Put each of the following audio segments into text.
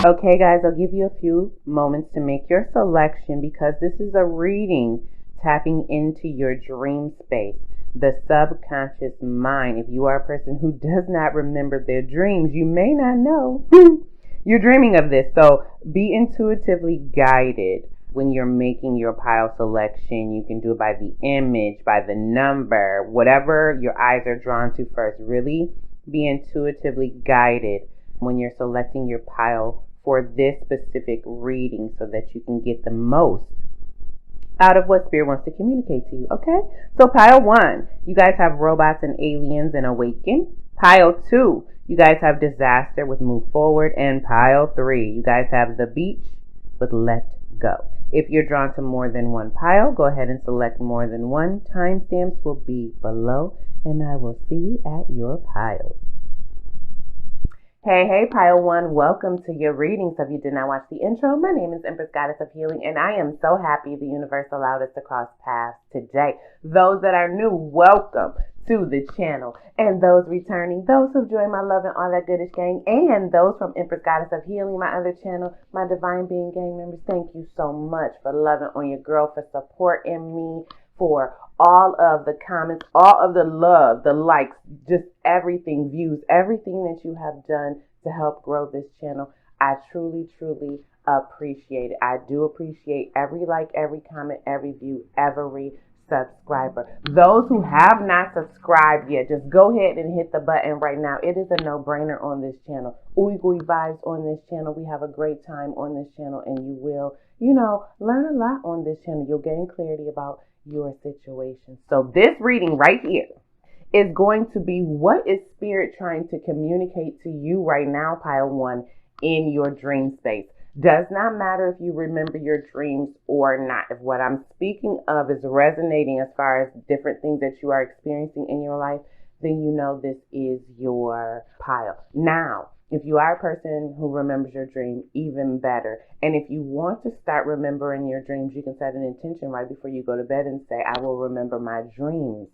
Okay, guys, I'll give you a few moments to make your selection because this is a reading tapping into your dream space, the subconscious mind. If you are a person who does not remember their dreams, you may not know you're dreaming of this. So be intuitively guided when you're making your pile selection. You can do it by the image, by the number, whatever your eyes are drawn to first. Really be intuitively guided when you're selecting your pile for this specific reading so that you can get the most out of what Spirit wants to communicate to you, okay? So pile 1, you guys have robots and aliens and awaken. Pile 2, you guys have disaster with move forward. And pile 3, you guys have the beach with let go. If you're drawn to more than one pile, go ahead and select more than one. Timestamps will be below, and I will see you at your piles. Hey, Pile 1, welcome to your reading. So if you did not watch the intro, my name is Empress Goddess of Healing, and I am so happy the universe allowed us to cross paths today. Those that are new, welcome to the channel. And those returning, those who've joined my love and all that goodish gang, and those from Empress Goddess of Healing, my other channel, my Divine Being gang members, thank you so much for loving on your girl, for supporting me, for all of the comments, all of the love, the likes, just everything, views, everything that you have done to help grow this channel. I truly, truly appreciate it. I do appreciate every like, every comment, every view, every subscriber. Those who have not subscribed yet, just go ahead and hit the button right now. It is a no-brainer on this channel. Ooey gooey vibes on this channel. We have a great time on this channel, and you will, learn a lot on this channel. You'll gain clarity about your situation. So this reading right here is going to be what is Spirit trying to communicate to you right now, Pile 1, in your dream space. Does not matter if you remember your dreams or not. If what I'm speaking of is resonating as far as different things that you are experiencing in your life, then you know this is your pile. Now, if you are a person who remembers your dream, even better. And if you want to start remembering your dreams, you can set an intention right before you go to bed and say, I will remember my dreams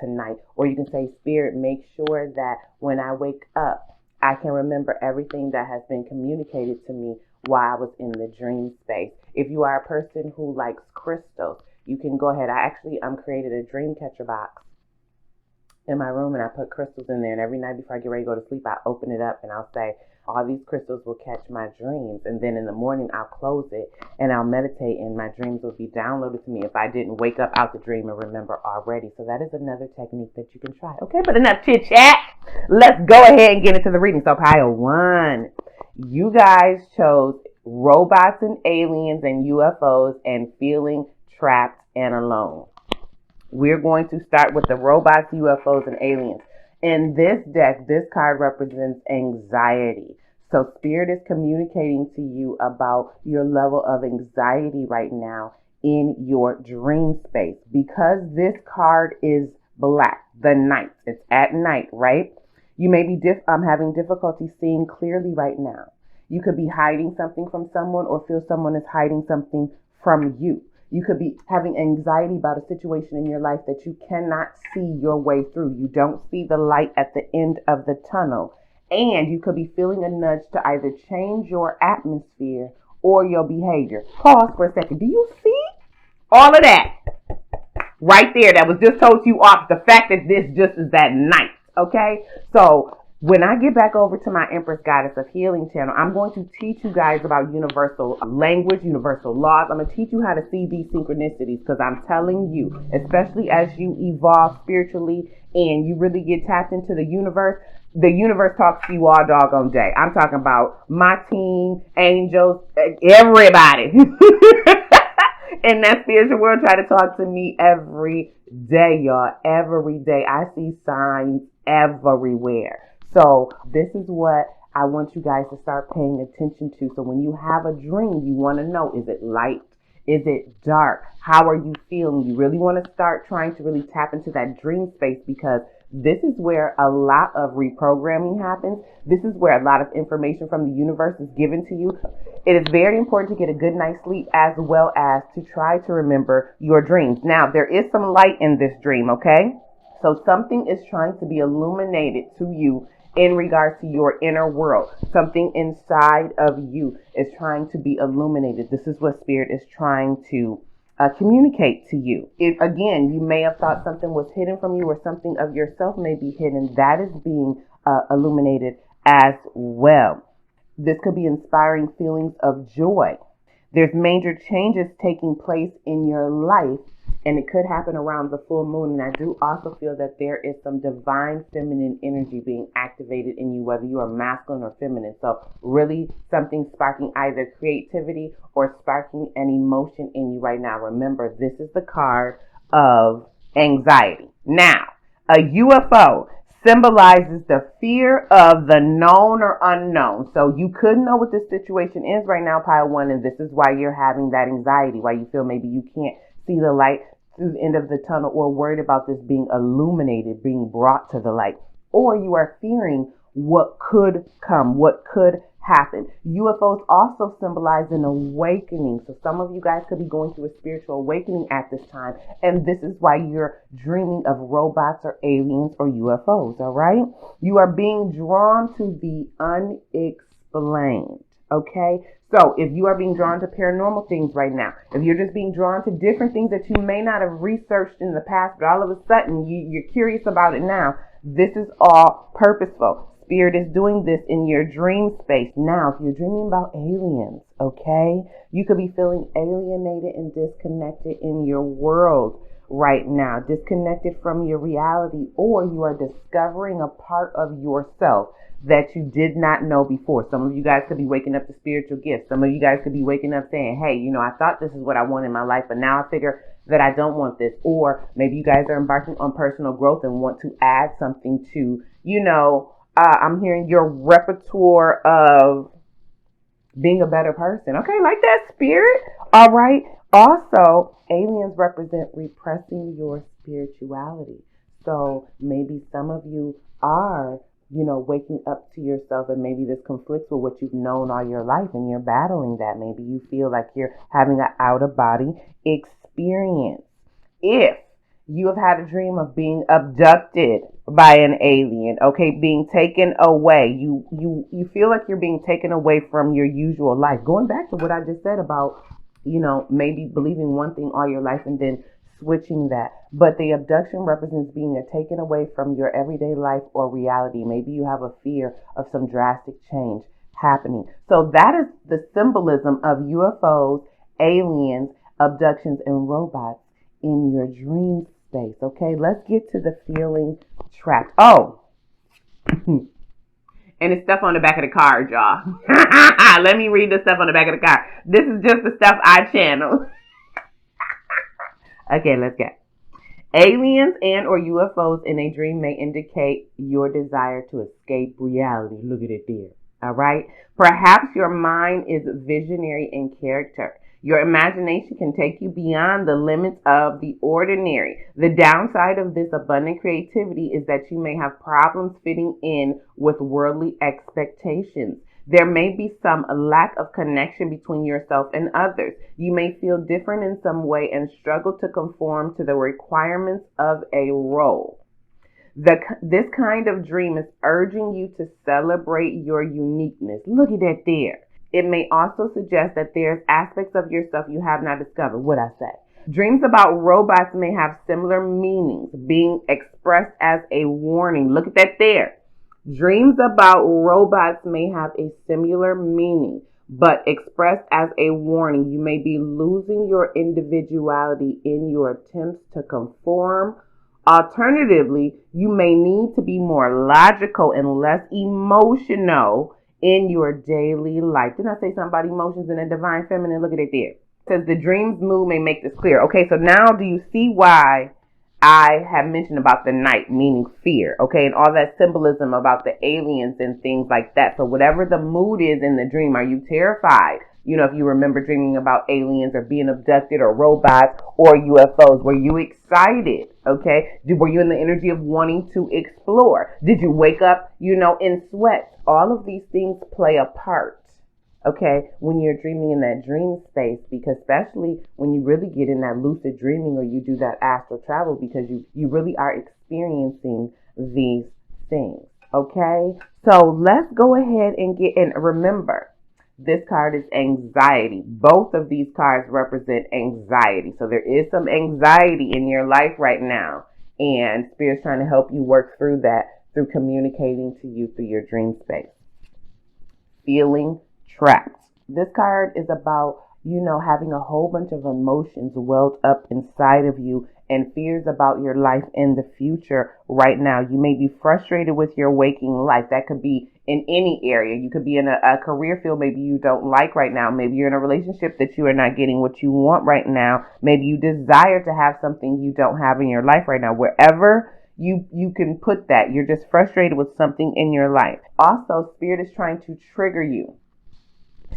tonight. Or you can say, Spirit, make sure that when I wake up, I can remember everything that has been communicated to me while I was in the dream space. If you are a person who likes crystals, you can go ahead. I actually created a dream catcher box in my room, and I put crystals in there, and every night before I get ready to go to sleep, I open it up and I'll say, all these crystals will catch my dreams. And then in the morning, I'll close it and I'll meditate, and my dreams will be downloaded to me if I didn't wake up out the dream and remember already. So that is another technique that you can try. Okay, but enough chit chat. Let's go ahead and get into the reading. So pile 1, you guys chose robots and aliens and UFOs and feeling trapped and alone. We're going to start with the robots, UFOs, and aliens. In this deck, this card represents anxiety. So Spirit is communicating to you about your level of anxiety right now in your dream space. Because this card is black, the night, it's at night, right? You may be having difficulty seeing clearly right now. You could be hiding something from someone or feel someone is hiding something from you. You could be having anxiety about a situation in your life that you cannot see your way through. You don't see the light at the end of the tunnel. And you could be feeling a nudge to either change your atmosphere or your behavior. Pause for a second. Do you see all of that right there that was just told to you off? The fact that this just is that night, okay? So when I get back over to my Empress Goddess of Healing channel, I'm going to teach you guys about universal language, universal laws. I'm going to teach you how to see these synchronicities, because I'm telling you, especially as you evolve spiritually and you really get tapped into the universe talks to you all doggone day. I'm talking about my team, angels, everybody in that spiritual world try to talk to me every day, y'all. Every day. I see signs everywhere. So this is what I want you guys to start paying attention to. So when you have a dream, you want to know, is it light? Is it dark? How are you feeling? You really want to start trying to really tap into that dream space, because This is where a lot of reprogramming happens. This is where a lot of information from the universe is given to you. It is very important to get a good night's sleep as well as to try to remember your dreams. Now, there is some light in this dream, okay? So something is trying to be illuminated to you in regards to your inner world. Something inside of you is trying to be illuminated. This is what Spirit is trying to communicate to you. If, again, you may have thought something was hidden from you or something of yourself may be hidden, that is being illuminated as well. This could be inspiring feelings of joy. There's major changes taking place in your life, and it could happen around the full moon. And I do also feel that there is some divine feminine energy being activated in you, whether you are masculine or feminine. So really something sparking either creativity or sparking an emotion in you right now. Remember, this is the card of anxiety. Now, a UFO symbolizes the fear of the known or unknown. So you could know what this situation is right now, pile one, and this is why you're having that anxiety, why you feel maybe you can't see the light through the end of the tunnel, or worried about this being illuminated, being brought to the light, or you are fearing what could come, what could happen. UFOs also symbolize an awakening. So some of you guys could be going through a spiritual awakening at this time, and this is why you're dreaming of robots or aliens or UFOs, all right? You are being drawn to the unexplained, okay? So if you are being drawn to paranormal things right now, if you're just being drawn to different things that you may not have researched in the past, but all of a sudden you're curious about it now, this is all purposeful. Spirit is doing this in your dream space. Now, if you're dreaming about aliens, okay, you could be feeling alienated and disconnected in your world right now, disconnected from your reality, or you are discovering a part of yourself that you did not know before. Some of you guys could be waking up to spiritual gifts. Some of you guys could be waking up saying, hey, I thought this is what I want in my life, but now I figure that I don't want this. Or maybe you guys are embarking on personal growth and want to add something to, I'm hearing your repertoire of being a better person. Okay, like that, Spirit. All right. Also, aliens represent repressing your spirituality. So maybe some of you are waking up to yourself, and maybe this conflicts with what you've known all your life and you're battling that. Maybe you feel like you're having an out-of-body experience. If you have had a dream of being abducted by an alien, okay, being taken away, you feel like you're being taken away from your usual life. Going back to what I just said about, maybe believing one thing all your life and then switching that. But the abduction represents being taken away from your everyday life or reality. Maybe you have a fear of some drastic change happening. So that is the symbolism of UFOs, aliens, abductions, and robots in your dream space. Okay, let's get to the feeling trapped. Oh, and it's stuff on the back of the card, y'all. Let me read the stuff on the back of the card. This is just the stuff I channel. Okay, let's get. Aliens and or UFOs in a dream may indicate your desire to escape reality. Look at it there. All right. Perhaps your mind is visionary in character. Your imagination can take you beyond the limits of the ordinary. The downside of this abundant creativity is that you may have problems fitting in with worldly expectations. There may be some lack of connection between yourself and others. You may feel different in some way and struggle to conform to the requirements of a role. This kind of dream is urging you to celebrate your uniqueness. Look at that there. It may also suggest that there's aspects of yourself you have not discovered. What I say? Dreams about robots may have similar meanings, being expressed as a warning. Look at that there. Dreams about robots may have a similar meaning, but expressed as a warning. You may be losing your individuality in your attempts to conform. Alternatively, you may need to be more logical and less emotional in your daily life. Didn't I say something about emotions in a divine feminine? Look at it there. It says the dream's mood may make this clear. Okay, so now do you see why I have mentioned about the night, meaning fear, okay, and all that symbolism about the aliens and things like that. So whatever the mood is in the dream, are you terrified? If you remember dreaming about aliens or being abducted or robots or UFOs, were you excited? Okay. Were you in the energy of wanting to explore? Did you wake up, in sweats? All of these things play a part. Okay, when you're dreaming in that dream space, because especially when you really get in that lucid dreaming or you do that astral travel, because you really are experiencing these things. Okay, so let's go ahead and remember, this card is anxiety. Both of these cards represent anxiety. So there is some anxiety in your life right now, and Spirit's trying to help you work through that through communicating to you through your dream space. Feeling trapped. This card is about, having a whole bunch of emotions welled up inside of you and fears about your life in the future right now. You may be frustrated with your waking life. That could be in any area. You could be in a career field maybe you don't like right now. Maybe you're in a relationship that you are not getting what you want right now. Maybe you desire to have something you don't have in your life right now. Wherever you can put that, you're just frustrated with something in your life. Also, Spirit is trying to trigger you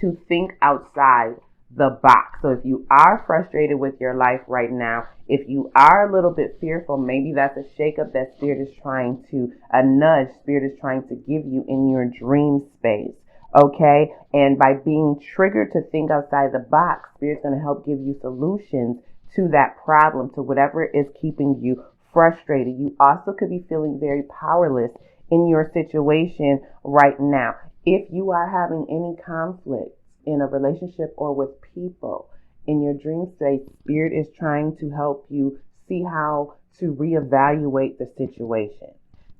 to think outside the box. So if you are frustrated with your life right now, if you are a little bit fearful, maybe that's a shakeup that Spirit is trying to, a nudge Spirit is trying to give you in your dream space. Okay? And by being triggered to think outside the box, Spirit's going to help give you solutions to that problem, to whatever is keeping you frustrated. You also could be feeling very powerless in your situation right now. If you are having any conflict in a relationship or with people in your dream space, Spirit is trying to help you see how to reevaluate the situation,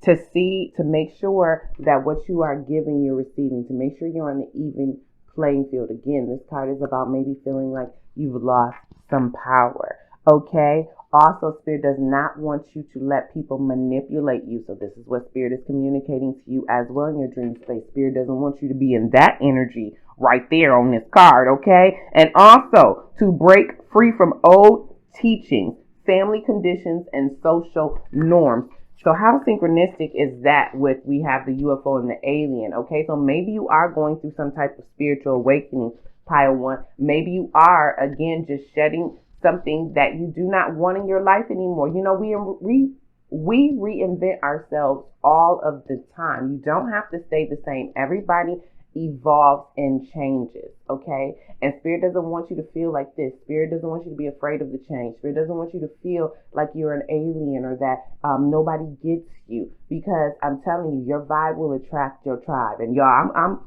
to make sure that what you are giving, you're receiving, to make sure you're on the even playing field. Again, this card is about maybe feeling like you've lost some power. Okay? Also, Spirit does not want you to let people manipulate you. So this is what Spirit is communicating to you as well in your dream space. Spirit doesn't want you to be in that energy right there on this card, okay? And also to break free from old teachings, family conditions, and social norms. So how synchronistic is that with we have the UFO and the alien, okay? So maybe you are going through some type of spiritual awakening, pile one. Maybe you are, again, just shedding something that you do not want in your life anymore. We reinvent ourselves all of the time. You don't have to stay the same. Everybody evolves and changes, okay? And Spirit doesn't want you to feel like this. Spirit doesn't want you to be afraid of the change. Spirit doesn't want you to feel like you're an alien or that nobody gets you, because I'm telling you, your vibe will attract your tribe. And y'all,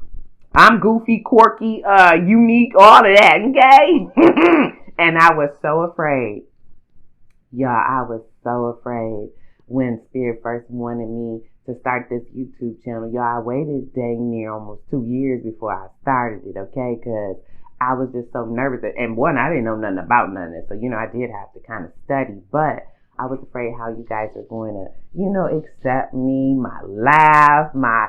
I'm goofy, quirky, unique, all of that, okay? And I was so afraid. Y'all, I was so afraid when Spirit first wanted me to start this YouTube channel. Y'all, I waited dang near almost 2 years before I started it, okay? Because I was just so nervous. And one, I didn't know nothing about none of this. So, I did have to kind of study. But I was afraid how you guys are going to, accept me, my laugh, my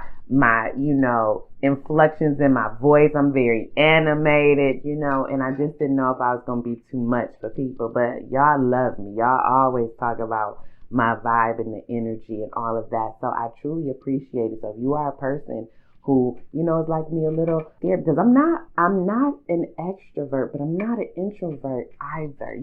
inflections in my voice. I'm very animated, and I just didn't know if I was going to be too much for people. But y'all love me. Y'all always talk about my vibe and the energy and all of that. So I truly appreciate it. So if you are a person who, is like me, a little scared, because I'm not an extrovert, but I'm not an introvert either.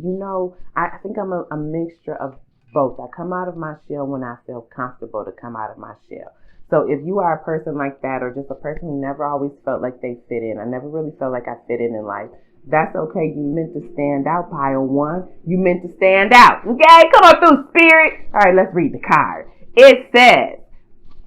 I think I'm a mixture of both. I come out of my shell when I feel comfortable to come out of my shell. So if you are a person like that, or just a person who never always felt like they fit in, I never really felt like I fit in life, that's okay. You meant to stand out, pile one. You meant to stand out. Okay? Come on through, Spirit. All right, let's read the card. It says,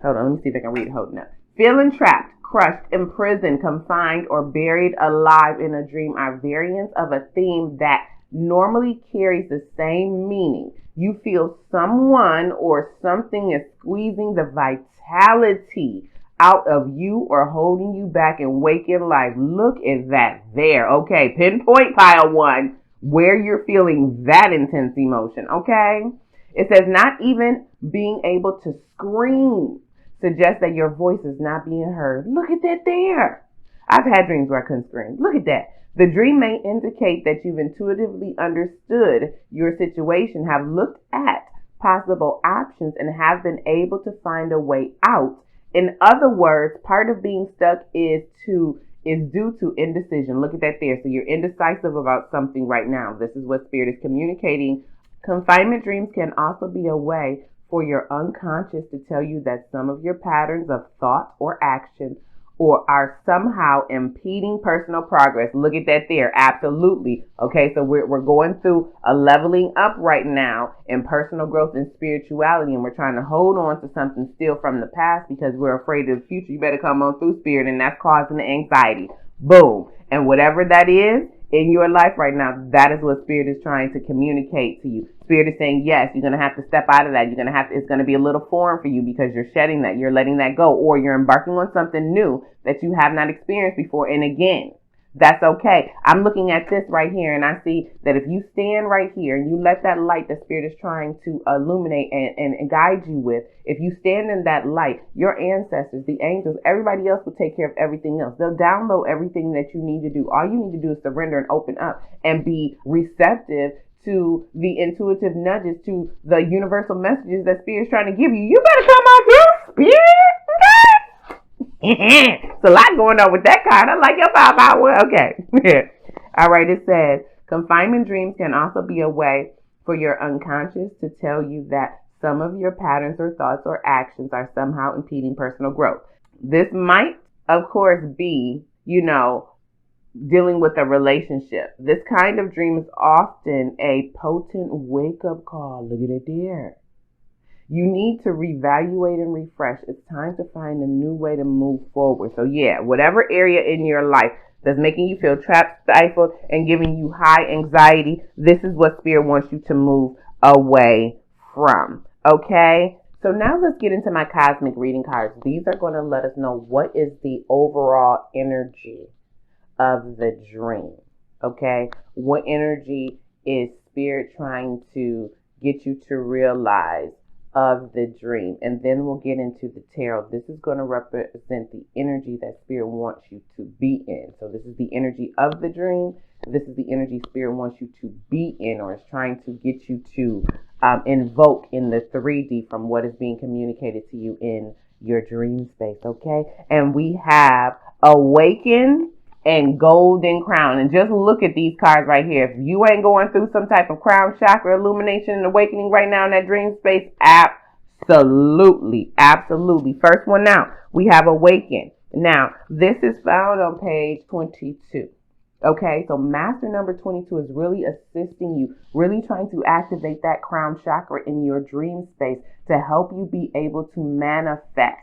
hold on, let me see if I can read it holding up. Feeling trapped, crushed, imprisoned, confined, or buried alive in a dream are variants of a theme that normally carries the same meaning. You feel someone or something is squeezing the vitality out of you or holding you back in waking life. Look at that there. Okay, pinpoint pile one where you're feeling that intense emotion. Okay, it says not even being able to scream suggests that your voice is not being heard. Look at that there. I've had dreams where I couldn't scream. Look at that. The dream may indicate that you've intuitively understood your situation, have looked at possible options, and have been able to find a way out. In other words, part of being stuck is is due to indecision. Look at that there. So you're indecisive about something right now. This is what Spirit is communicating. Confinement dreams can also be a way for your unconscious to tell you that some of your patterns of thought or action or are somehow impeding personal progress. Look at that there. Absolutely. Okay, so we're going through a leveling up right now in personal growth and spirituality, and we're trying to hold on to something still from the past because we're afraid of the future. You better come on through, Spirit, and that's causing the anxiety. Boom. And whatever that is in your life right now, that is what Spirit is trying to communicate to you. Spirit is saying, yes, you're going to have to step out of that. It's going to be a little foreign for you because you're shedding that. You're letting that go, or you're embarking on something new that you have not experienced before. And again, that's okay. I'm looking at this right here, and I see that if you stand right here and you let that light that Spirit is trying to illuminate and guide you with, if you stand in that light, your ancestors, the angels, everybody else will take care of everything else. They'll download everything that you need to do. All you need to do is surrender and open up and be receptive to the intuitive nudges, to the universal messages that Spirit's trying to give you. You better come on through, Spirit. It's a lot going on with that card. I like your 5-hour. Okay. All right. It says confinement dreams can also be a way for your unconscious to tell you that some of your patterns or thoughts or actions are somehow impeding personal growth. This might, of course, be, dealing with a relationship. This kind of dream is often a potent wake-up call. Look at it there. You need to reevaluate and refresh. It's time to find a new way to move forward. So yeah, whatever area in your life that's making you feel trapped, stifled, and giving you high anxiety, this is what Spirit wants you to move away from. Okay? So now let's get into my cosmic reading cards. These are going to let us know what is the overall energy of the dream. Okay? What energy is Spirit trying to get you to realize of the dream? And then we'll get into the tarot. This is going to represent the energy that Spirit wants you to be in. So this is the energy of the dream. This is the energy Spirit wants you to be in, or is trying to get you to invoke in the 3D from what is being communicated to you in your dream space. Okay? And we have Awaken and Golden Crown. And just look at these cards right here. If you ain't going through some type of crown chakra illumination and awakening right now in that dream space, absolutely. First one now, we have Awaken. Now, this is found on page 22. Okay, so master number 22 is really assisting you, really trying to activate that crown chakra in your dream space to help you be able to manifest.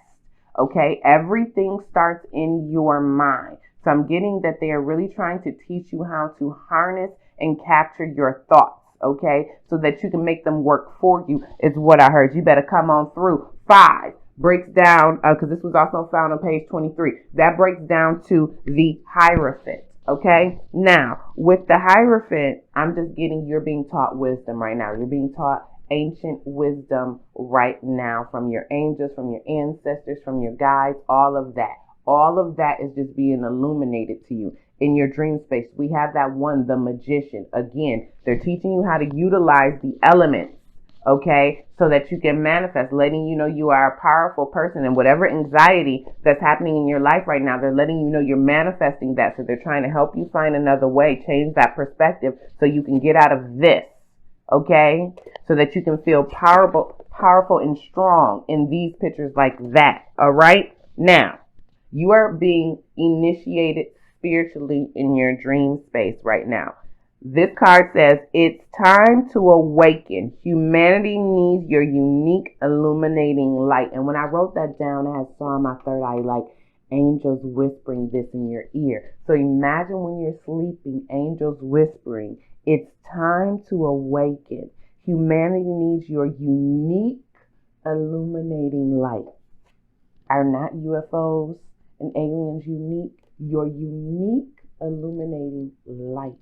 Okay, everything starts in your mind. So I'm getting that they are really trying to teach you how to harness and capture your thoughts, okay, so that you can make them work for you, is what I heard. You better come on through. 5 breaks down, because this was also found on page 23. That breaks down to the Hierophant, okay? Now, with the Hierophant, I'm just getting you're being taught wisdom right now. You're being taught ancient wisdom right now from your angels, from your ancestors, from your guides, all of that. All of that is just being illuminated to you in your dream space. We have that one, the Magician. Again, they're teaching you how to utilize the elements, okay, so that you can manifest, letting you know you are a powerful person, and whatever anxiety that's happening in your life right now, they're letting you know you're manifesting that. So they're trying to help you find another way, change that perspective so you can get out of this, okay, so that you can feel powerful and strong in these pictures like that. All right, now you are being initiated spiritually in your dream space right now. This card says, it's time to awaken. Humanity needs your unique illuminating light. And when I wrote that down, I saw in my third eye, like angels whispering this in your ear. So imagine when you're sleeping, angels whispering, it's time to awaken. Humanity needs your unique illuminating light. Are not UFOs and aliens unique? Your unique illuminating light.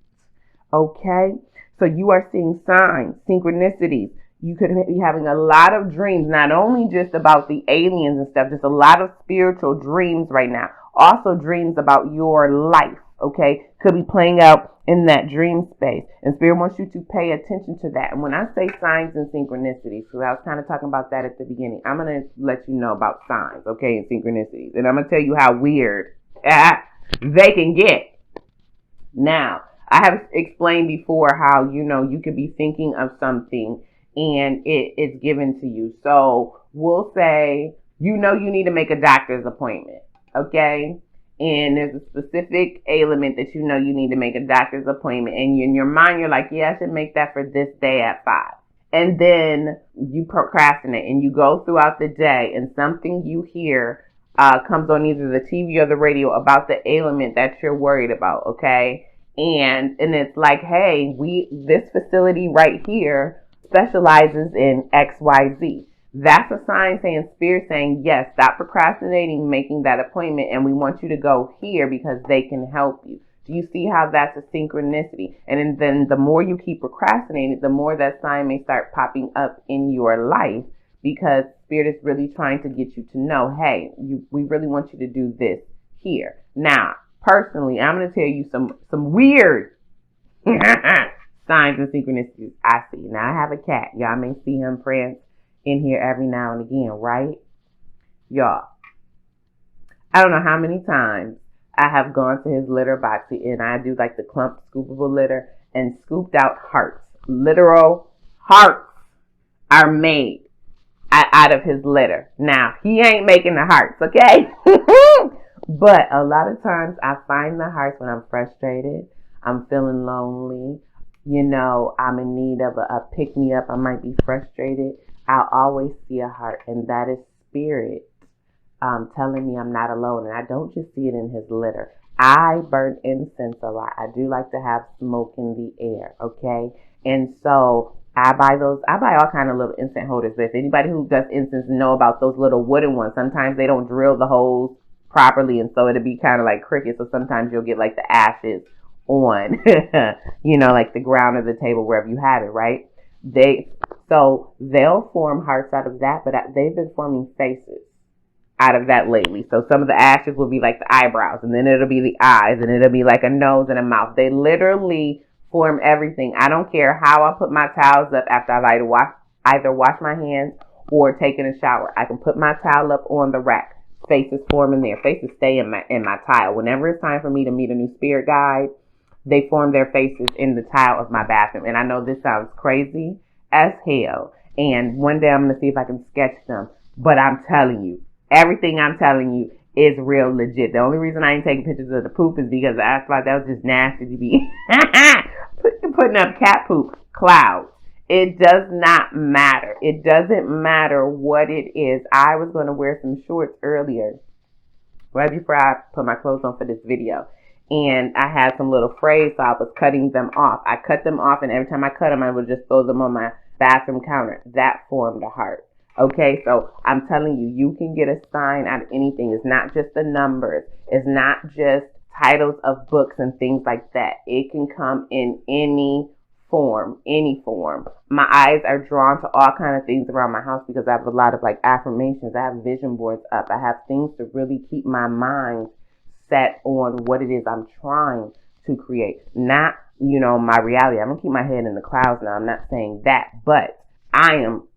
Okay? So you are seeing signs, synchronicities. You could be having a lot of dreams, not only just about the aliens and stuff, just a lot of spiritual dreams right now. Also dreams about your life, okay? Could be playing out in that dream space. And Spirit wants you to pay attention to that. And when I say signs and synchronicities, because I was kind of talking about that at the beginning, I'm going to let you know about signs, okay, and synchronicities. And I'm going to tell you how weird they can get. Now, I have explained before how, you could be thinking of something and it's given to you. So we'll say, you need to make a doctor's appointment, okay? And there's a specific ailment that you need to make a doctor's appointment. And in your mind, you're like, yeah, I should make that for this day at 5. And then you procrastinate and you go throughout the day and something you hear comes on either the TV or the radio about the ailment that you're worried about, okay? And it's like, hey, this facility right here specializes in XYZ. That's a sign saying, Spirit saying, yes, stop procrastinating making that appointment, and we want you to go here because they can help you. Do you see how that's a synchronicity? And then the more you keep procrastinating, the more that sign may start popping up in your life, because Spirit is really trying to get you to know, hey, we really want you to do this here. Now, personally, I'm going to tell you some weird signs and synchronicities I see. Now, I have a cat. Y'all may see him prance in here every now and again, right? Y'all, I don't know how many times I have gone to his litter box and I do like the clump scoopable litter and scooped out hearts. Literal hearts are made out of his litter. Now, he ain't making the hearts, okay? But a lot of times I find the hearts when I'm frustrated, I'm feeling lonely, I'm in need of a pick-me-up, I might be frustrated. I'll always see a heart, and that is Spirit telling me I'm not alone. And I don't just see it in his litter. I burn incense a lot. I do like to have smoke in the air, okay? And so I buy all kind of little incense holders. But if anybody who does incense know about those little wooden ones, sometimes they don't drill the holes properly, and so it'll be kind of like cricket. So sometimes you'll get like the ashes on, like the ground of the table, wherever you have it, right? They'll form hearts out of that, but they've been forming faces out of that lately. So some of the ashes will be like the eyebrows, and then it'll be the eyes, and it'll be like a nose and a mouth. They literally form everything. I don't care how I put my towels up after I either wash my hands or taking a shower. I can put my towel up on the rack. Faces form in there. Faces stay in my tile. Whenever it's time for me to meet a new spirit guide, they form their faces in the tile of my bathroom. And I know this sounds crazy as hell. And one day I'm going to see if I can sketch them. But I'm telling you, everything I'm telling you is real legit. The only reason I ain't taking pictures of the poop is because I thought that was just nasty to be putting up cat poop clouds. It does not matter. It doesn't matter what it is. I was going to wear some shorts earlier, right before I put my clothes on for this video. And I had some little frays, so I was cutting them off. I cut them off, and every time I cut them, I would just throw them on my bathroom counter. That formed a heart. Okay, so I'm telling you, you can get a sign out of anything. It's not just the numbers. It's not just titles of books and things like that. It can come in any form. My eyes are drawn to all kind of things around my house because I have a lot of like affirmations. I have vision boards up. I have things to really keep my mind set on what it is I'm trying to create. Not, my reality. I'm going to keep my head in the clouds now. I'm not saying that, but I am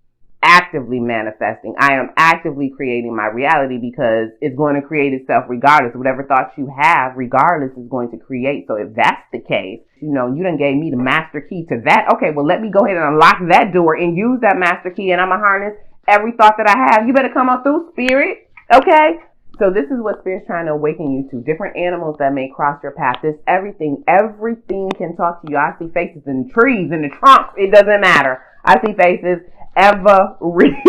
actively manifesting. I am actively creating my reality because it's going to create itself regardless. Whatever thoughts you have, regardless, is going to create. So if that's the case, you done gave me the master key to that. Okay, well, let me go ahead and unlock that door and use that master key, and I'm going to harness every thought that I have. You better come on through, Spirit. Okay? So this is what Spirit's trying to awaken you to. Different animals that may cross your path. This everything can talk to you. I see faces in trees, in the trunks. It doesn't matter. I see faces everywhere.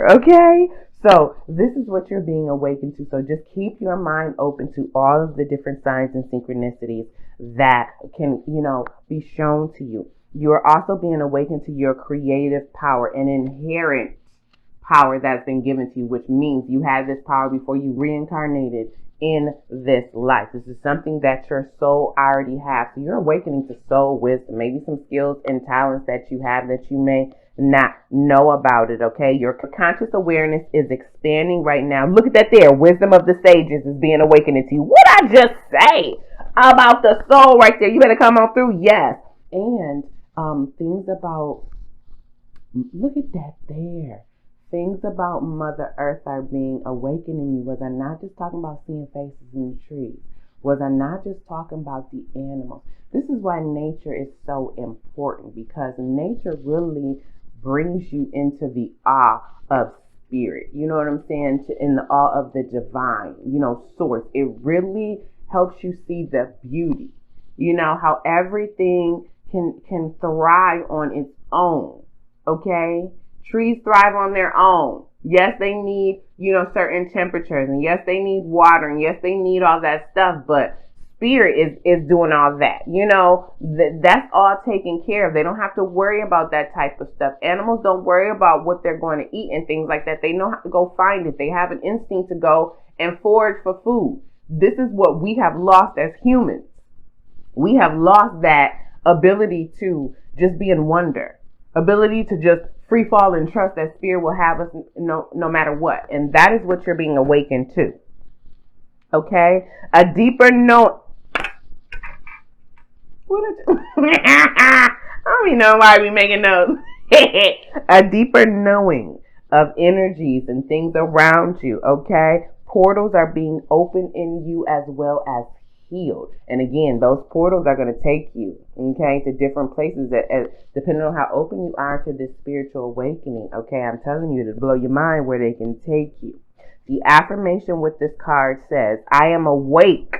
Okay? So this is what you're being awakened to. So just keep your mind open to all of the different signs and synchronicities that can, be shown to you. You're also being awakened to your creative power and inherent power that's been given to you, which means you had this power before you reincarnated in this life. This is something that your soul already has. So you're awakening to soul wisdom, maybe some skills and talents that you have that you may not know about it, okay? Your conscious awareness is expanding right now. Look at that there. Wisdom of the sages is being awakened to you. What I just say about the soul right there? You better come on through. Yes. And things about, look at that there. things about Mother Earth are being awakened in you. Was I not just talking about seeing faces in the trees? Was I not just talking about the animals? This is why nature is so important, because nature really brings you into the awe of spirit. You know what I'm saying? In the awe of the divine, source. It really helps you see the beauty. How everything can thrive on its own. Okay? Trees thrive on their own. Yes, they need, certain temperatures, and yes, they need water, and yes, they need all that stuff, but spirit is doing all that. That's all taken care of. They don't have to worry about that type of stuff. Animals don't worry about what they're going to eat and things like that. They know how to go find it. They have an instinct to go and forage for food. This is what we have lost as humans. We have lost that ability to just be in wonder, ability to just free fall and trust that spirit will have us no matter what. And that is what you're being awakened to. Okay? A deeper know. I don't even know why we making notes. A deeper knowing of energies and things around you. Okay? Portals are being opened in you as well as healed. And again, those portals are going to take you, okay, to different places depending on how open you are to this spiritual awakening. Okay, I'm telling you to blow your mind where they can take you. The affirmation with this card says, I am awake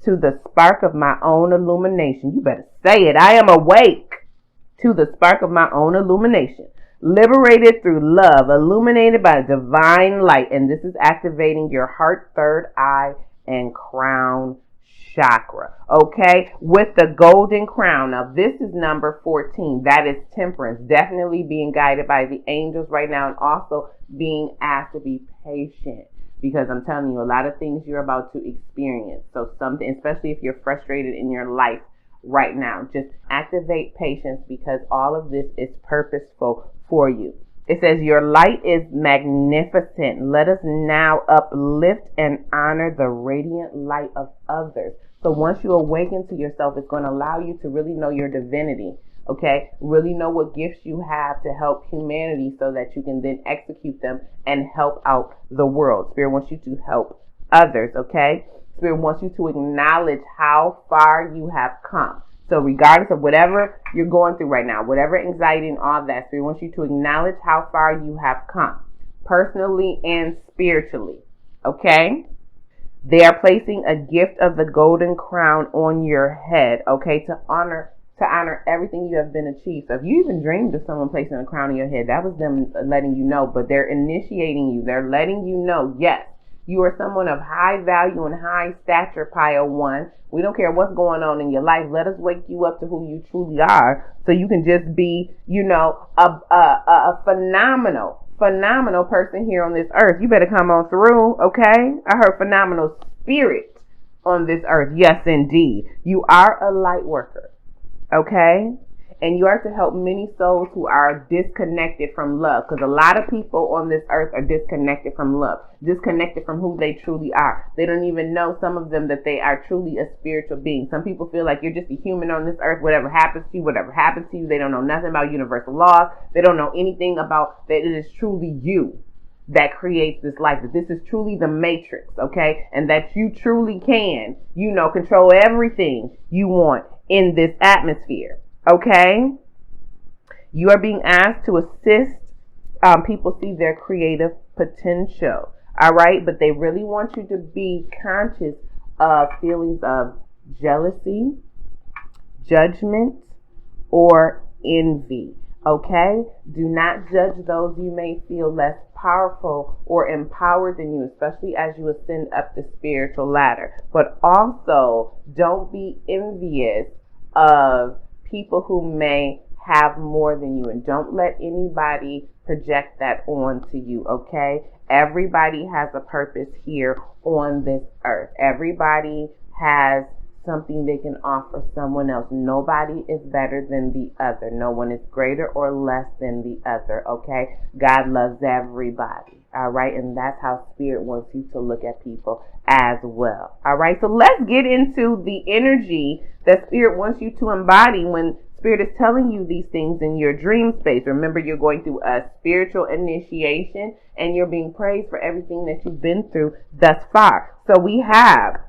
to the spark of my own illumination. You better say it. I am awake to the spark of my own illumination. Liberated through love, illuminated by divine light. And this is activating your heart, third eye, and crown chakra. Okay, with the golden crown. Now this is number 14. That is temperance. Definitely being guided by the angels right now, and also being asked to be patient, because I'm telling you, a lot of things you're about to experience. So something, especially if you're frustrated in your life right now, just activate patience, because all of this is purposeful for you. It says, your light is magnificent. Let us now uplift and honor the radiant light of others. So once you awaken to yourself, it's going to allow you to really know your divinity. Okay? Really know what gifts you have to help humanity, so that you can then execute them and help out the world. Spirit wants you to help others. Okay? Spirit wants you to acknowledge how far you have come. So regardless of whatever you're going through right now, whatever anxiety and all that, Spirit wants you to acknowledge how far you have come, personally and spiritually. Okay? They are placing a gift of the golden crown on your head, okay, to honor everything you have been achieved. So if you even dreamed of someone placing a crown on your head, that was them letting you know. But they're initiating you. They're letting you know, yes, you are someone of high value and high stature, Pile 1. We don't care what's going on in your life. Let us wake you up to who you truly are, so you can just be, a phenomenal person here on this earth. You better come on through, okay? I heard phenomenal spirit on this earth. Yes, indeed. You are a light worker, okay? And you are to help many souls who are disconnected from love. Because a lot of people on this earth are disconnected from love. Disconnected from who they truly are. They don't even know, some of them, that they are truly a spiritual being. Some people feel like you're just a human on this earth. Whatever happens to you. They don't know nothing about universal laws. They don't know anything about that it is truly you that creates this life. That this is truly the matrix, okay? And that you truly can, control everything you want in this atmosphere. Okay, you are being asked to assist people see their creative potential. All right, but they really want you to be conscious of feelings of jealousy, judgment, or envy. Okay, do not judge those you may feel less powerful or empowered than you, especially as you ascend up the spiritual ladder. But also, don't be envious of people who may have more than you, and don't let anybody project that onto you, okay? Everybody has a purpose here on this earth. Everybody has something they can offer someone else. Nobody is better than the other. No one is greater or less than the other, okay? God loves everybody, all right? And that's how Spirit wants you to look at people as well, all right? So let's get into the energy that Spirit wants you to embody when Spirit is telling you these things in your dream space. Remember, you're going through a spiritual initiation and you're being praised for everything that you've been through thus far. So we have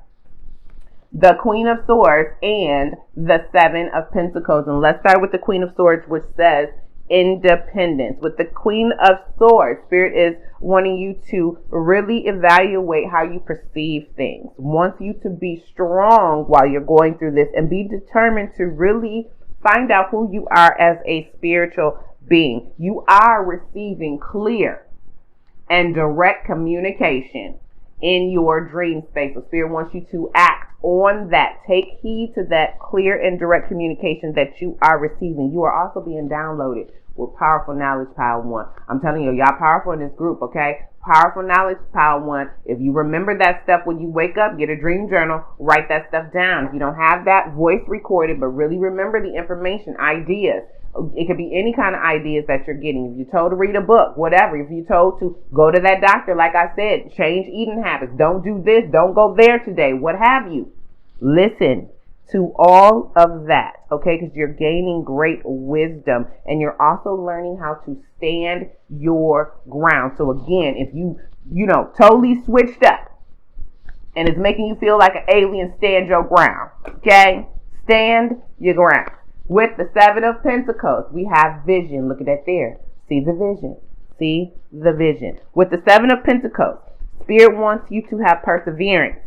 the Queen of Swords and the Seven of Pentacles. And let's start with the Queen of Swords, which says independence. With the Queen of Swords, Spirit is wanting you to really evaluate how you perceive things. Wants you to be strong while you're going through this and be determined to really find out who you are as a spiritual being. You are receiving clear and direct communication in your dream space. So Spirit wants you to act on that. Take heed to that clear and direct communication that you are receiving. You are also being downloaded with powerful knowledge, power one. I'm telling you, y'all powerful in this group, okay? Powerful knowledge, power one. If you remember that stuff when you wake up, get a dream journal, write that stuff down. If you don't have that, voice recorded, but really remember the information, ideas. It could be any kind of ideas that you're getting. If you're told to read a book, whatever. If you're told to go to that doctor, like I said, change eating habits. Don't do this. Don't go there today. What have you. Listen to all of that, okay? Because you're gaining great wisdom and you're also learning how to stand your ground. So again, if you totally switched up and it's making you feel like an alien, stand your ground, okay? Stand your ground. With the Seven of Pentacles, we have vision. Look at that there. See the vision. See the vision. With the Seven of Pentacles, Spirit wants you to have perseverance.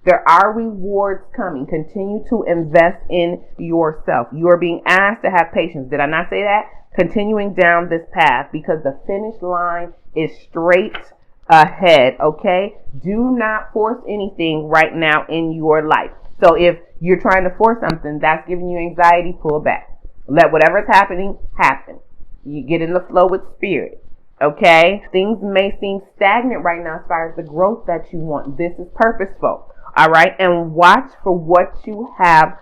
There are rewards coming. Continue to invest in yourself. You are being asked to have patience. Did I not say that? Continuing down this path because the finish line is straight ahead, okay? Do not force anything right now in your life. So if you're trying to force something that's giving you anxiety, pull back. Let whatever's happening happen. You get in the flow with Spirit. Okay? Things may seem stagnant right now as far as the growth that you want. This is purposeful. All right? And watch for what you have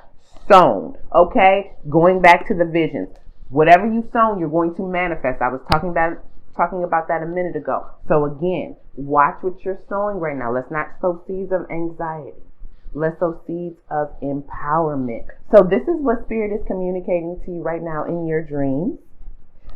sown. Okay? Going back to the visions. Whatever you've sown, you're going to manifest. I was talking about that a minute ago. So again, watch what you're sowing right now. Let's not sow seeds of anxiety. Let's sow seeds of empowerment. So this is what Spirit is communicating to you right now in your dreams.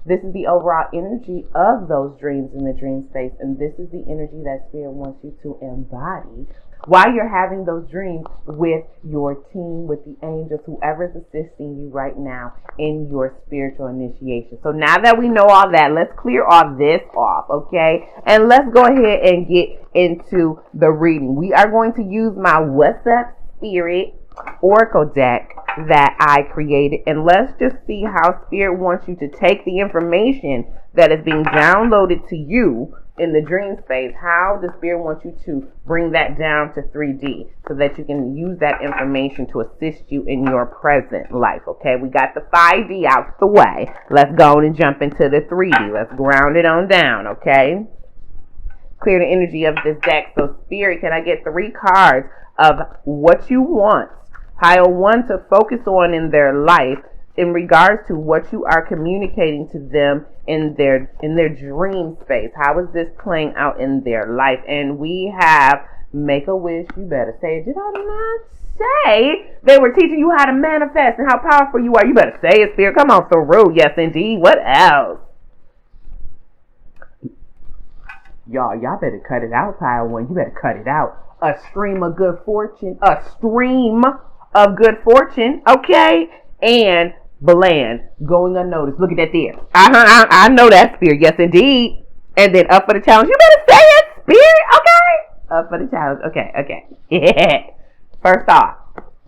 This is the overall energy of those dreams in the dream space. And this is the energy that Spirit wants you to embody while you're having those dreams with your team, with the angels, whoever's assisting you right now in your spiritual initiation. So now that we know all that, let's clear all this off, okay? And let's go ahead and get into the reading. We are going to use my What's Up Spirit Oracle deck that I created. And let's just see how Spirit wants you to take the information that is being downloaded to you in the dream space. How the Spirit wants you to bring that down to 3D so that you can use that information to assist you in your present life. Okay, we got the 5D out the way. Let's go and jump into the 3D. Let's ground it on down, okay? Clear the energy of this deck. So Spirit, can I get 3 cards of what you want pile 1 to focus on in their life in regards to what you are communicating to them in their dream space? How is this playing out in their life? And we have make a wish. You better say it. Did I not say they were teaching you how to manifest and how powerful you are? You better say it, Spirit. Come on through. Yes, indeed. What else? Y'all better cut it out, pile 1. You better cut it out. A stream of good fortune. A stream of good fortune. Okay? And bland, going unnoticed. Look at that there. I know that, Spirit. Yes, indeed. And then up for the challenge. You better say it, Spirit. Okay? Up for the challenge. Okay. Yeah. First off,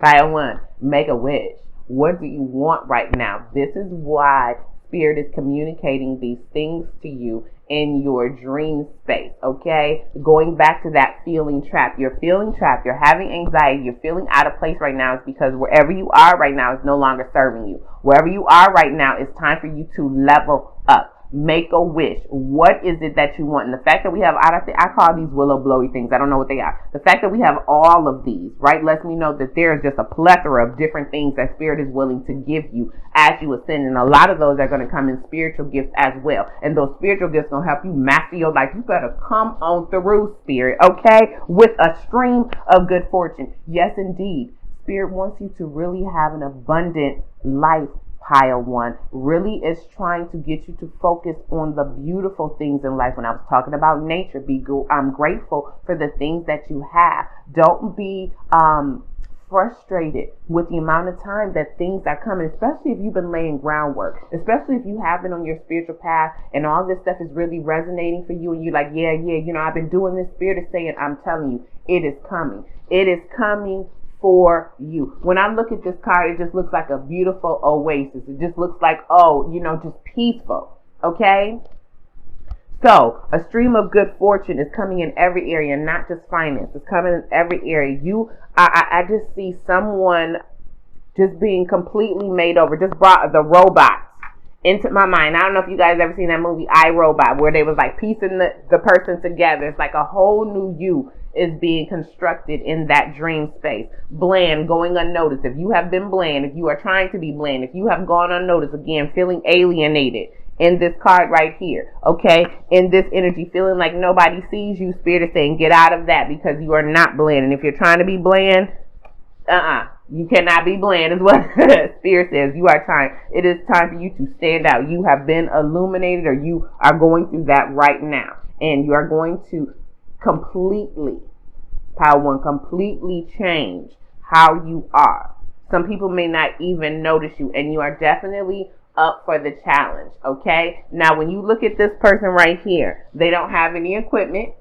pile 1, make a wish. What do you want right now? This is why Spirit is communicating these things to you in your dream space, okay? Going back to that feeling trap. You're feeling trapped. You're having anxiety. You're feeling out of place right now. It's because wherever you are right now is no longer serving you. Wherever you are right now, it's time for you to level up. Make a wish. What is it that you want? And the fact that we have, I call these willow blowy things. I don't know what they are. The fact that we have all of these, right, lets me know that there is just a plethora of different things that Spirit is willing to give you as you ascend. And a lot of those are going to come in spiritual gifts as well. And those spiritual gifts going to help you master your life. You better come on through, Spirit, okay? With a stream of good fortune. Yes, indeed. Spirit wants you to really have an abundant life Pile 1, really is trying to get you to focus on the beautiful things in life. When I was talking about nature, I'm grateful for the things that you have. Don't be frustrated with the amount of time that things are coming, especially if you've been laying groundwork, especially if you have been on your spiritual path and all this stuff is really resonating for you and you're like, yeah, I've been doing this. Spirit is saying, I'm telling you, it is coming. It is coming for you. When I look at this card, it just looks like a beautiful oasis. It just looks like, just peaceful. Okay? So, a stream of good fortune is coming in every area, not just finance. It's coming in every area. I just see someone just being completely made over. Just brought the robots into my mind. I don't know if you guys ever seen that movie, I, Robot, where they was like piecing the person together. It's like a whole new you is being constructed in that dream space. Bland, going unnoticed. If you have been bland, if you are trying to be bland, if you have gone unnoticed, again, feeling alienated in this card right here, okay? In this energy, feeling like nobody sees you, Spirit is saying, get out of that because you are not bland. And if you're trying to be bland, you cannot be bland is what Spirit says. It is time for you to stand out. You have been illuminated, or you are going through that right now. And you are going to completely change how you are. Some people may not even notice you, and you are definitely up for the challenge, okay? Now, when you look at this person right here, they don't have any equipment,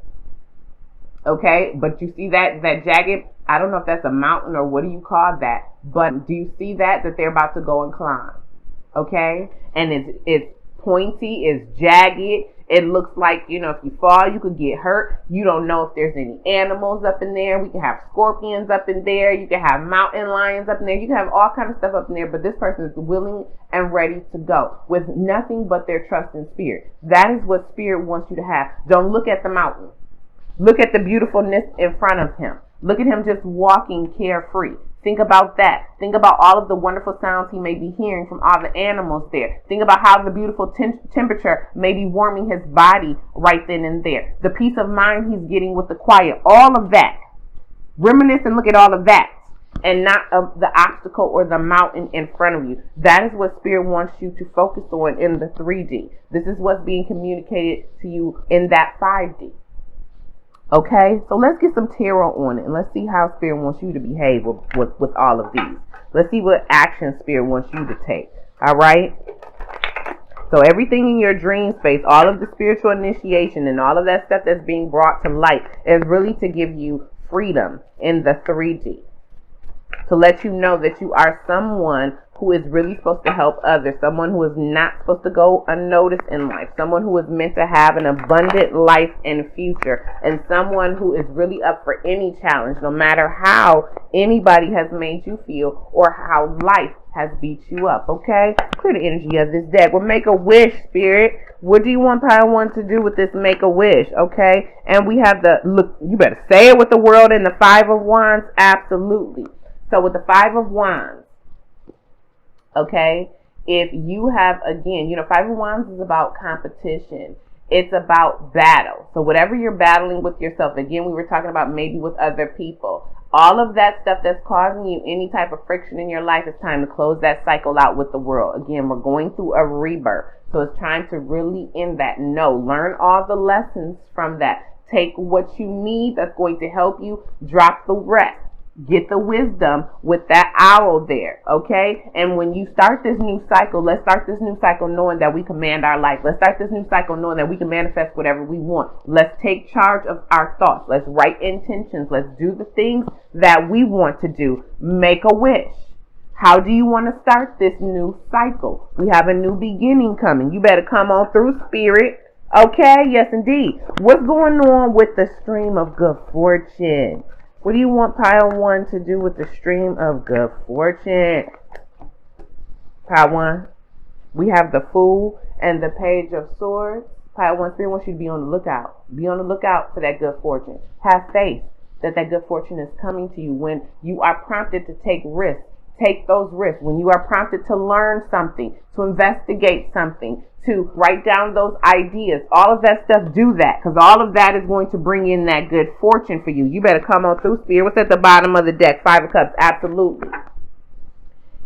okay? But you see that jagged, I don't know if that's a mountain or what do you call that, but do you see that they're about to go and climb, okay? And it's pointy, it's jagged. It looks like, if you fall, you could get hurt. You don't know if there's any animals up in there. We can have scorpions up in there. You can have mountain lions up in there. You can have all kinds of stuff up in there. But this person is willing and ready to go with nothing but their trust in Spirit. That is what Spirit wants you to have. Don't look at the mountain. Look at the beautifulness in front of him. Look at him just walking carefree. Think about that. Think about all of the wonderful sounds he may be hearing from all the animals there. Think about how the beautiful temperature may be warming his body right then and there. The peace of mind he's getting with the quiet. All of that. Reminisce and look at all of that. And not of the obstacle or the mountain in front of you. That is what Spirit wants you to focus on in the 3D. This is what's being communicated to you in that 5D. Okay, so let's get some tarot on it and let's see how Spirit wants you to behave with all of these. Let's see what action Spirit wants you to take. All right. So everything in your dream space, all of the spiritual initiation and all of that stuff that's being brought to light is really to give you freedom in the 3D. To let you know that you are someone who is really supposed to help others, someone who is not supposed to go unnoticed in life, someone who is meant to have an abundant life and future, and someone who is really up for any challenge, no matter how anybody has made you feel or how life has beat you up, okay? Clear the energy of this deck. Well, make a wish, Spirit. What do you want Pile 1 to do with this make a wish, okay? And we have look, you better say it with the world and the 5 of Wands, absolutely. So with the 5 of Wands, okay, if you have, again, 5 of Wands is about competition. It's about battle. So whatever you're battling with yourself, again, we were talking about maybe with other people. All of that stuff that's causing you any type of friction in your life, it's time to close that cycle out with the world. Again, we're going through a rebirth. So it's time to really end that. No, learn all the lessons from that. Take what you need that's going to help you. Drop the rest. Get the wisdom with that owl there, okay? And when you start this new cycle, let's start this new cycle knowing that we command our life. Let's start this new cycle knowing that we can manifest whatever we want. Let's take charge of our thoughts. Let's write intentions. Let's do the things that we want to do. Make a wish. How do you want to start this new cycle? We have a new beginning coming. You better come on through, Spirit. Okay? Yes, indeed. What's going on with the stream of good fortune? What do you want Pile 1 to do with the stream of good fortune? Pile 1, we have the Fool and the Page of Swords. Pile 1, Spirit wants you to be on the lookout. Be on the lookout for that good fortune. Have faith that good fortune is coming to you. When you are prompted to take risks, take those risks. When you are prompted to learn something, to investigate something, to write down those ideas, all of that stuff, do that. Because all of that is going to bring in that good fortune for you. You better come on through, Spirit. What's at the bottom of the deck? 5 of Cups. Absolutely.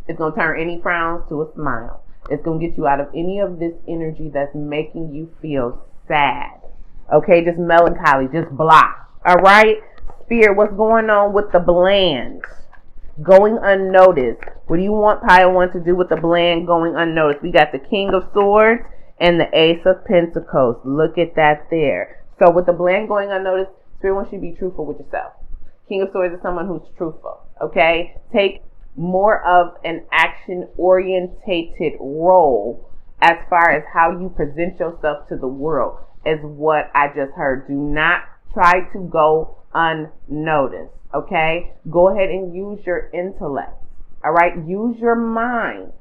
It's going to turn any frowns to a smile. It's going to get you out of any of this energy that's making you feel sad. Okay, just melancholy, just blah. All right? Spirit, what's going on with the bland? Going unnoticed. What do you want Pile 1 to do with the bland going unnoticed? We got the King of Swords and the Ace of Pentacles. Look at that there. So with the bland going unnoticed, Spirit wants you to be truthful with yourself. King of Swords is someone who's truthful. Okay? Take more of an action-orientated role as far as how you present yourself to the world is what I just heard. Do not try to go unnoticed. Okay? Go ahead and use your intellect. All right? Use your mind.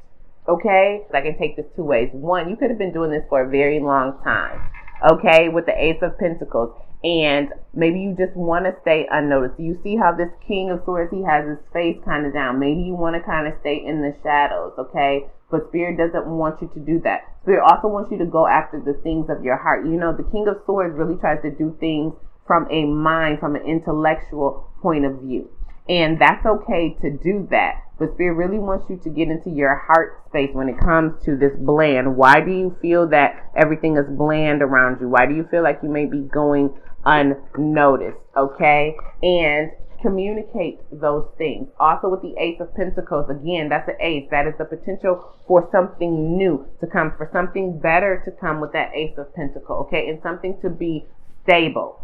Okay? I can take this two ways. One, you could have been doing this for a very long time. Okay? With the Ace of Pentacles. And maybe you just want to stay unnoticed. You see how this King of Swords, he has his face kind of down. Maybe you want to kind of stay in the shadows. Okay? But Spirit doesn't want you to do that. Spirit also wants you to go after the things of your heart. You know, the King of Swords really tries to do things from a mind, from an intellectual point of view. And that's okay to do that. But Spirit really wants you to get into your heart space when it comes to this bland. Why do you feel that everything is bland around you? Why do you feel like you may be going unnoticed? Okay? And communicate those things. Also with the Ace of Pentacles, again, that's an ace. That is the potential for something new to come, for something better to come with that Ace of Pentacles. Okay? And something to be stable.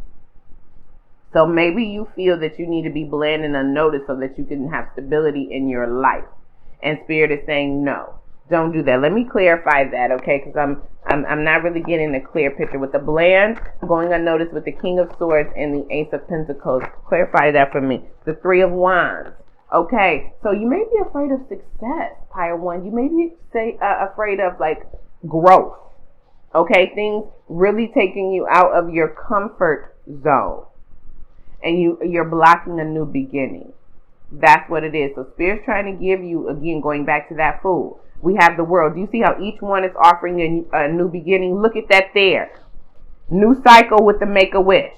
So maybe you feel that you need to be bland and unnoticed so that you can have stability in your life. And Spirit is saying, no, don't do that. Let me clarify that, okay? Because I'm not really getting a clear picture. With the bland going unnoticed with the King of Swords and the Ace of Pentacles, clarify that for me. The Three of Wands. Okay, so you may be afraid of success, Pile 1. You may be afraid of, like, growth. Okay, things really taking you out of your comfort zone. And you're blocking a new beginning. That's what it is. So Spirit's trying to give you, again, going back to that Fool. We have the World. Do you see how each one is offering a new beginning? Look at that there. New cycle with the Make-A-Wish.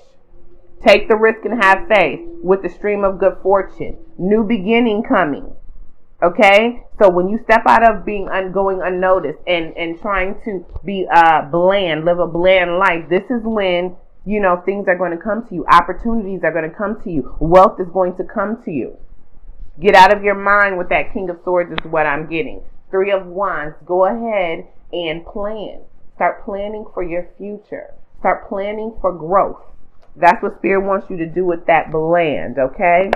Take the risk and have faith with the Stream of Good Fortune. New beginning coming. Okay? So when you step out of being going unnoticed and trying to be bland, live a bland life, this is when, you know, things are going to come to you. Opportunities are going to come to you. Wealth is going to come to you. Get out of your mind with that King of Swords is what I'm getting. Three of Wands. Go ahead and plan. Start planning for your future. Start planning for growth. That's what Spirit wants you to do with that bland, okay?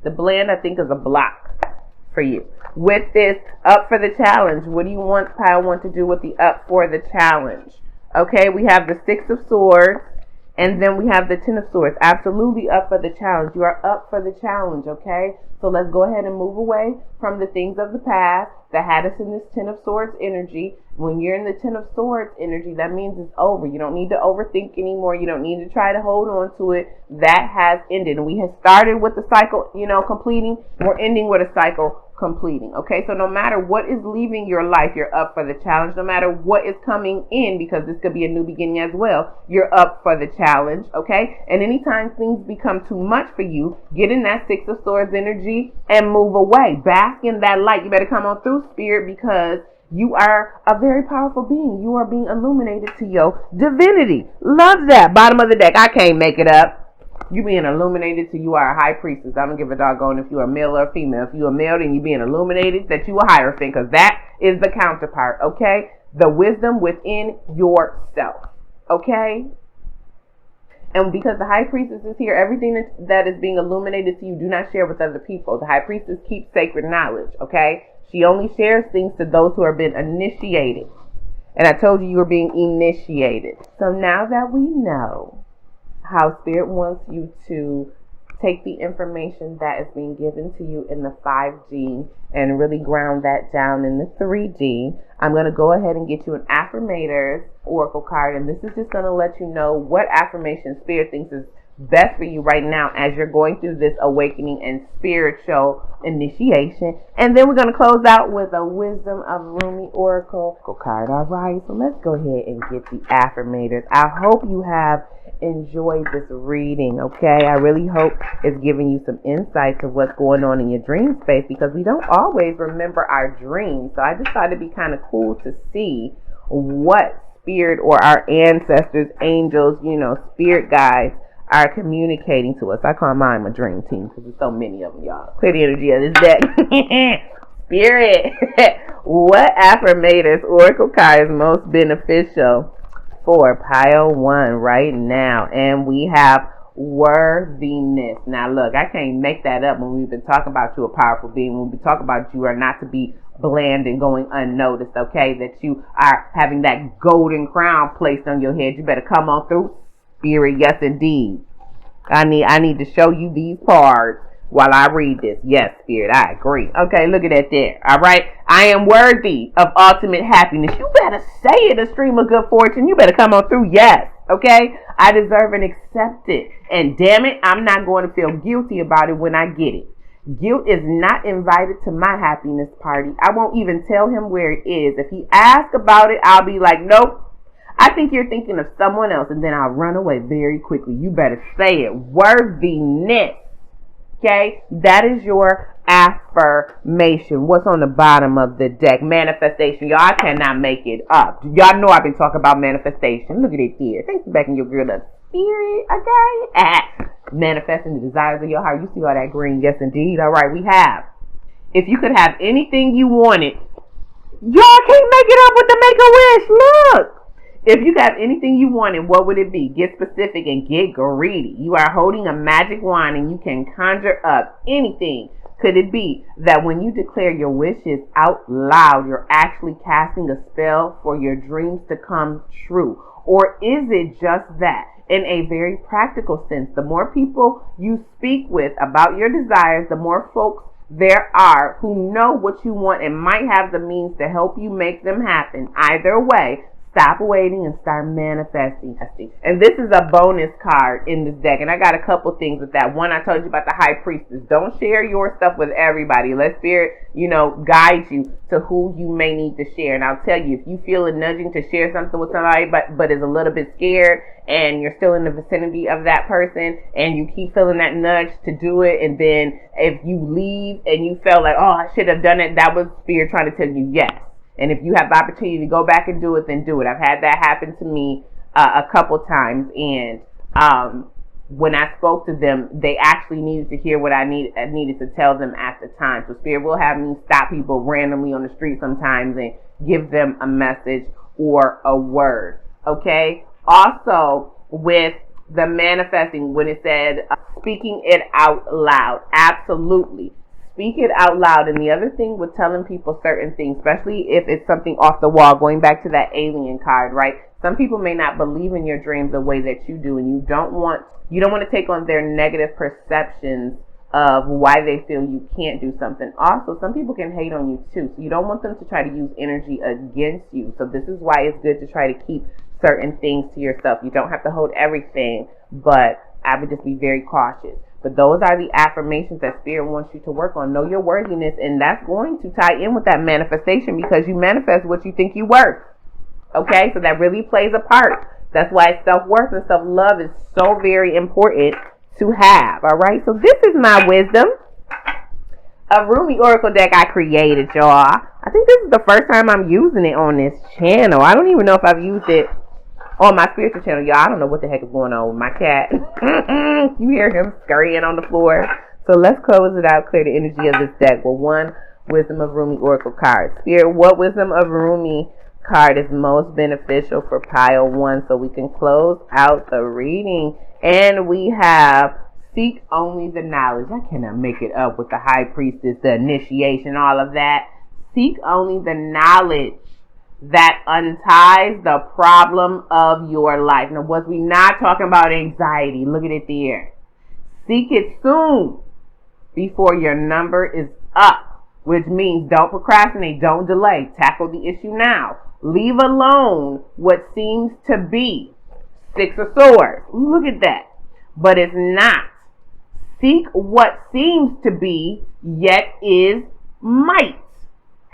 The bland, I think, is a block for you. With this up for the challenge, what do you want Pile 1 to do with the up for the challenge? Okay, we have the Six of Swords, and then we have the Ten of Swords. Absolutely up for the challenge. You are up for the challenge, okay? So let's go ahead and move away from the things of the past that had us in this Ten of Swords energy. When you're in the Ten of Swords energy, that means it's over. You don't need to overthink anymore. You don't need to try to hold on to it. That has ended. And we have started with the cycle, you know, completing. We're ending with a cycle completing. Okay, so no matter what is leaving your life, you're up for the challenge. No matter what is coming in, because this could be a new beginning as well, you're up for the challenge. Okay, and anytime things become too much for you, get in that Six of Swords energy and move away. Bask in that light. You better come on through, Spirit, because you are a very powerful being. You are being illuminated to your divinity. Love that. Bottom of the deck. I can't make it up. You being illuminated to you are a high priestess. I don't give a doggone if you're a male or a female. If you're a male, then you being illuminated that you a hierophant, because that is the counterpart, okay? The wisdom within yourself, okay? And because the high priestess is here, everything that is being illuminated to you, do not share with other people. The high priestess keeps sacred knowledge, okay? She only shares things to those who have been initiated. And I told you were being initiated. So now that we know how Spirit wants you to take the information that is being given to you in the 5G and really ground that down in the 3D, I'm going to go ahead and get you an Affirmators Oracle card. And this is just going to let you know what affirmation Spirit thinks is best for you right now as you're going through this awakening and spiritual initiation. And then we're going to close out with a Wisdom of Rumi Oracle card. All right, so let's go ahead and get the affirmators. I hope you have enjoyed this reading, okay? I really hope it's giving you some insights of what's going on in your dream space, because we don't always remember our dreams. So I just thought it'd be kind of cool to see what spirit or our ancestors, angels, spirit guides are communicating to us. I call mine my dream team because there's so many of them, y'all. Clear the energy of this deck. Spirit, what affirmators oracle card is most beneficial for pile 1 right now? And we have worthiness. Now look, I can't make that up when we've been talking about you a powerful being. When we talk about you are not to be bland and going unnoticed, okay? That you are having that golden crown placed on your head. You better come on through, Spirit. Yes, indeed. I need to show you these cards while I read this. Yes, Spirit, I agree. Okay, look at that there. All right. I am worthy of ultimate happiness. You better say it, a stream of good fortune. You better come on through. Yes. Okay. I deserve and accept it. And damn it, I'm not going to feel guilty about it when I get it. Guilt is not invited to my happiness party. I won't even tell him where it is. If he asks about it, I'll be like, nope. I think you're thinking of someone else, and then I'll run away very quickly. You better say it. Worthiness. Okay? That is your affirmation. What's on the bottom of the deck? Manifestation. Y'all, I cannot make it up. Y'all know I've been talking about manifestation. Look at it here. Thanks for backing your girl up. Spirit, okay? Manifesting the desires of your heart. You see all that green? Yes, indeed. All right, we have. If you could have anything you wanted, y'all can't make it up with the Make-A-Wish. Look. If you have anything you wanted, what would it be? Get specific and get greedy. You are holding a magic wand and you can conjure up anything. Could it be that when you declare your wishes out loud, you're actually casting a spell for your dreams to come true? Or is it just that? In a very practical sense, the more people you speak with about your desires, the more folks there are who know what you want and might have the means to help you make them happen. Either way, stop waiting and start manifesting. And this is a bonus card in this deck. And I got a couple things with that. One, I told you about the High Priestess. Don't share your stuff with everybody. Let Spirit, guide you to who you may need to share. And I'll tell you, if you feel a nudging to share something with somebody, but is a little bit scared, and you're still in the vicinity of that person, and you keep feeling that nudge to do it, and then if you leave and you felt like, oh, I should have done it, that was Spirit trying to tell you yes. And if you have the opportunity to go back and do it, then do it. I've had that happen to me a couple times. And when I spoke to them, they actually needed to hear what I needed to tell them at the time. So Spirit will have me stop people randomly on the street sometimes and give them a message or a word. Okay? Also, with the manifesting, when it said speaking it out loud, absolutely. Speak it out loud. And the other thing with telling people certain things, especially if it's something off the wall, going back to that alien card, right? Some people may not believe in your dreams the way that you do, and you don't want to take on their negative perceptions of why they feel you can't do something. Also, some people can hate on you too, so you don't want them to try to use energy against you. So this is why it's good to try to keep certain things to yourself. You don't have to hold everything, but I would just be very cautious. But those are the affirmations that Spirit wants you to work on. Know your worthiness, and that's going to tie in with that manifestation, because you manifest what you think you're worth. Okay, so that really plays a part. That's why self-worth and self-love is so very important to have. All right, so this is my Wisdom of Rumi Oracle deck I created, y'all. I think this is the first time I'm using it on this channel. I don't even know if I've used it on my spiritual channel, y'all. I don't know what the heck is going on with my cat. You hear him scurrying on the floor. So let's close it out, clear the energy of this deck with one Wisdom of Rumi Oracle card. Spirit, what Wisdom of Rumi card is most beneficial for pile 1 so we can close out the reading? And we have seek only the knowledge. I cannot make it up with the High Priestess, the initiation, all of that. Seek only the knowledge that unties the problem of your life. Now, was we not talking about anxiety? Look at it there. Seek it soon before your number is up, which means don't procrastinate, don't delay. Tackle the issue now. Leave alone what seems to be 6 of Swords. Look at that. but is not. Seek what seems to be, yet is might.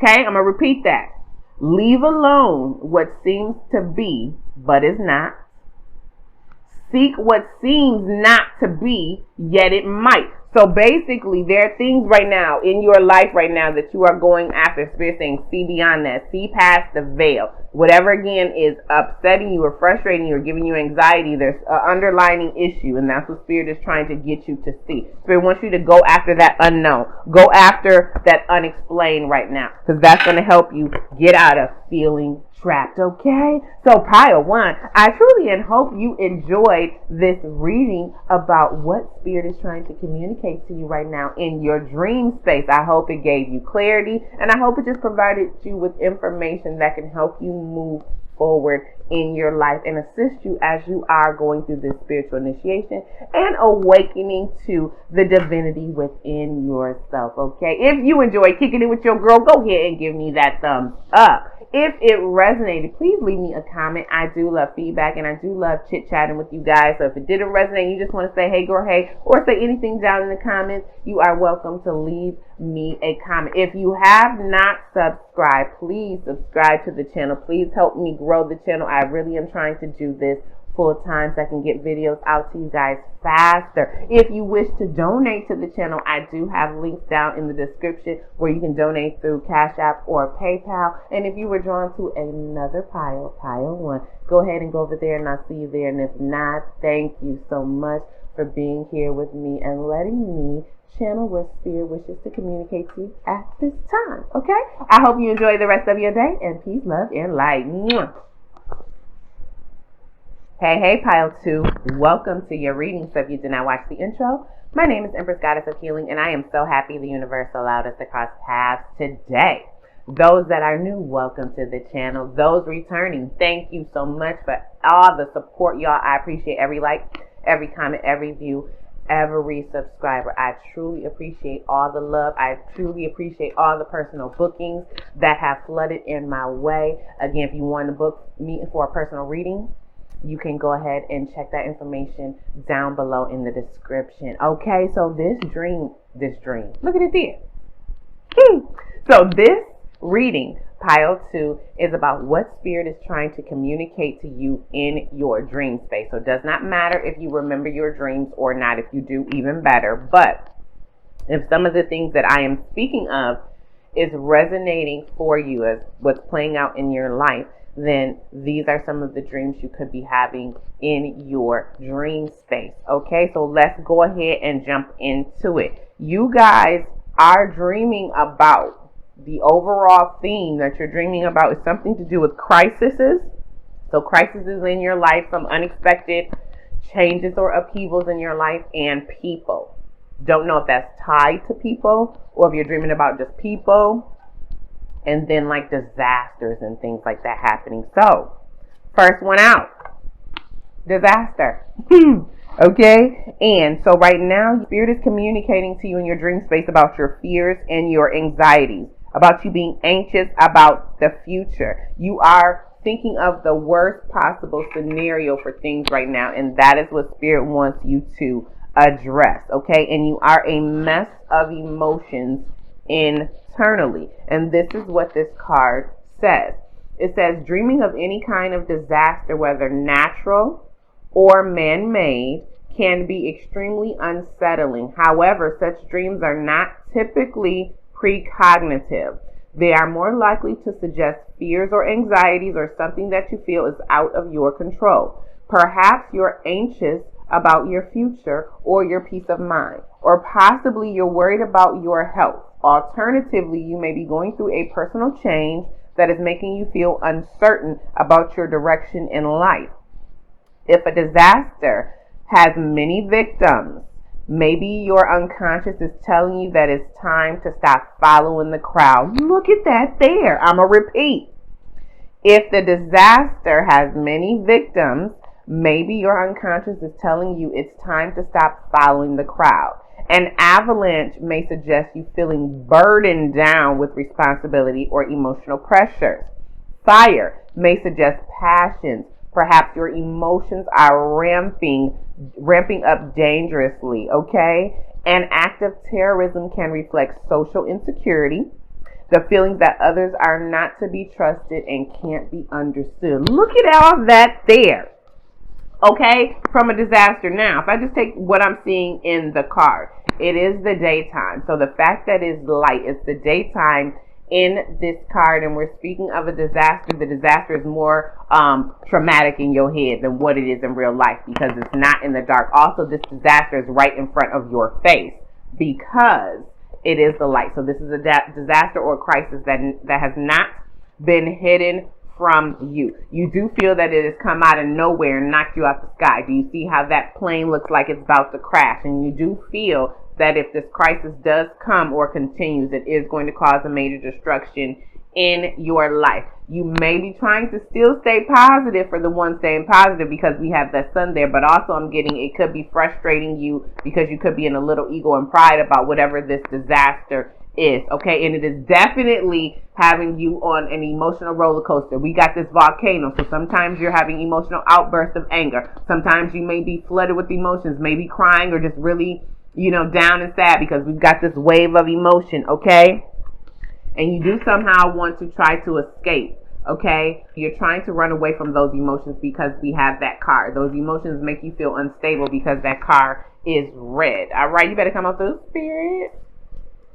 Okay, I'm going to repeat that. Leave alone what seems to be, but is not. Seek what seems not to be, yet it might. So basically, there are things right now in your life right now that you are going after. Spirit saying, see beyond that. See past the veil. Whatever, again, is upsetting you or frustrating you or giving you anxiety, there's an underlying issue, and that's what Spirit is trying to get you to see. Spirit wants you to go after that unknown. Go after that unexplained right now, because that's going to help you get out of feeling trapped, okay? So pile one, I truly and hope you enjoyed this reading about what Spirit is trying to communicate to you right now in your dream space. I hope it gave you clarity, and I hope it just provided you with information that can help you move forward in your life and assist you as you are going through this spiritual initiation and awakening to the divinity within yourself, okay? If you enjoy kicking it with your girl, go ahead and give me that thumbs up. If it resonated, please leave me a comment. I do love feedback, and I do love chit-chatting with you guys. So if it didn't resonate, you just want to say, hey, girl, hey, or say anything down in the comments, you are welcome to leave me a comment. If you have not subscribed, please subscribe to the channel. Please help me grow the channel. I really am trying to do this full time so I can get videos out to you guys faster. If you wish to donate to the channel, I do have links down in the description where you can donate through Cash App or PayPal. And if you were drawn to another pile one, go ahead and go over there and I'll see you there. And if not, thank you so much for being here with me and letting me channel what Spirit wishes to communicate to you at this time. Okay? I hope you enjoy the rest of your day, and peace, love, and light. Mwah. Hey, pile two. Welcome to your reading. So if you did not watch the intro, my name is Empress Goddess of Healing, and I am so happy the universe allowed us to cross paths today. Those that are new, welcome to the channel. Those returning, thank you so much for all the support, y'all. I appreciate every like, every comment, every view, every subscriber. I truly appreciate all the love. I truly appreciate all the personal bookings that have flooded in my way. Again, if you want to book me for a personal reading, you can go ahead and check that information down below in the description. Okay, so this dream, look at it there. So this reading, pile two, is about what Spirit is trying to communicate to you in your dream space. So it does not matter if you remember your dreams or not. If you do, even better. But if some of the things that I am speaking of is resonating for you as what's playing out in your life, then these are some of the dreams you could be having in your dream space. Okay, so let's go ahead and jump into it. You guys are dreaming about, the overall theme that you're dreaming about is something to do with crises. So crises in your life, some unexpected changes or upheavals in your life, and people. Don't know if that's tied to people or if you're dreaming about just people. And then like disasters and things like that happening. So, first one out. Disaster. Okay? And so right now, Spirit is communicating to you in your dream space about your fears and your anxieties. About you being anxious about the future. You are thinking of the worst possible scenario for things right now. And that is what Spirit wants you to address. Okay? And you are a mess of emotions internally. And this is what this card says. It says, dreaming of any kind of disaster, whether natural or man-made, can be extremely unsettling. However, such dreams are not typically precognitive. They are more likely to suggest fears or anxieties or something that you feel is out of your control. Perhaps you're anxious about your future or your peace of mind, or possibly you're worried about your health. Alternatively, you may be going through a personal change that is making you feel uncertain about your direction in life. If a disaster has many victims, maybe your unconscious is telling you that it's time to stop following the crowd. Look at that there. I'm going to repeat. If the disaster has many victims, maybe your unconscious is telling you it's time to stop following the crowd. An avalanche may suggest you feeling burdened down with responsibility or emotional pressures. Fire may suggest passions, Perhaps your emotions are ramping up dangerously, okay? And active terrorism can reflect social insecurity, the feelings that others are not to be trusted and can't be understood. Look at all that there. Okay, from a disaster. Now, if I just take what I'm seeing in the card, it is the daytime. So the fact that it's light, it's the daytime in this card, and we're speaking of a disaster. The disaster is more traumatic in your head than what it is in real life because it's not in the dark. Also, this disaster is right in front of your face because it is the light. So this is a disaster or crisis that has not been hidden from you. You do feel that it has come out of nowhere and knocked you out the sky. Do you see how that plane looks like it's about to crash? And you do feel that if this crisis does come or continues, it is going to cause a major destruction in your life. You may be trying to still stay positive for the one staying positive because we have that sun there, but also I'm getting it could be frustrating you because you could be in a little ego and pride about whatever this disaster is, okay? And it is definitely having you on an emotional roller coaster. We got this volcano, so sometimes you're having emotional outbursts of anger. Sometimes you may be flooded with emotions, maybe crying or just really, down and sad because we've got this wave of emotion, okay? And you do somehow want to try to escape, okay? You're trying to run away from those emotions because we have that card. Those emotions make you feel unstable because that card is red. All right, you better come up through spirit.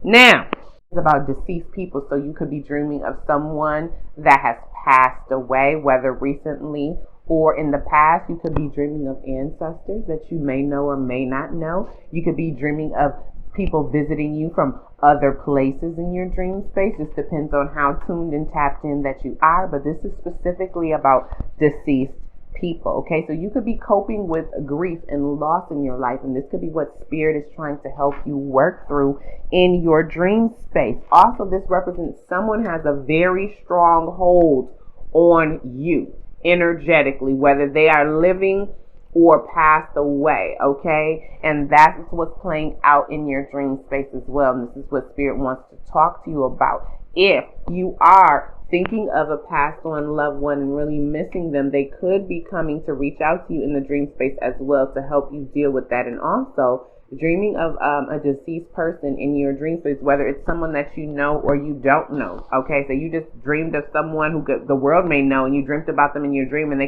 Now, it's about deceased people, so you could be dreaming of someone that has passed away, whether recently or in the past. You could be dreaming of ancestors that you may know or may not know. You could be dreaming of people visiting you from other places in your dream space. Just depends on how tuned and tapped in that you are, but this is specifically about deceased people, okay? So you could be coping with grief and loss in your life, and this could be what spirit is trying to help you work through in your dream space. Also, this represents someone has a very strong hold on you energetically, whether they are living or passed away, okay? And that's what's playing out in your dream space as well. And this is what spirit wants to talk to you about. If you are thinking of a passed on loved one and really missing them, they could be coming to reach out to you in the dream space as well to help you deal with that. And also dreaming of a deceased person in your dream space, whether it's someone that you know or you don't know, okay? So you just dreamed of someone who the world may know, and you dreamt about them in your dream, and they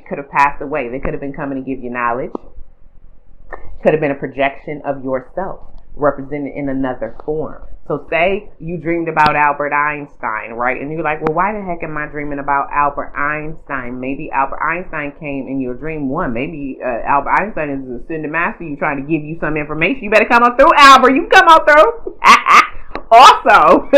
could have passed away. They could have been coming to give you knowledge. Could have been a projection of yourself represented in another form. So say you dreamed about Albert Einstein, right? And you're like, well, why the heck am I dreaming about Albert Einstein? Maybe Albert Einstein came in your dream one. Maybe Albert Einstein is a cinder master. You trying to give you some information. You better come on through, Albert. You come on through. Also,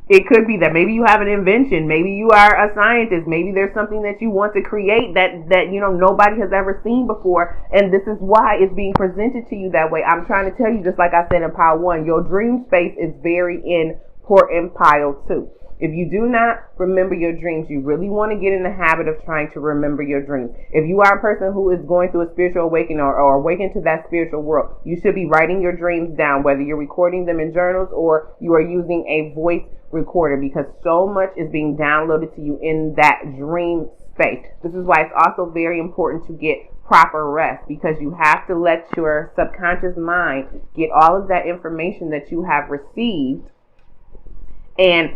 it could be that maybe you have an invention. Maybe you are a scientist. Maybe there's something that you want to create that nobody has ever seen before. And this is why it's being presented to you that way. I'm trying to tell you, just like I said in pile one, your dream space is very important pile two. If you do not remember your dreams, you really want to get in the habit of trying to remember your dreams. If you are a person who is going through a spiritual awakening or awakened to that spiritual world, you should be writing your dreams down, whether you're recording them in journals or you are using a voice recorder, because so much is being downloaded to you in that dream space. This is why it's also very important to get proper rest, because you have to let your subconscious mind get all of that information that you have received and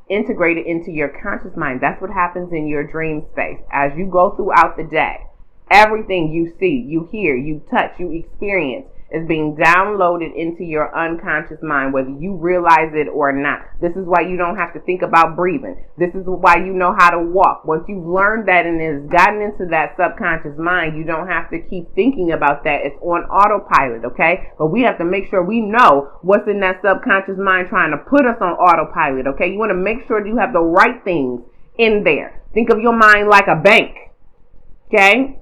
integrate it into your conscious mind. That's what happens in your dream space. As you go throughout the day, everything you see, you hear, you touch, you experience is being downloaded into your unconscious mind, whether you realize it or not. This is why you don't have to think about breathing. This is why you know how to walk. Once you've learned that and it has gotten into that subconscious mind, you don't have to keep thinking about that. It's on autopilot, okay? But we have to make sure we know what's in that subconscious mind trying to put us on autopilot, okay? You want to make sure that you have the right things in there. Think of your mind like a bank, okay?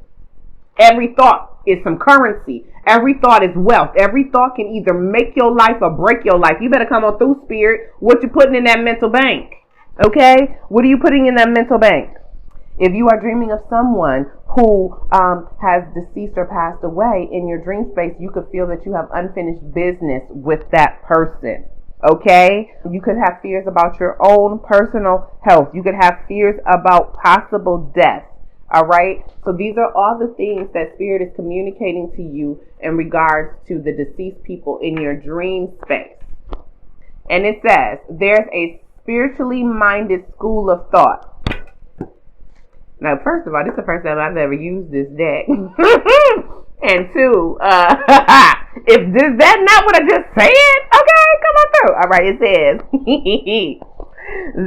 Every thought is some currency. Every thought is wealth. Every thought can either make your life or break your life. You better come on through, spirit. What you putting in that mental bank? Okay? What are you putting in that mental bank? If you are dreaming of someone who has deceased or passed away in your dream space, you could feel that you have unfinished business with that person. Okay? You could have fears about your own personal health. You could have fears about possible death. All right. So these are all the things that Spirit is communicating to you in regards to the deceased people in your dream space. And it says, there's a spiritually minded school of thought. Now, first of all, this is the first time I've ever used this deck. And two, if this that not what I just said, okay, come on through. All right, it says,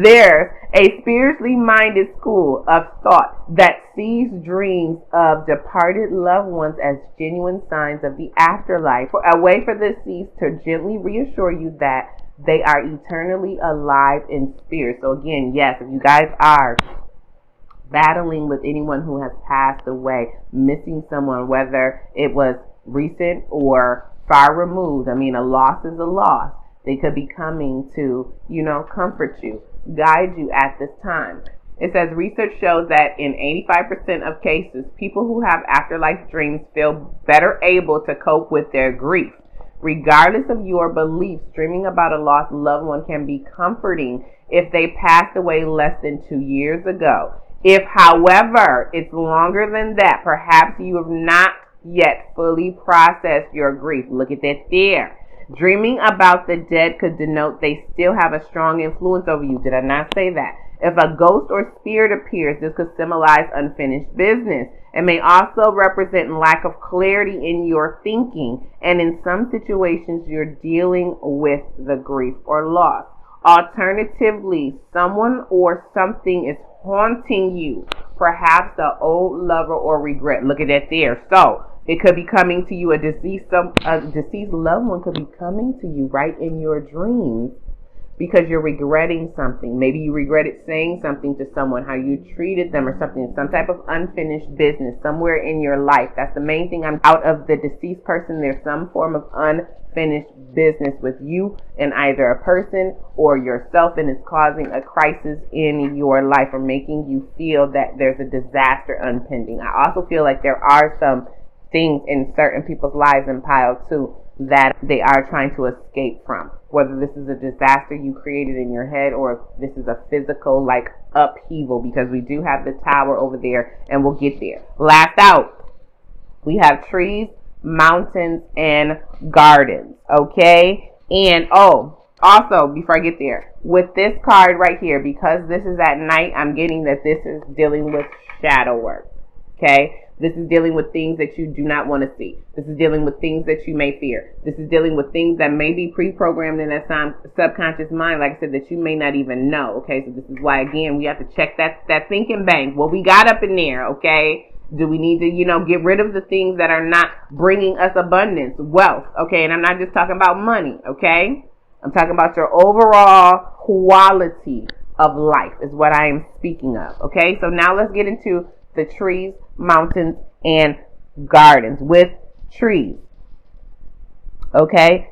there's a spiritually minded school of thought that sees dreams of departed loved ones as genuine signs of the afterlife, a way for the deceased to gently reassure you that they are eternally alive in spirit. So again, yes, if you guys are battling with anyone who has passed away, missing someone, whether it was recent or far removed. I mean, a loss is a loss. They could be coming to, comfort you, guide you at this time. It says research shows that in 85% of cases, people who have afterlife dreams feel better able to cope with their grief. Regardless of your beliefs, dreaming about a lost loved one can be comforting if they passed away less than 2 years ago. If, however, it's longer than that, perhaps you have not yet fully processed your grief. Look at that there. Dreaming about the dead could denote they still have a strong influence over you. Did I not say that? If a ghost or spirit appears, this could symbolize unfinished business. It may also represent lack of clarity in your thinking, and in some situations, you're dealing with the grief or loss. Alternatively, someone or something is haunting you, perhaps an old lover or regret. Look at that there. So it could be coming to you, a deceased loved one could be coming to you right in your dreams because you're regretting something. Maybe you regretted saying something to someone, how you treated them or something, some type of unfinished business somewhere in your life. That's the main thing. I'm out of the deceased person. There's some form of unfinished business with you and either a person or yourself, and it's causing a crisis in your life or making you feel that there's a disaster impending. I also feel like there are some things in certain people's lives in pile 2 that they are trying to escape from. Whether this is a disaster you created in your head or if this is a physical upheaval, because we do have the tower over there and we'll get there. Last out, we have trees, mountains, and gardens. Okay? And also, before I get there, with this card right here, because this is at night, I'm getting that this is dealing with shadow work. Okay? This is dealing with things that you do not want to see. This is dealing with things that you may fear. This is dealing with things that may be pre-programmed in that subconscious mind, like I said, that you may not even know. Okay, so this is why, again, we have to check that thinking bank. What we got up in there, okay? Do we need to, get rid of the things that are not bringing us abundance, wealth, okay? And I'm not just talking about money, okay? I'm talking about your overall quality of life is what I am speaking of, okay? So now let's get into the trees, mountains, and gardens. With trees, okay,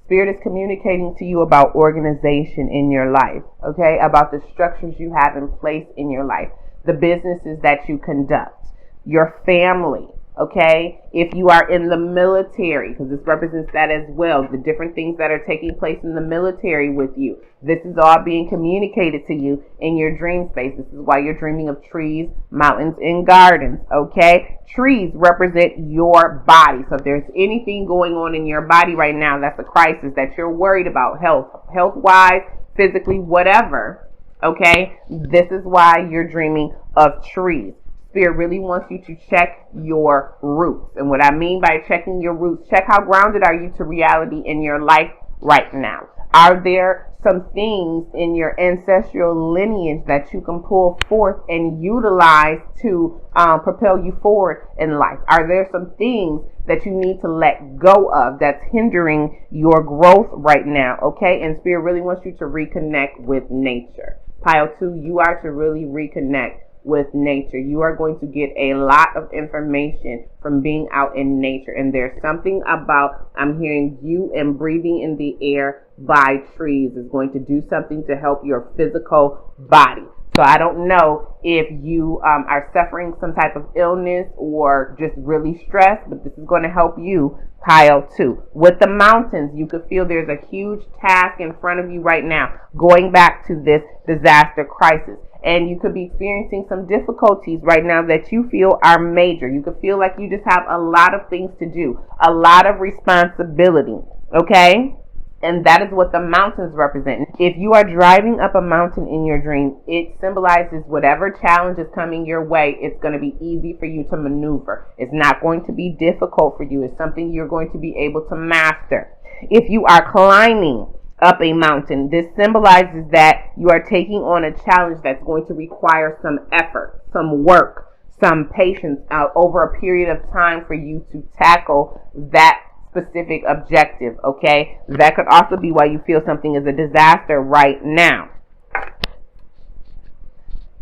Spirit is communicating to you about organization in your life, okay, about the structures you have in place in your life, the businesses that you conduct, your family, okay, if you are in the military, because this represents that as well, the different things that are taking place in the military with you. This is all being communicated to you in your dream space. This is why you're dreaming of trees, mountains, and gardens, okay? Trees represent your body. So if there's anything going on in your body right now that's a crisis that you're worried about, health-wise, physically, whatever, okay? This is why you're dreaming of trees. Spirit really wants you to check your roots. And what I mean by checking your roots, check how grounded are you to reality in your life right now. Are there some things in your ancestral lineage that you can pull forth and utilize to propel you forward in life? Are there some things that you need to let go of that's hindering your growth right now? Okay, and Spirit really wants you to reconnect with nature. Pile 2, you are to really reconnect with nature. You are going to get a lot of information from being out in nature. And there's something about, I'm hearing you and breathing in the air by trees is going to do something to help your physical body. So I don't know if you are suffering some type of illness or just really stressed, but this is going to help you, pile 2. With the mountains, you could feel there's a huge task in front of you right now, going back to this disaster crisis. And you could be experiencing some difficulties right now that you feel are major. You could feel like you just have a lot of things to do, a lot of responsibility, okay? And that is what the mountains represent. If you are driving up a mountain in your dream, it symbolizes whatever challenge is coming your way, it's going to be easy for you to maneuver. It's not going to be difficult for you. It's something you're going to be able to master. If you are climbing up a mountain, this symbolizes that you are taking on a challenge that's going to require some effort, some work, some patience over a period of time for you to tackle that specific objective, okay? That could also be why you feel something is a disaster right now.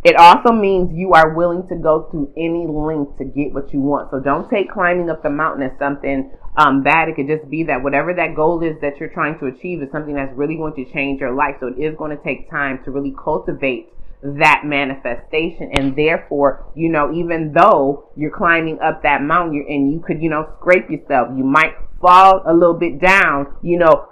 It also means you are willing to go through any length to get what you want. So don't take climbing up the mountain as something bad. It could just be that whatever that goal is that you're trying to achieve is something that's really going to change your life. So it is going to take time to really cultivate that manifestation. And therefore, even though you're climbing up that mountain and you could, scrape yourself, you might fall a little bit down,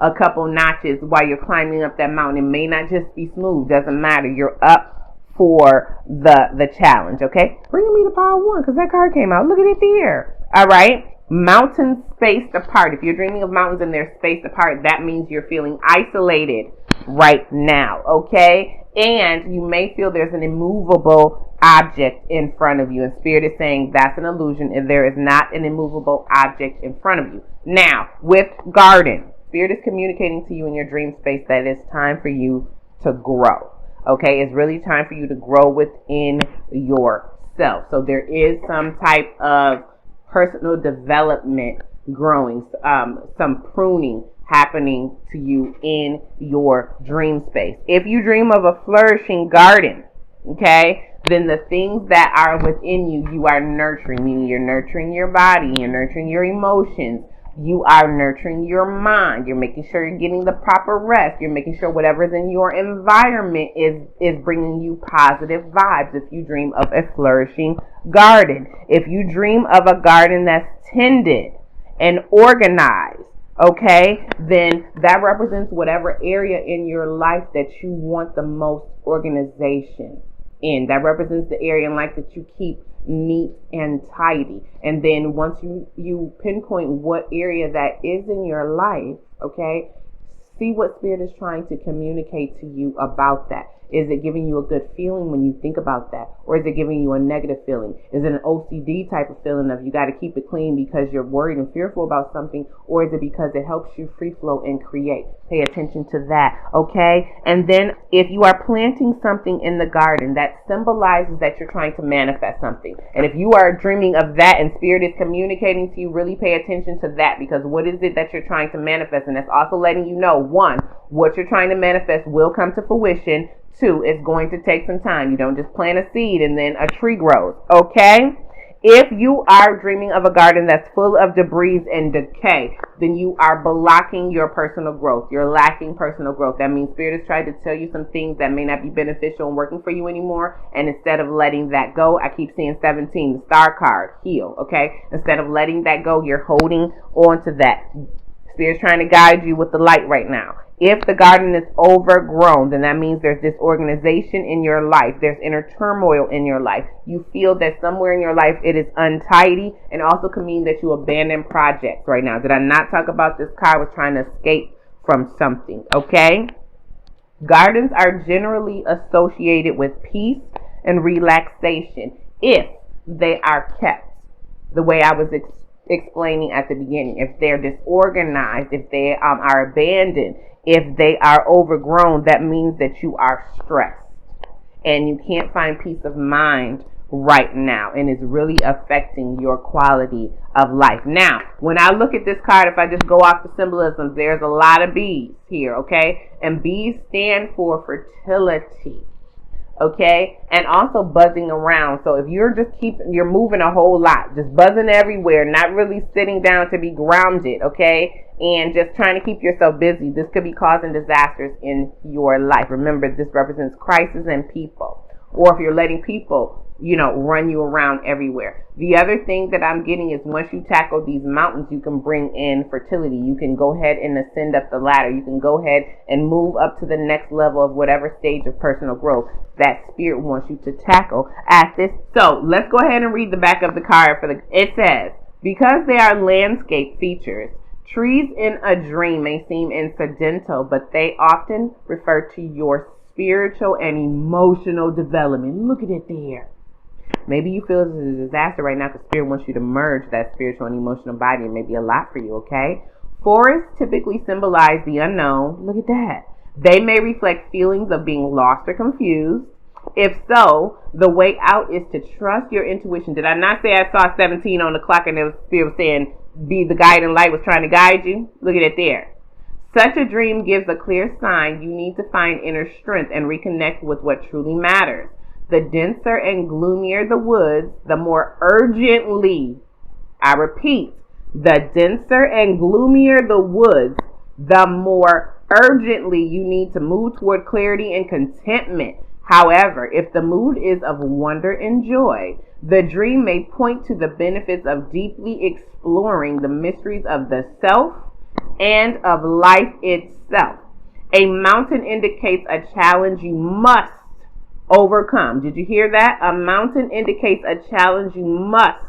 a couple notches while you're climbing up that mountain. It may not just be smooth. Doesn't matter. You're up for the challenge, okay? Bring me the power one, because that card came out. Look at it there. All right. Mountains spaced apart. If you're dreaming of mountains and they're spaced apart, that means you're feeling isolated right now, okay? And you may feel there's an immovable object in front of you. And Spirit is saying that's an illusion, and there is not an immovable object in front of you. Now, with garden, Spirit is communicating to you in your dream space that it's time for you to grow. Okay, it's really time for you to grow within yourself. So there is some type of personal development growing, some pruning happening to you in your dream space. If you dream of a flourishing garden, okay, then the things that are within you, you are nurturing, meaning you're nurturing your body, you're nurturing your emotions, you are nurturing your mind, you're making sure you're getting the proper rest, you're making sure whatever's in your environment is bringing you positive vibes if you dream of a flourishing garden. If you dream of a garden that's tended and organized, okay, then that represents whatever area in your life that you want the most organization in. That represents the area in life that you keep neat and tidy. And then once you pinpoint what area that is in your life, okay, see what Spirit is trying to communicate to you about that. Is it giving you a good feeling when you think about that? Or is it giving you a negative feeling? Is it an OCD type of feeling of you got to keep it clean because you're worried and fearful about something? Or is it because it helps you free flow and create? Pay attention to that, okay? And then if you are planting something in the garden, that symbolizes that you're trying to manifest something. And if you are dreaming of that and Spirit is communicating to you, really pay attention to that, because what is it that you're trying to manifest? And that's also letting you know, one, what you're trying to manifest will come to fruition. Two, it's going to take some time. You don't just plant a seed and then a tree grows, okay? If you are dreaming of a garden that's full of debris and decay, then you are blocking your personal growth. You're lacking personal growth. That means Spirit is trying to tell you some things that may not be beneficial and working for you anymore. And instead of letting that go, I keep seeing 17, the star card, heal, okay? Instead of letting that go, you're holding on to that. Spirit's trying to guide you with the light right now. If the garden is overgrown, then that means there's disorganization in your life. There's inner turmoil in your life. You feel that somewhere in your life it is untidy, and also can mean that you abandon projects right now. Did I not talk about this card was trying to escape from something, okay? Gardens are generally associated with peace and relaxation if they are kept the way I was explaining at the beginning. If they're disorganized, if they are abandoned, if they are overgrown, that means that you are stressed and you can't find peace of mind right now, and it's really affecting your quality of life. Now, when I look at this card, if I just go off the symbolism, there's a lot of bees here, okay? And bees stand for fertility. Okay, and also buzzing around. So if you're moving a whole lot, just buzzing everywhere, not really sitting down to be grounded, okay, and just trying to keep yourself busy, this could be causing disasters in your life. Remember, this represents crisis and people. Or if you're letting people run you around everywhere. The other thing that I'm getting is once you tackle these mountains, you can bring in fertility. You can go ahead and ascend up the ladder. You can go ahead and move up to the next level of whatever stage of personal growth that spirit wants you to tackle at this. So let's go ahead and read the back of the card. It says, because they are landscape features, trees in a dream may seem incidental, but they often refer to your spiritual and emotional development. Look at it there. Maybe you feel this is a disaster right now because spirit wants you to merge that spiritual and emotional body, and maybe a lot for you, okay? Forests typically symbolize the unknown. Look at that. They may reflect feelings of being lost or confused. If so, the way out is to trust your intuition. Did I not say I saw 17 on the clock and the spirit was saying, be the guiding light was trying to guide you? Look at it there. Such a dream gives a clear sign you need to find inner strength and reconnect with what truly matters. The denser and gloomier the woods, the more urgently, I repeat, the denser and gloomier the woods, the more urgently you need to move toward clarity and contentment. However, if the mood is of wonder and joy, the dream may point to the benefits of deeply exploring the mysteries of the self and of life itself. A mountain indicates a challenge you must overcome. Did you hear that? A mountain indicates a challenge you must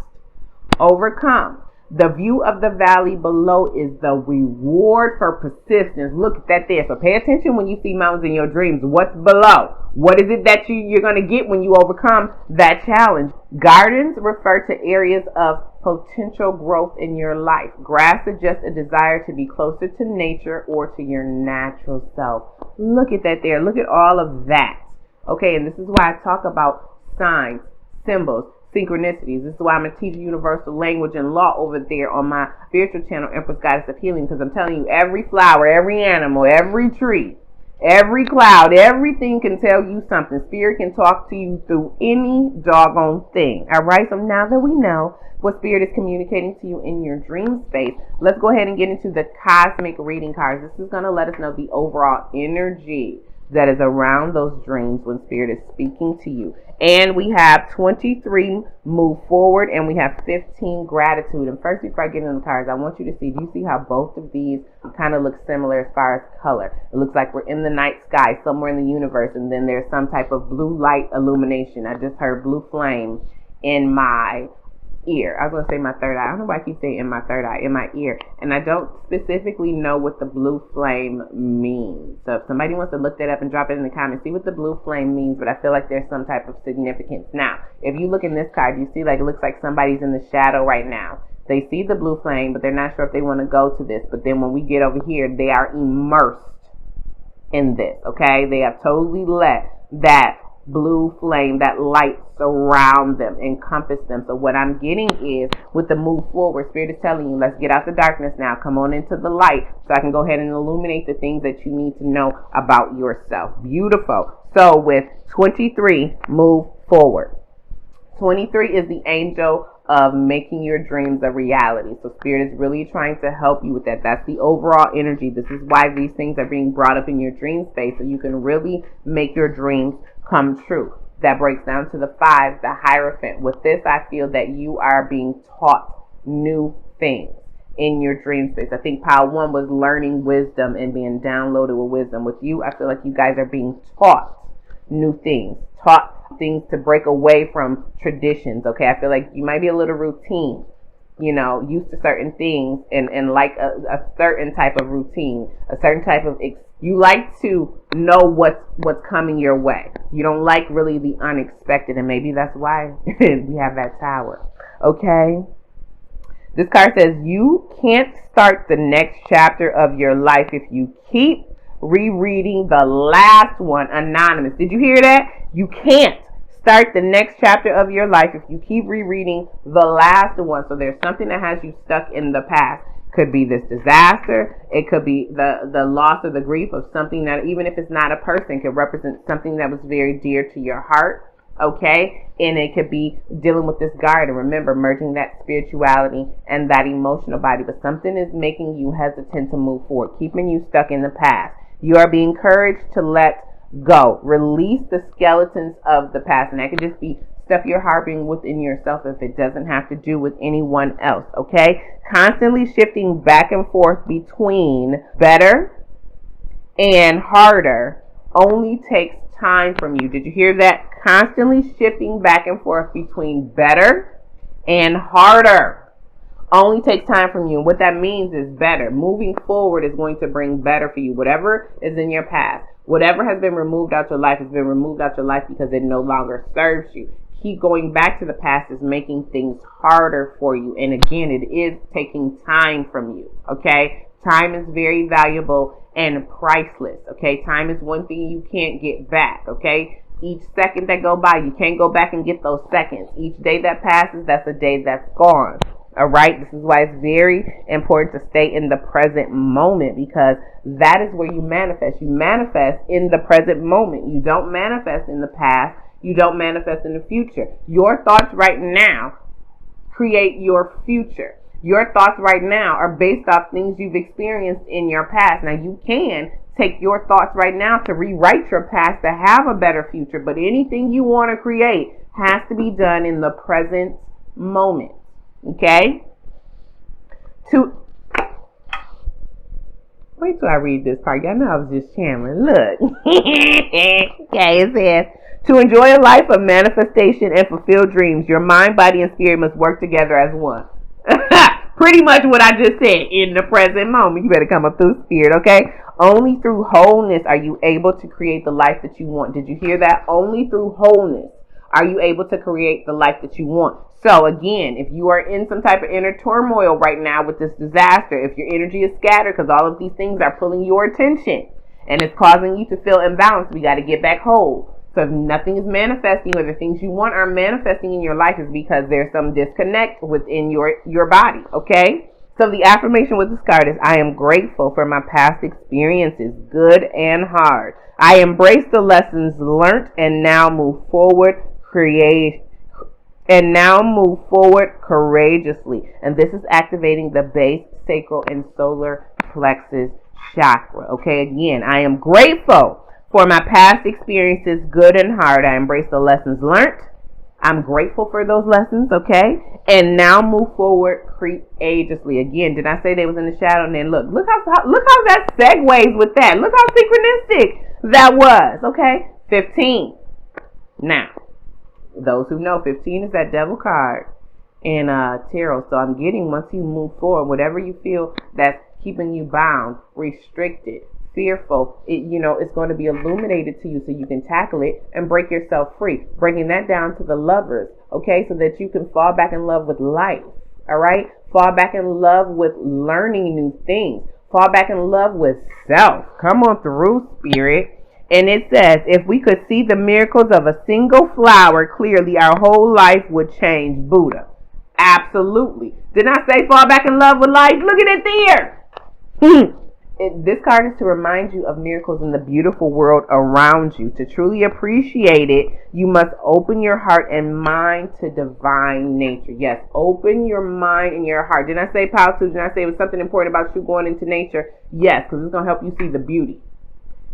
overcome. The view of the valley below is the reward for persistence. Look at that there. So pay attention when you see mountains in your dreams. What's below? What is it that you're going to get when you overcome that challenge? Gardens refer to areas of potential growth in your life. Grass suggests a desire to be closer to nature or to your natural self. Look at that there. Look at all of that. Okay, and this is why I talk about signs, symbols, synchronicities. This is why I'm going to teach universal language and law over there on my spiritual channel, Empress Goddess of Healing, because I'm telling you, every flower, every animal, every tree, every cloud, everything can tell you something. Spirit can talk to you through any doggone thing. All right, so now that we know what spirit is communicating to you in your dream space, let's go ahead and get into the cosmic reading cards. This is going to let us know the overall energy that is around those dreams when spirit is speaking to you. And we have 23 move forward, and we have 15 gratitude. And first, before I get into the cards, I want you to see, do you see how both of these kind of look similar as far as color? It looks like we're in the night sky somewhere in the universe, and then there's some type of blue light illumination. I just heard blue flame in my ear. I was going to say my third eye. I don't know why I keep saying in my third eye, in my ear. And I don't specifically know what the blue flame means. So if somebody wants to look that up and drop it in the comments, see what the blue flame means, but I feel like there's some type of significance. Now, if you look in this card, you see like it looks like somebody's in the shadow right now. They see the blue flame, but they're not sure if they want to go to this. But then when we get over here, they are immersed in this, okay? They have totally let that blue flame, that light surround them, encompass them. So what I'm getting is, with the move forward, spirit is telling you, let's get out the darkness now, come on into the light, so I can go ahead and illuminate the things that you need to know about yourself. Beautiful. So with 23, move forward. 23 is the angel of making your dreams a reality. So spirit is really trying to help you with that. That's the overall energy. This is why these things are being brought up in your dream space, so you can really make your dreams come true. That breaks down to the 5, the Hierophant. With this, I feel that you are being taught new things in your dream space. I think pile 1 was learning wisdom and being downloaded with wisdom. With you, I feel like you guys are being taught new things, taught things to break away from traditions. Okay, I feel like you might be a little routine, used to certain things and like a certain type of routine, a certain type of you like to know what's coming your way. You don't like really the unexpected, and maybe that's why we have that Tower. Okay, this card says you can't start the next chapter of your life if you keep rereading the last one. Anonymous, did you hear that? You can't start the next chapter of your life if you keep rereading the last one. So there's something that has you stuck in the past. Could be this disaster. It could be the loss or the grief of something that, even if it's not a person, could represent something that was very dear to your heart. Okay, and it could be dealing with this guard, and remember, merging that spirituality and that emotional body. But something is making you hesitant to move forward, keeping you stuck in the past. You are being encouraged to let go, release the skeletons of the past, and that could just be stuff you're harboring within yourself if it doesn't have to do with anyone else, okay? Constantly shifting back and forth between better and harder only takes time from you. Did you hear that? Constantly shifting back and forth between better and harder only takes time from you. And what that means is better. Moving forward is going to bring better for you. Whatever is in your past, whatever has been removed out your life has been removed out your life because it no longer serves you. Keep going back to the past is making things harder for you. And again, it is taking time from you, okay? Time is very valuable and priceless, okay? Time is one thing you can't get back, okay? Each second that go by, you can't go back and get those seconds. Each day that passes, that's a day that's gone. All right. This is why it's very important to stay in the present moment, because that is where you manifest. You manifest in the present moment. You don't manifest in the past. You don't manifest in the future. Your thoughts right now create your future. Your thoughts right now are based off things you've experienced in your past. Now, you can take your thoughts right now to rewrite your past to have a better future, but anything you want to create has to be done in the present moment. Okay? Wait till I read this part. Y'all know I was just channeling. Look. Okay, it says, to enjoy a life of manifestation and fulfill dreams, your mind, body, and spirit must work together as one. Pretty much what I just said in the present moment. You better come up through spirit, okay? Only through wholeness are you able to create the life that you want. Did you hear that? Only through wholeness are you able to create the life that you want. So again, if you are in some type of inner turmoil right now with this disaster, if your energy is scattered because all of these things are pulling your attention and it's causing you to feel imbalanced, we got to get back whole. So if nothing is manifesting or the things you want are manifesting in your life, is because there's some disconnect within your body, okay? So the affirmation with this card is, I am grateful for my past experiences, good and hard. I embrace the lessons learned and now move forward courageously. And this is activating the base, sacral, and solar plexus chakra. Okay, again, I am grateful for my past experiences, good and hard. I embrace the lessons learned. I'm grateful for those lessons, okay? And now move forward courageously. Again, did I say they was in the shadow? And then look how that segues with that. Look how synchronistic that was, okay? 15. Now, those who know, 15 is that devil card in tarot. So I'm getting, once you move forward, whatever you feel that's keeping you bound, restricted, fearful, it's going to be illuminated to you so you can tackle it and break yourself free. Breaking that down to the lovers, okay, so that you can fall back in love with life, all right? Fall back in love with learning new things. Fall back in love with self. Come on through, spirit. And it says, if we could see the miracles of a single flower clearly, our whole life would change. Buddha. Absolutely. Did I say fall back in love with life? Look at it there. This card is to remind you of miracles in the beautiful world around you. To truly appreciate it, you must open your heart and mind to divine nature. Yes, open your mind and your heart. Didn't I say power to? Didn't I say it was something important about you going into nature? Yes, because it's going to help you see the beauty.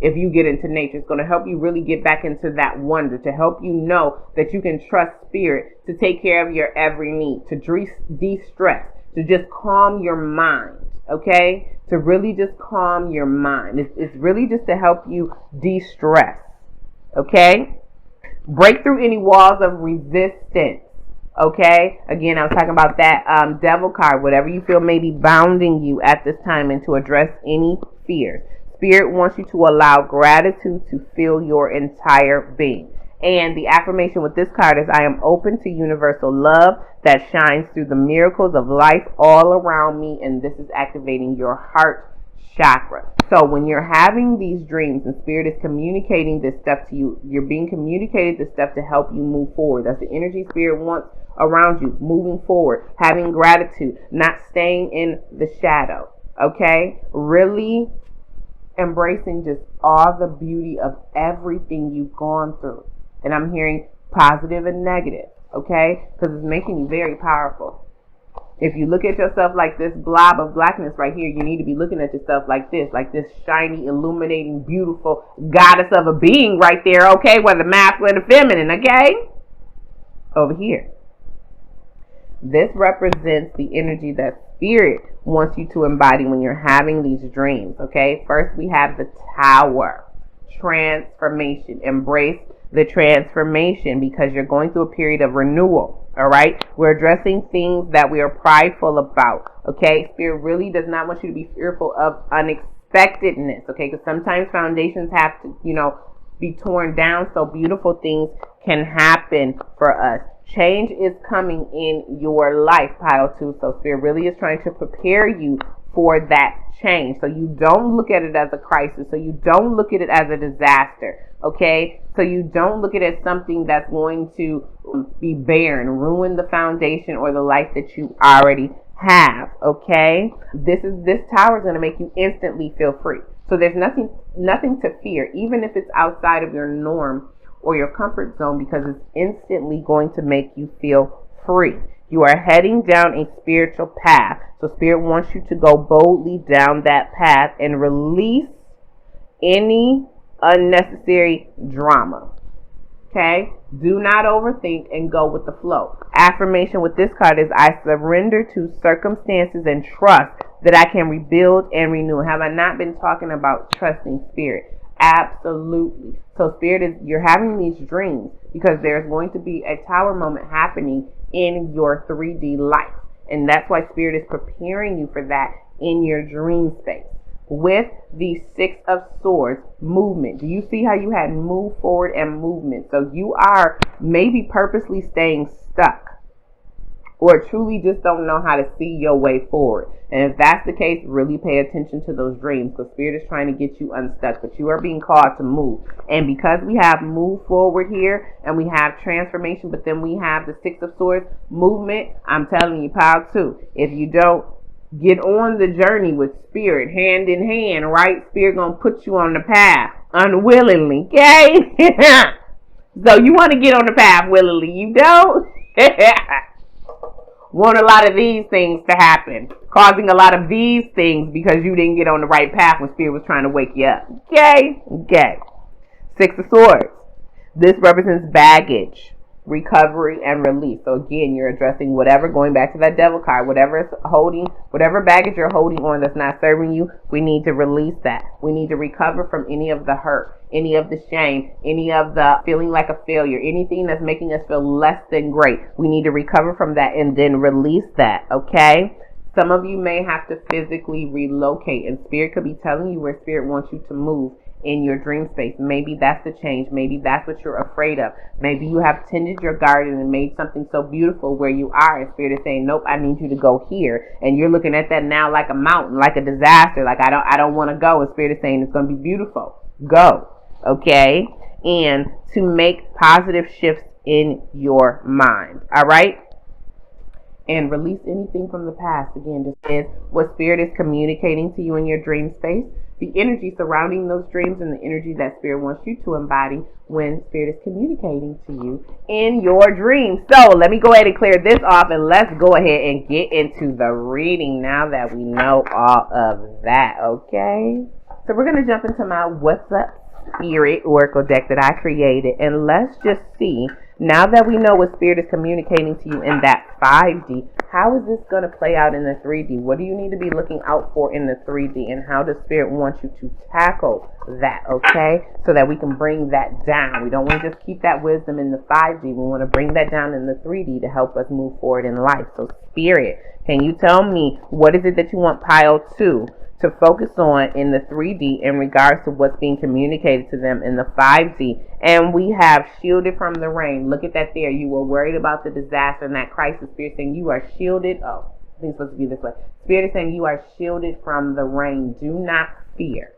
If you get into nature, it's going to help you really get back into that wonder, to help you know that you can trust spirit to take care of your every need, to de-stress, to just calm your mind, okay? To really just calm your mind. It's really just to help you de-stress, okay? Break through any walls of resistance, okay? Again, I was talking about that devil card, whatever you feel may be bounding you at this time, and to address any fears. Spirit wants you to allow gratitude to fill your entire being. And the affirmation with this card is, I am open to universal love that shines through the miracles of life all around me. And this is activating your heart chakra. So when you're having these dreams and spirit is communicating this stuff to you, you're being communicated this stuff to help you move forward. That's the energy spirit wants around you, moving forward, having gratitude, not staying in the shadow. Okay? Really embracing just all the beauty of everything you've gone through. And I'm hearing positive and negative, okay? Because it's making you very powerful. If you look at yourself like this blob of blackness right here, you need to be looking at yourself like this shiny, illuminating, beautiful goddess of a being right there, okay? Whether masculine or feminine, okay? over here. This represents the energy that spirit wants you to embody when you're having these dreams, okay? First, we have the Tower. Transformation. Embrace the transformation because you're going through a period of renewal, all right? We're addressing things that we are prideful about, okay? Spirit really does not want you to be fearful of unexpectedness, okay? Because sometimes foundations have to, be torn down so beautiful things can happen for us. Change is coming in your life, pile 2. So Spirit really is trying to prepare you for that change. So you don't look at it as a crisis. So you don't look at it as a disaster. Okay? So you don't look at it as something that's going to be barren, ruin the foundation or the life that you already have. Okay? This tower is going to make you instantly feel free. So there's nothing to fear, even if it's outside of your norm or your comfort zone, because it's instantly going to make you feel free. You are heading down a spiritual path. So Spirit wants you to go boldly down that path and release any unnecessary drama. Okay? Do not overthink and go with the flow. Affirmation with this card is, I surrender to circumstances and trust that I can rebuild and renew. Have I not been talking about trusting Spirit? Absolutely. So Spirit you're having these dreams because there's going to be a tower moment happening in your 3D life. And that's why Spirit is preparing you for that in your dream space. With the 6 of Swords, movement. Do you see how you had move forward and movement? So you are maybe purposely staying stuck or truly just don't know how to see your way forward. And if that's the case, really pay attention to those dreams because Spirit is trying to get you unstuck, but you are being called to move. And because we have move forward here and we have transformation, but then we have the 6 of Swords, movement, I'm telling you, pile 2, if you don't get on the journey with Spirit, hand in hand, right? Spirit gonna put you on the path unwillingly, okay? So you want to get on the path willingly. You don't want a lot of these things to happen, causing a lot of these things because you didn't get on the right path when Spirit was trying to wake you up. Okay? 6 of Swords. This represents baggage, recovery, and release. So again, you're addressing whatever, going back to that devil card, whatever baggage you're holding on that's not serving you, we need to release that. We need to recover from any of the hurt, any of the shame, any of the feeling like a failure, anything that's making us feel less than great. We need to recover from that and then release that, okay? Some of you may have to physically relocate, and Spirit could be telling you where Spirit wants you to move in your dream space. Maybe that's the change. Maybe that's what you're afraid of. Maybe you have tended your garden and made something so beautiful where you are, and Spirit is saying, nope, I need you to go here. And you're looking at that now like a mountain, like a disaster, like I don't want to go. And Spirit is saying it's going to be beautiful. Go. Okay? And to make positive shifts in your mind. All right? And release anything from the past. Again, this is what Spirit is communicating to you in your dream space. The energy surrounding those dreams and the energy that Spirit wants you to embody when Spirit is communicating to you in your dreams. So let me go ahead and clear this off, and let's go ahead and get into the reading now that we know all of that, okay? So we're going to jump into my What's Up Spirit Oracle deck that I created, and let's just see, now that we know what Spirit is communicating to you in that 5D, how is this going to play out in the 3D? What do you need to be looking out for in the 3D? And how does Spirit want you to tackle that, okay? So that we can bring that down. We don't want to just keep that wisdom in the 5D. We want to bring that down in the 3D to help us move forward in life. So Spirit, can you tell me what is it that you want pile 2 to focus on in the 3D in regards to what's being communicated to them in the 5D? And we have shielded from the rain. Look at that there. You were worried about the disaster and that crisis. Spirit saying you are shielded. Oh, I think it's supposed to be this way. Spirit is saying you are shielded from the rain. Do not fear.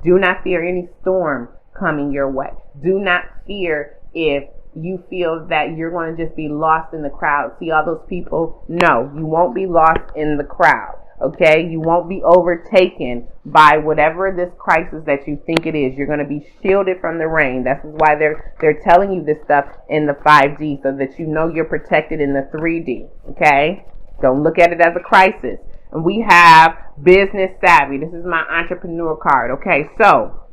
Do not fear any storm coming your way. Do not fear if you feel that you're going to just be lost in the crowd. See all those people? No, you won't be lost in the crowd. Okay, you won't be overtaken by whatever this crisis that you think it is. You're going to be shielded from the rain. That's why they're telling you this stuff in the 5D so that you know you're protected in the 3D. Okay, don't look at it as a crisis. And we have business savvy. This is my entrepreneur card. Okay, so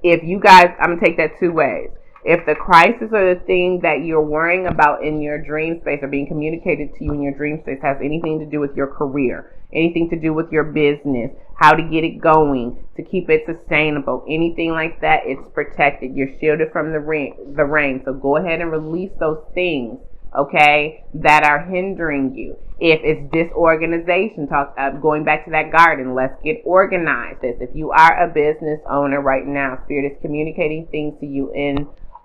if you guys, I'm going to take that 2 ways. If the crisis or the thing that you're worrying about in your dream space or being communicated to you in your dream space has anything to do with your career, anything to do with your business, how to get it going, to keep it sustainable, anything like that, it's protected. You're shielded from the rain. So go ahead and release those things, okay, that are hindering you. If it's disorganization, going back to that garden, let's get organized. If you are a business owner right now, Spirit is communicating things to you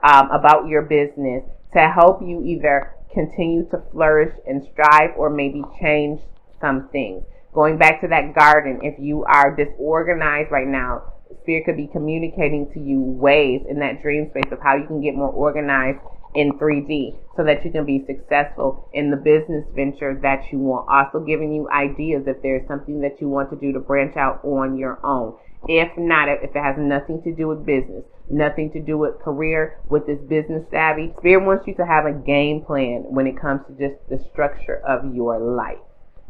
about your business to help you either continue to flourish and strive or maybe change some things. Going back to that garden, if you are disorganized right now, Spirit could be communicating to you ways in that dream space of how you can get more organized in 3D so that you can be successful in the business venture that you want. Also giving you ideas if there's something that you want to do to branch out on your own. If not, if it has nothing to do with business, nothing to do with career, with this business savvy, Spirit wants you to have a game plan when it comes to just the structure of your life.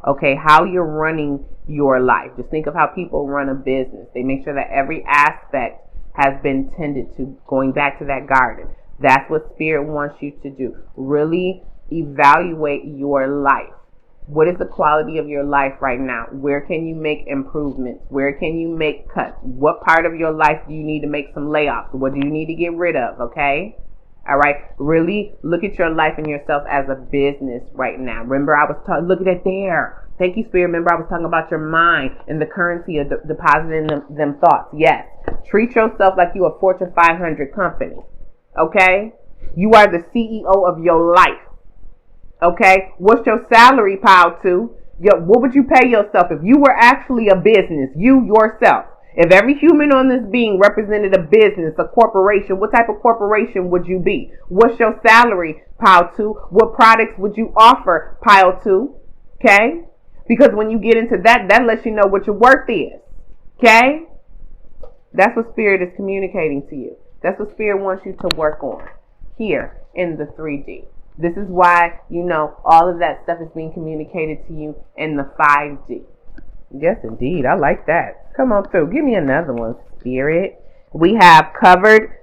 Okay, how you're running your life. Just think of how people run a business. They make sure that every aspect has been tended to, going back to that garden. That's what Spirit wants you to do. Really evaluate your life. What is the quality of your life right now? Where can you make improvements? Where can you make cuts? What part of your life do you need to make some layoffs? What do you need to get rid of? Okay? All right. Really look at your life and yourself as a business right now. Remember, I was look at it there. Thank you, Spirit. Remember, I was talking about your mind and the currency of depositing them thoughts. Yes. Treat yourself like you're a Fortune 500 company. Okay? You are the CEO of your life. Okay? What's your salary piled to? What would you pay yourself if you were actually a business? You yourself. If every human on this being represented a business, a corporation, what type of corporation would you be? What's your salary piled to? What products would you offer piled to? Okay? Because when you get into that, that lets you know what your worth is. Okay? That's what Spirit is communicating to you. That's what Spirit wants you to work on here in the 3D. This is why, all of that stuff is being communicated to you in the 5D. Yes, indeed. I like that. Come on through. Give me another one, Spirit. We have covered,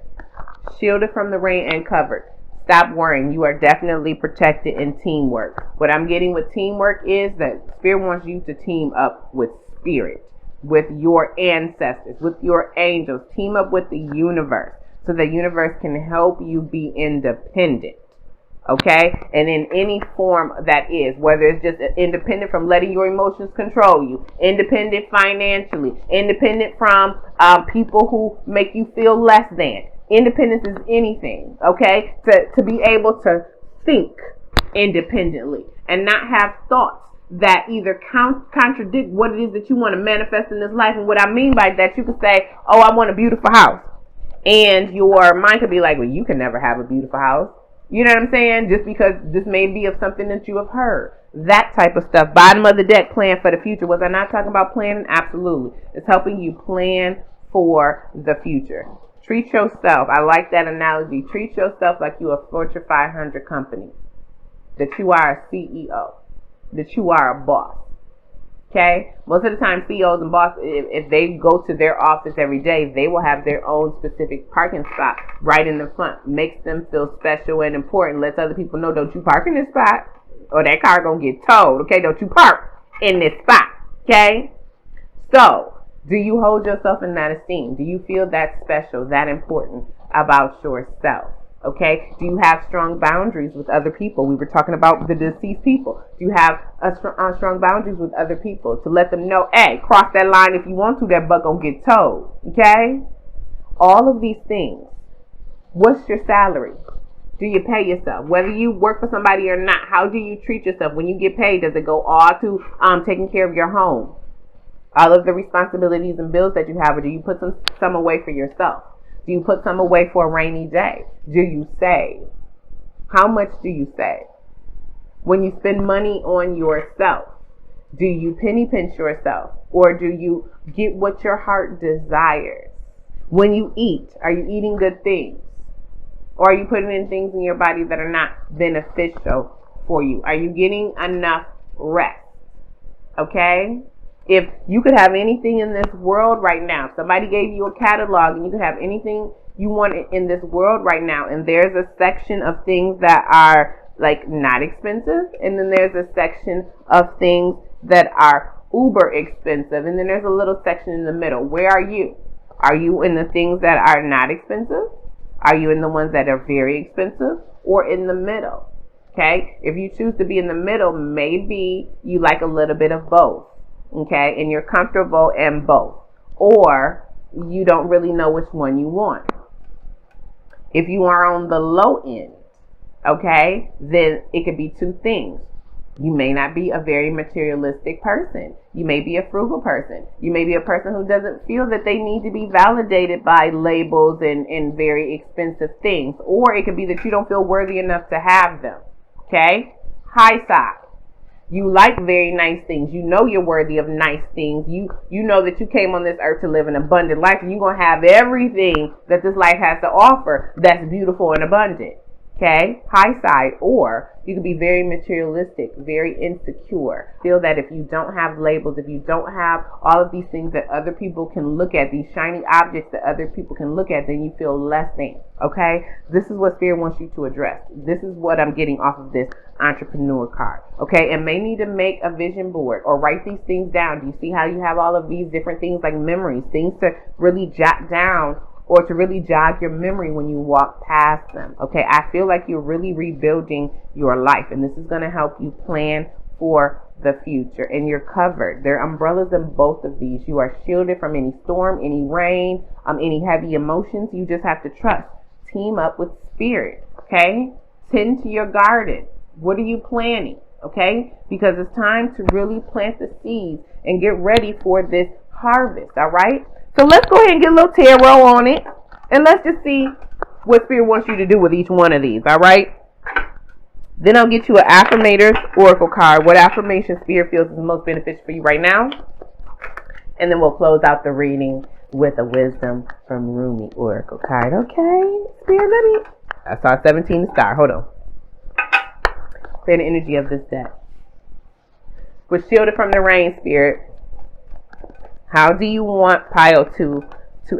shielded from the rain, and covered. Stop worrying. You are definitely protected in teamwork. What I'm getting with teamwork is that Spirit wants you to team up with Spirit, with your ancestors, with your angels. Team up with the universe so the universe can help you be independent. Okay? And in any form that is, whether it's just independent from letting your emotions control you, independent financially, independent from people who make you feel less than. Independence is anything, okay? To be able to think independently and not have thoughts that either contradict what it is that you want to manifest in this life. And what I mean by that, you could say, oh, I want a beautiful house. And your mind could be like, well, you can never have a beautiful house. You know what I'm saying? Just because this may be of something that you have heard. That type of stuff. Bottom of the deck, plan for the future. Was I not talking about planning? Absolutely. It's helping you plan for the future. Treat yourself. I like that analogy. Treat yourself like you're a Fortune 500 company. That you are a CEO. That you are a boss. Okay? Most of the time, CEOs and bosses, if they go to their office every day, they will have their own specific parking spot right in the front. Makes them feel special and important. Lets other people know, don't you park in this spot, or that car gonna get towed. Okay? Don't you park in this spot. Okay? So, do you hold yourself in that esteem? Do you feel that special, that important about yourself? Okay? Do you have strong boundaries with other people? We were talking about the deceased people. Do you have strong boundaries with other people to let them know, hey, cross that line if you want to, that butt gonna get towed. Okay? All of these things. What's your salary? Do you pay yourself? Whether you work for somebody or not, how do you treat yourself? When you get paid, does it go all to taking care of your home? All of the responsibilities and bills that you have, or do you put some away for yourself? Do you put some away for a rainy day? Do you save? How much do you save? When you spend money on yourself, do you penny pinch yourself? Or do you get what your heart desires? When you eat, are you eating good things? Or are you putting in things in your body that are not beneficial for you? Are you getting enough rest? Okay? If you could have anything in this world right now, somebody gave you a catalog and you could have anything you want it in this world right now. And there's a section of things that are like not expensive, and then there's a section of things that are uber expensive, and then there's a little section in the middle. Where are you? Are you in the things that are not expensive? Are you in the ones that are very expensive, or in the middle? Okay, if you choose to be in the middle, maybe you like a little bit of both. Okay, and you're comfortable in both, or you don't really know which one you want. If you are on the low end, okay, then it could be two things. You may not be a very materialistic person. You may be a frugal person. You may be a person who doesn't feel that they need to be validated by labels and very expensive things. Or it could be that you don't feel worthy enough to have them. Okay? High side. You like very nice things. You know you're worthy of nice things. You know that you came on this earth to live an abundant life, and you're going to have everything that this life has to offer that's beautiful and abundant. Okay, high side. Or you could be very materialistic, very insecure. Feel that if you don't have labels, if you don't have all of these things that other people can look at, these shiny objects that other people can look at, then you feel less than. Okay, this is what Spirit wants you to address. This is what I'm getting off of this entrepreneur card. Okay, and may need to make a vision board or write these things down. Do you see how you have all of these different things like memories, things to really jot down or to really jog your memory when you walk past them? Okay, I feel like you're really rebuilding your life, and this is going to help you plan for the future. And you're covered. There are umbrellas in both of these. You are shielded from any storm, any rain, any heavy emotions. You just have to trust. Team up with Spirit. Okay, tend to your garden. What are you planting? Okay, because it's time to really plant the seeds and get ready for this harvest. All right. So let's go ahead and get a little tarot on it, and let's just see what Spirit wants you to do with each one of these, all right? Then I'll get you an affirmator's oracle card. What affirmation Spirit feels is most beneficial for you right now? And then we'll close out the reading with a wisdom from Rumi oracle card, okay? Spirit, let me... I saw 17 star. Hold on. Say the energy of this deck. We're shielded from the rain, Spirit. How do you want pile to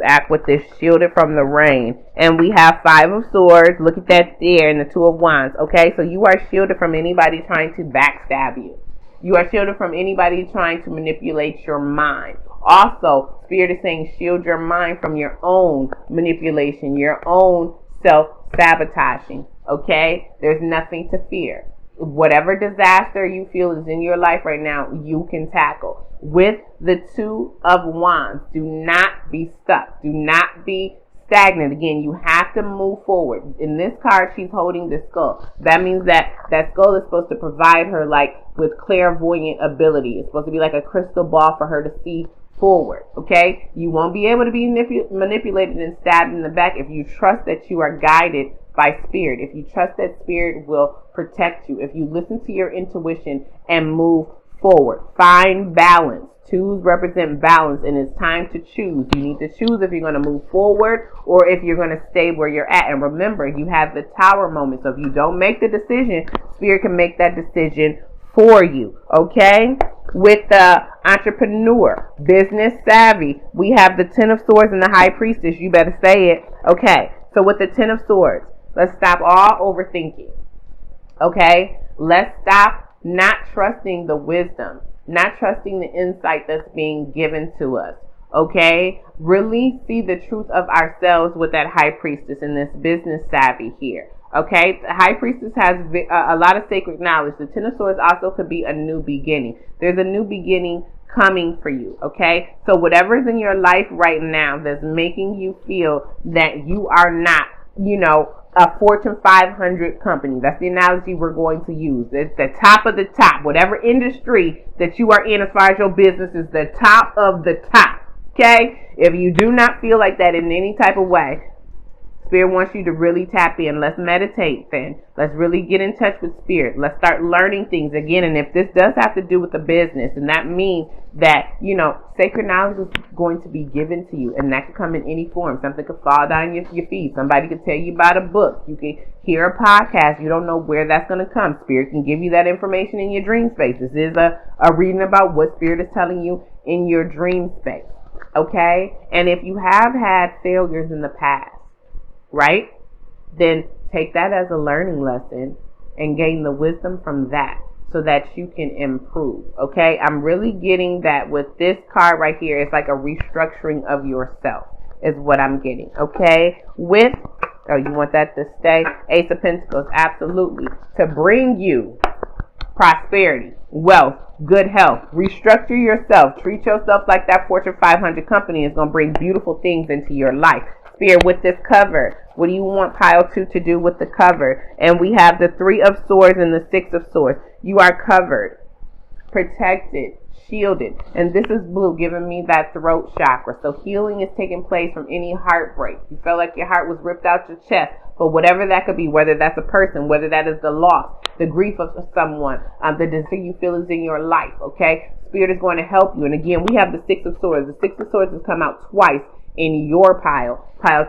act with this shielded from the rain? And we have 5 of swords. Look at that there, and the 2 of wands. Okay, so you are shielded from anybody trying to backstab you. You are shielded from anybody trying to manipulate your mind. Also, Spirit is saying shield your mind from your own manipulation, your own self-sabotaging. Okay, there's nothing to fear. Whatever disaster you feel is in your life right now, you can tackle. With the 2 of wands, do not be stuck. Do not be stagnant. Again, you have to move forward. In this card, she's holding the skull. That means that skull is supposed to provide her like with clairvoyant ability. It's supposed to be like a crystal ball for her to see forward. Okay? You won't be able to be manipulated and stabbed in the back if you trust that you are guided by Spirit. If you trust that Spirit will protect you. If you listen to your intuition and move forward. Find balance. 2s represent balance, and it's time to choose. You need to choose if you're going to move forward or if you're going to stay where you're at. And remember, you have the tower moment. So if you don't make the decision, Spirit can make that decision for you. Okay? With the entrepreneur, business savvy, we have the 10 of swords and the high priestess. You better say it. Okay. So with the 10 of swords, let's stop all overthinking. Okay? Let's stop not trusting the wisdom, not trusting the insight that's being given to us. Okay? Really see the truth of ourselves with that high priestess and this business savvy here. Okay? The high priestess has a lot of sacred knowledge. The 10 of swords also could be a new beginning. There's a new beginning coming for you. Okay? So whatever's in your life right now that's making you feel that you are not, a Fortune 500 company. That's the analogy we're going to use. It's the top of the top. Whatever industry that you are in as far as your business is the top of the top. Okay? If you do not feel like that in any type of way, Spirit wants you to really tap in. Let's meditate then. Let's really get in touch with Spirit. Let's start learning things again. And if this does have to do with the business, and that means that, sacred knowledge is going to be given to you. And that could come in any form. Something could fall down your feet. Somebody could tell you about a book. You can hear a podcast. You don't know where that's going to come. Spirit can give you that information in your dream space. This is a reading about what Spirit is telling you in your dream space. Okay? And if you have had failures in the past, right? Then take that as a learning lesson and gain the wisdom from that so that you can improve, okay? I'm really getting that with this card right here. It's like a restructuring of yourself is what I'm getting, okay? With, oh, you want that to stay? Ace of Pentacles, absolutely. To bring you prosperity, wealth, good health. Restructure yourself. Treat yourself like that Fortune 500 company is going to bring beautiful things into your life. Spirit, with this cover, what do you want pile 2 to do with the cover? And we have the 3 of Swords and the 6 of Swords. You are covered, protected, shielded. And this is blue, giving me that throat chakra. So healing is taking place from any heartbreak. You felt like your heart was ripped out your chest. But whatever that could be, whether that's a person, whether that is the loss, the grief of someone, the desire you feel is in your life, okay? Spirit is going to help you. And again, we have the 6 of Swords. The 6 of Swords has come out twice in your pile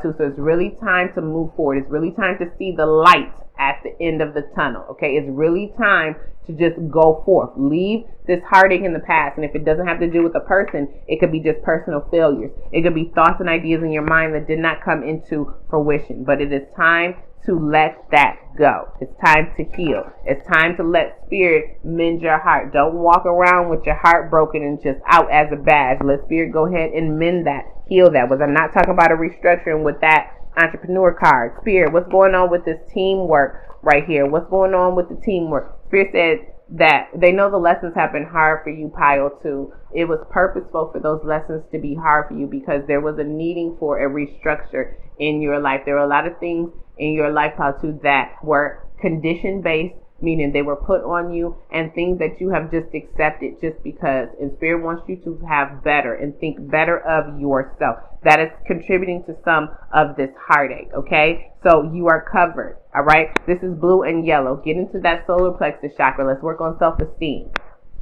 2. So it's really time to move forward. It's really time to see the light at the end of the tunnel, okay? It's really time to just go forth. Leave this heartache in the past. And if it doesn't have to do with a person, it could be just personal failures. It could be thoughts and ideas in your mind that did not come into fruition. But it is time to let that go. It's time to heal. It's time to let Spirit mend your heart. Don't walk around with your heart broken and just out as a badge. Let Spirit go ahead and mend that, heal that. I'm not talking about a restructuring with that entrepreneur card. Spirit, what's going on with this teamwork right here? What's going on with the teamwork? Spirit said that they know the lessons have been hard for you, pile 2. It was purposeful for those lessons to be hard for you because there was a needing for a restructure in your life. There were a lot of things in your life, pile 2, that were condition-based, meaning they were put on you, and things that you have just accepted just because. And Spirit wants you to have better and think better of yourself. That is contributing to some of this heartache, okay? So you are covered, all right? This is blue and yellow. Get into that solar plexus chakra. Let's work on self-esteem,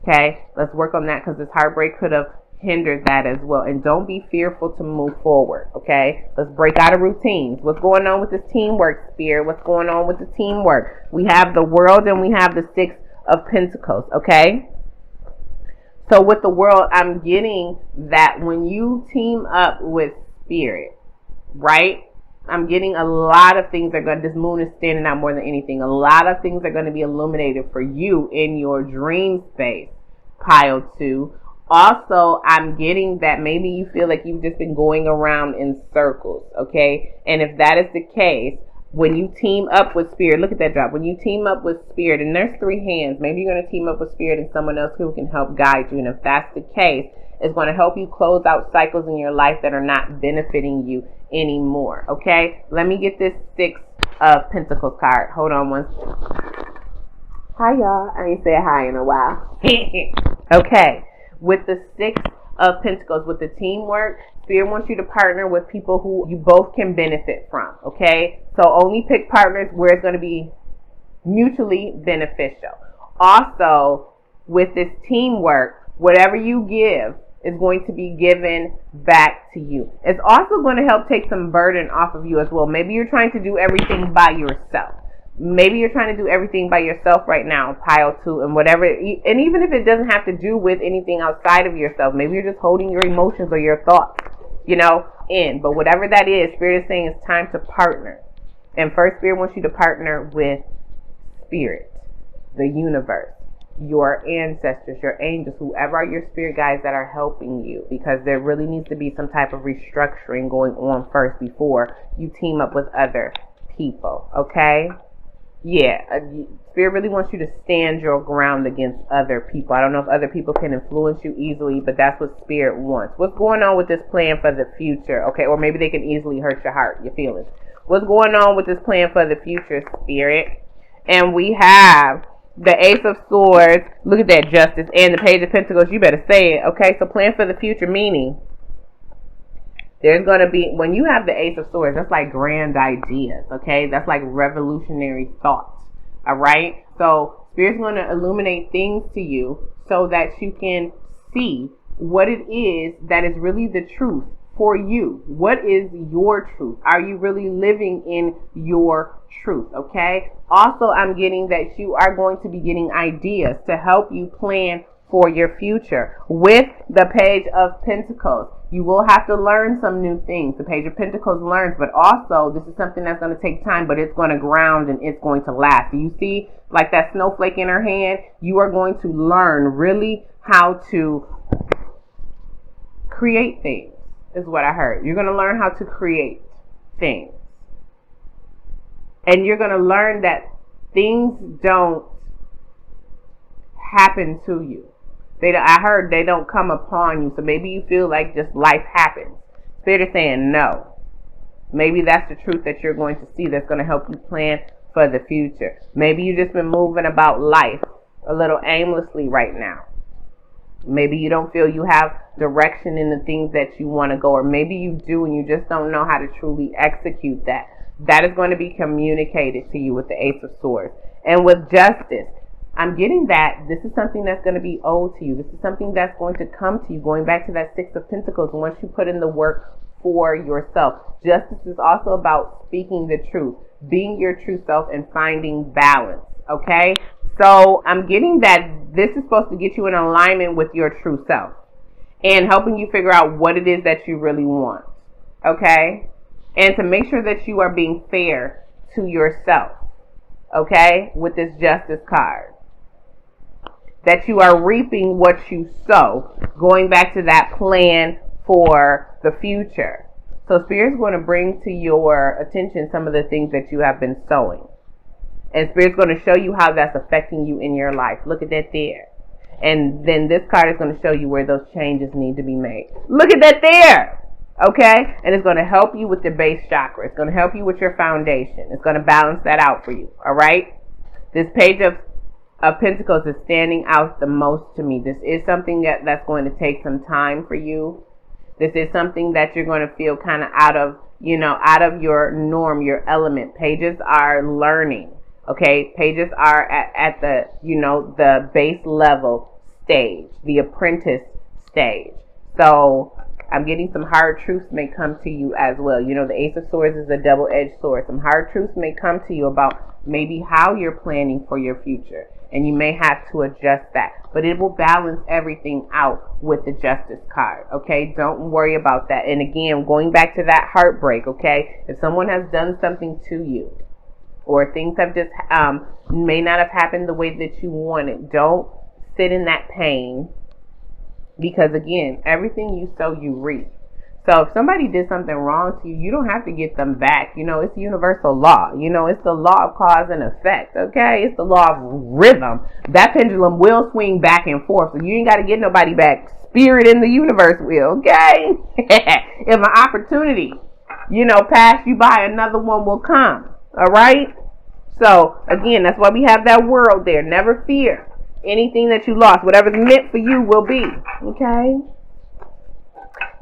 okay? Let's work on that because this heartbreak could have hindered that as well. And don't be fearful to move forward, okay? Let's break out of routines. What's going on with this teamwork, Spirit? What's going on with the teamwork? We have the World and we have the 6 of Pentacles, okay? So with the World, I'm getting that when you team up with Spirit, right? I'm getting a lot of things are going to, this moon is standing out more than anything. A lot of things are going to be illuminated for you in your dream space, pile 2. Also, I'm getting that maybe you feel like you've just been going around in circles, okay? And if that is the case, when you team up with Spirit, look at that drop. When you team up with Spirit, and there's 3 hands, maybe you're going to team up with Spirit and someone else who can help guide you. And if that's the case, it's going to help you close out cycles in your life that are not benefiting you anymore, okay? Let me get this 6 of Pentacles card. Hold on one second. Hi, y'all. I ain't said hi in a while. Okay. With the 6 of Pentacles, with the teamwork, Spirit wants you to partner with people who you both can benefit from, okay? So only pick partners where it's going to be mutually beneficial. Also, with this teamwork, whatever you give is going to be given back to you. It's also going to help take some burden off of you as well. Maybe you're trying to do everything by yourself. Maybe you're trying to do everything by yourself right now, pile 2, and whatever. And even if it doesn't have to do with anything outside of yourself, maybe you're just holding your emotions or your thoughts, in. But whatever that is, Spirit is saying it's time to partner. And first, Spirit wants you to partner with Spirit, the universe, your ancestors, your angels, whoever are your spirit guides that are helping you, because there really needs to be some type of restructuring going on first before you team up with other people, okay? Yeah, Spirit really wants you to stand your ground against other people. I don't know if other people can influence you easily, but that's what Spirit wants. What's going on with this plan for the future? Okay, or maybe they can easily hurt your heart, your feelings. What's going on with this plan for the future, Spirit? And we have the Ace of Swords. Look at that, Justice. And the Page of Pentacles. You better say it. Okay, so plan for the future, meaning there's going to be, when you have the Ace of Swords, that's like grand ideas, okay? That's like revolutionary thoughts, all right? So Spirit's going to illuminate things to you so that you can see what it is that is really the truth for you. What is your truth? Are you really living in your truth, okay? Also, I'm getting that you are going to be getting ideas to help you plan for your future. With the Page of Pentacles, You will have to learn some new things. The Page of Pentacles learns, but also this is something that's going to take time, but it's going to ground and it's going to last. Do you see like that snowflake in her hand? You are going to learn really how to create things, is what I heard. You're going to learn how to create things. And you're going to learn that things don't happen to you. I heard they don't come upon you. So maybe you feel like just life happens. Spirit is saying no. Maybe that's the truth that you're going to see that's going to help you plan for the future. Maybe you've just been moving about life a little aimlessly right now. Maybe you don't feel you have direction in the things that you want to go, or maybe you do and you just don't know how to truly execute that. That is going to be communicated to you with the Ace of Swords. And with Justice, I'm getting that this is something that's going to be owed to you. This is something that's going to come to you, going back to that Six of Pentacles. Once you put in the work for yourself. Justice is also about speaking the truth, being your true self, and finding balance. Okay? So I'm getting that this is supposed to get you in alignment with your true self and helping you figure out what it is that you really want. Okay? And to make sure that you are being fair to yourself. Okay? With this Justice card. That you are reaping what you sow. Going back to that plan for the future. So Spirit's going to bring to your attention some of the things that you have been sowing. And Spirit's going to show you how that's affecting you in your life. Look at that there. And then this card is going to show you where those changes need to be made. Look at that there. Okay? And it's going to help you with the base chakra. It's going to help you with your foundation. It's going to balance that out for you. All right? This Page of Pentacles is standing out the most to me. This is something that's going to take some time for you. This is something that you're going to feel kind of out of your norm, your element. Pages are learning. Okay, pages are at the, the base level stage, the apprentice stage. So I'm getting some hard truths may come to you as well. The Ace of Swords is a double-edged sword. Some hard truths may come to you about maybe how you're planning for your future. And you may have to adjust that. But it will balance everything out with the Justice card. Okay? Don't worry about that. And again, going back to that heartbreak, okay? If someone has done something to you, or things have just may not have happened the way that you wanted, don't sit in that pain. Because again, everything you sow, you reap. So if somebody did something wrong to you, you don't have to get them back. It's universal law. It's the law of cause and effect. Okay? It's the law of rhythm. That pendulum will swing back and forth. So you ain't got to get nobody back. Spirit in the universe will. Okay? If an opportunity, pass you by, another one will come. All right? So again, that's why we have that world there. Never fear. Anything that you lost, whatever's meant for you will be. Okay?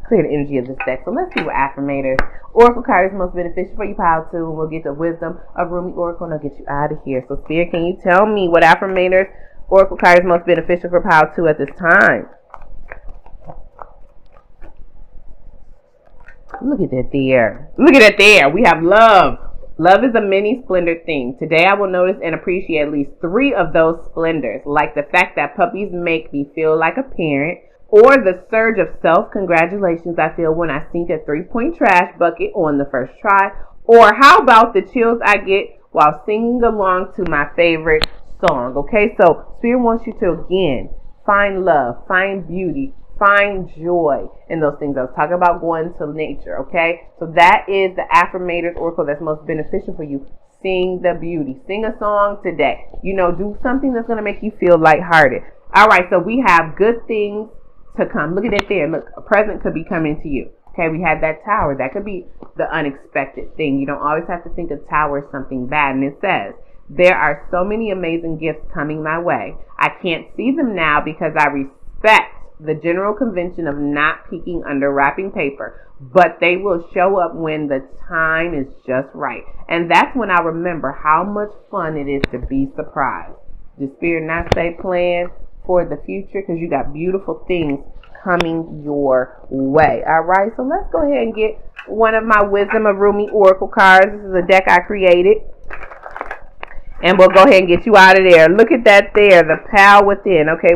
Clear the energy of this deck. So let's see what affirmators. Oracle card is most beneficial for you, pile 2. And we'll get the wisdom of Rumi Oracle and I'll get you out of here. So Spirit, can you tell me what affirmators Oracle card is most beneficial for pile 2 at this time? Look at that there. Look at that there. We have love. Love is a many splendid thing. Today I will notice and appreciate at least 3 of those splendors, like the fact that puppies make me feel like a parent, or the surge of self-congratulations I feel when I sink a 3-point trash bucket on the first try, or how about the chills I get while singing along to my favorite song. Okay, so Spirit wants you to, again, find love, find beauty, find joy in those things. I was talking about going to nature, okay? So that is the affirmators oracle that's most beneficial for you. Sing the beauty. Sing a song today. Do something that's going to make you feel lighthearted. All right, so we have good things to come. Look at it there. Look, a present could be coming to you. Okay, we had that tower. That could be the unexpected thing. You don't always have to think a tower is something bad. And it says, there are so many amazing gifts coming my way. I can't see them now because I respect the general convention of not peeking under wrapping paper, but they will show up when the time is just right. And that's when I remember how much fun it is to be surprised. Does Spirit not say plan for the future? Because you got beautiful things coming your way. All right, so let's go ahead and get one of my Wisdom of Rumi Oracle cards. This is a deck I created. And we'll go ahead and get you out of there. Look at that there, the pal within. Okay,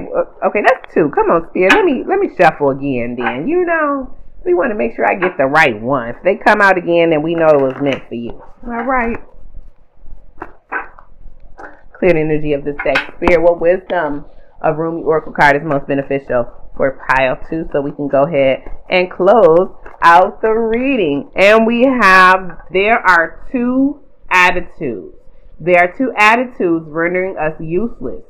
that's 2. Come on, Spirit. Let me shuffle again then. We want to make sure I get the right one. If they come out again, then we know it was meant for you. All right. Clear the energy of this deck. Spirit, what wisdom of Rumi Oracle card is most beneficial for pile 2? So we can go ahead and close out the reading. And we have, there are 2 attitudes. There are 2 attitudes rendering us useless.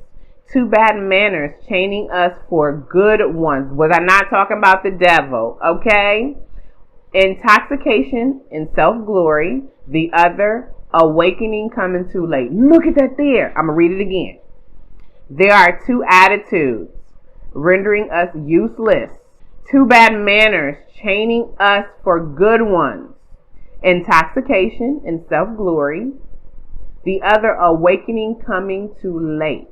2 bad manners chaining us for good ones. Was I not talking about the devil? Okay. Intoxication and self-glory. The other, awakening coming too late. Look at that there. I'm going to read it again. There are 2 attitudes rendering us useless. 2 bad manners chaining us for good ones. Intoxication and self-glory. The other, awakening coming too late.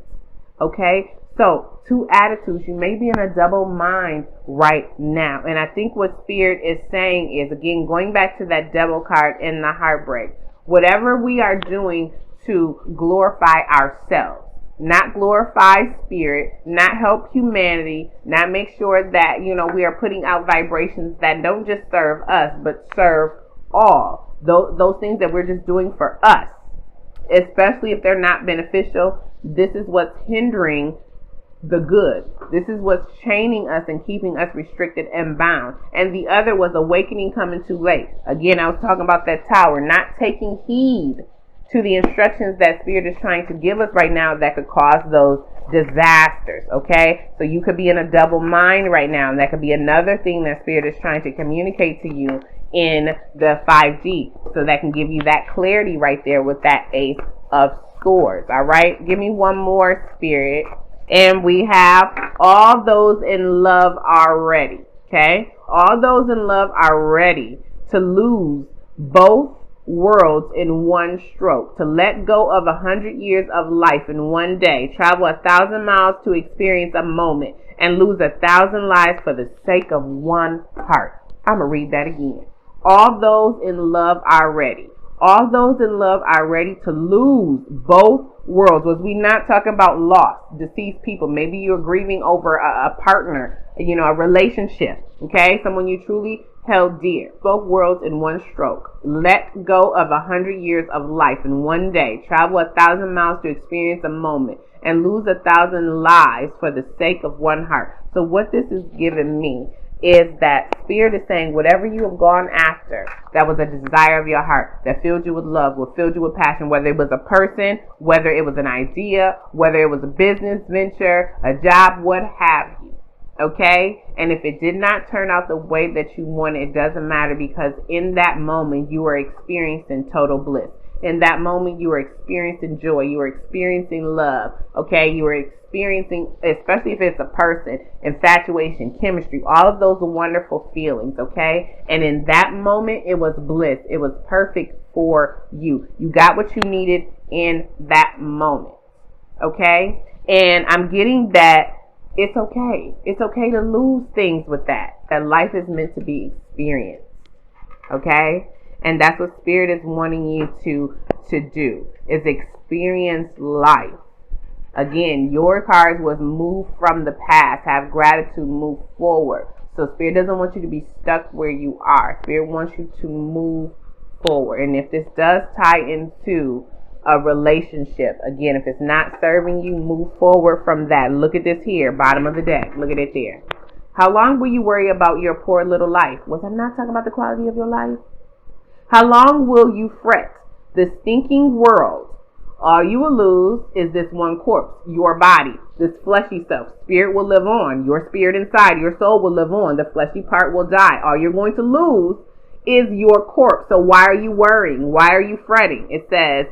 Okay, so 2 attitudes. You may be in a double mind right now. And I think what Spirit is saying is, again, going back to that devil card in the heartbreak, whatever we are doing to glorify ourselves, not glorify Spirit, not help humanity, not make sure that, we are putting out vibrations that don't just serve us, but serve all. Those things that we're just doing for us, especially if they're not beneficial. This is what's hindering the good. This is what's chaining us and keeping us restricted and bound. And the other was awakening coming too late. Again, I was talking about that tower, not taking heed to the instructions that Spirit is trying to give us right now that could cause those disasters. Okay, so you could be in a double mind right now, and that could be another thing that Spirit is trying to communicate to you in the 5G, so that can give you that clarity right there with that Ace of Swords. All right, give me one more, Spirit. And we have all those in love are ready. Okay, all those in love are ready to lose both worlds in one stroke, to let go of 100 years of life in one day, travel 1,000 miles to experience a moment, and lose 1,000 lives for the sake of one heart. I'm gonna read that again. All those in love are ready. All those in love are ready to lose both worlds. Was we not talking about lost, deceased people? Maybe you're grieving over a partner, a relationship, okay? Someone you truly held dear. Both worlds in one stroke. Let go of 100 years of life in one day. Travel 1,000 miles to experience a moment, and lose 1,000 lives for the sake of one heart. So what this is giving me is that Spirit is saying, whatever you have gone after, that was a desire of your heart, that filled you with love, what filled you with passion, whether it was a person, whether it was an idea, whether it was a business venture, a job, what have you. Okay? And if it did not turn out the way that you wanted, it doesn't matter, because in that moment you were experiencing total bliss. In that moment you were experiencing joy, you were experiencing love. Okay? You were experiencing, especially if it's a person, infatuation, chemistry, all of those are wonderful feelings. Okay? And in that moment it was bliss. It was perfect for you. You got what you needed in that moment. Okay? And I'm getting that it's okay. It's okay to lose things with that. That life is meant to be experienced. Okay? And that's what Spirit is wanting you to do, is experience life. Again, your cards was move from the past, have gratitude, move forward. So Spirit doesn't want you to be stuck where you are. Spirit wants you to move forward. And if this does tie into a relationship, again, if it's not serving you, move forward from that. Look at this here, bottom of the deck. Look at it there. How long will you worry about your poor little life? Was I not talking about the quality of your life? How long will you fret the stinking world? All you will lose is this one corpse, your body, this fleshy self. Spirit will live on. Your spirit inside, your soul will live on. The fleshy part will die. All you're going to lose is your corpse. So why are you worrying? Why are you fretting? It says,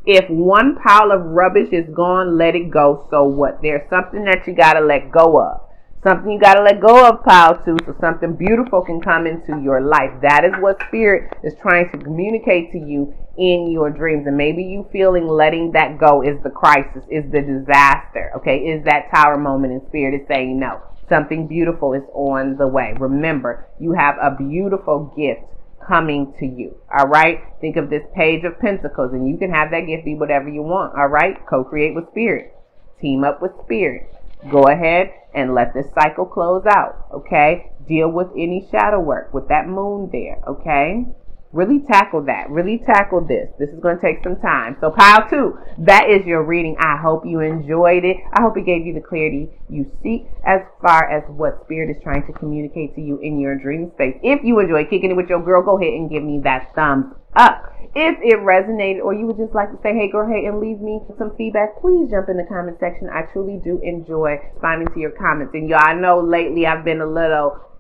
if one pile of rubbish is gone, let it go. So what? There's something that you got to let go of. Something you got to let go of, pile 2, so something beautiful can come into your life. That is what Spirit is trying to communicate to you in your dreams. And maybe you feeling letting that go is the crisis, is the disaster, okay? Is that tower moment, and Spirit is saying no. Something beautiful is on the way. Remember, you have a beautiful gift coming to you, all right? Think of this Page of Pentacles, and you can have that gift be whatever you want, all right? Co-create with Spirit. Team up with Spirit. Go ahead and let this cycle close out, okay? deal with any shadow work with that moon there, okay? Really tackle that. Really tackle this. This is going to take some time. So pile 2, that is your reading. I hope you enjoyed it. I hope it gave you the clarity you seek as far as what Spirit is trying to communicate to you in your dream space. If you enjoy kicking it with your girl, go ahead and give me that thumbs up. If it resonated or you would just like to say, hey, go ahead and leave me some feedback, please jump in the comment section. I truly do enjoy responding to your comments. And y'all, I know lately I've been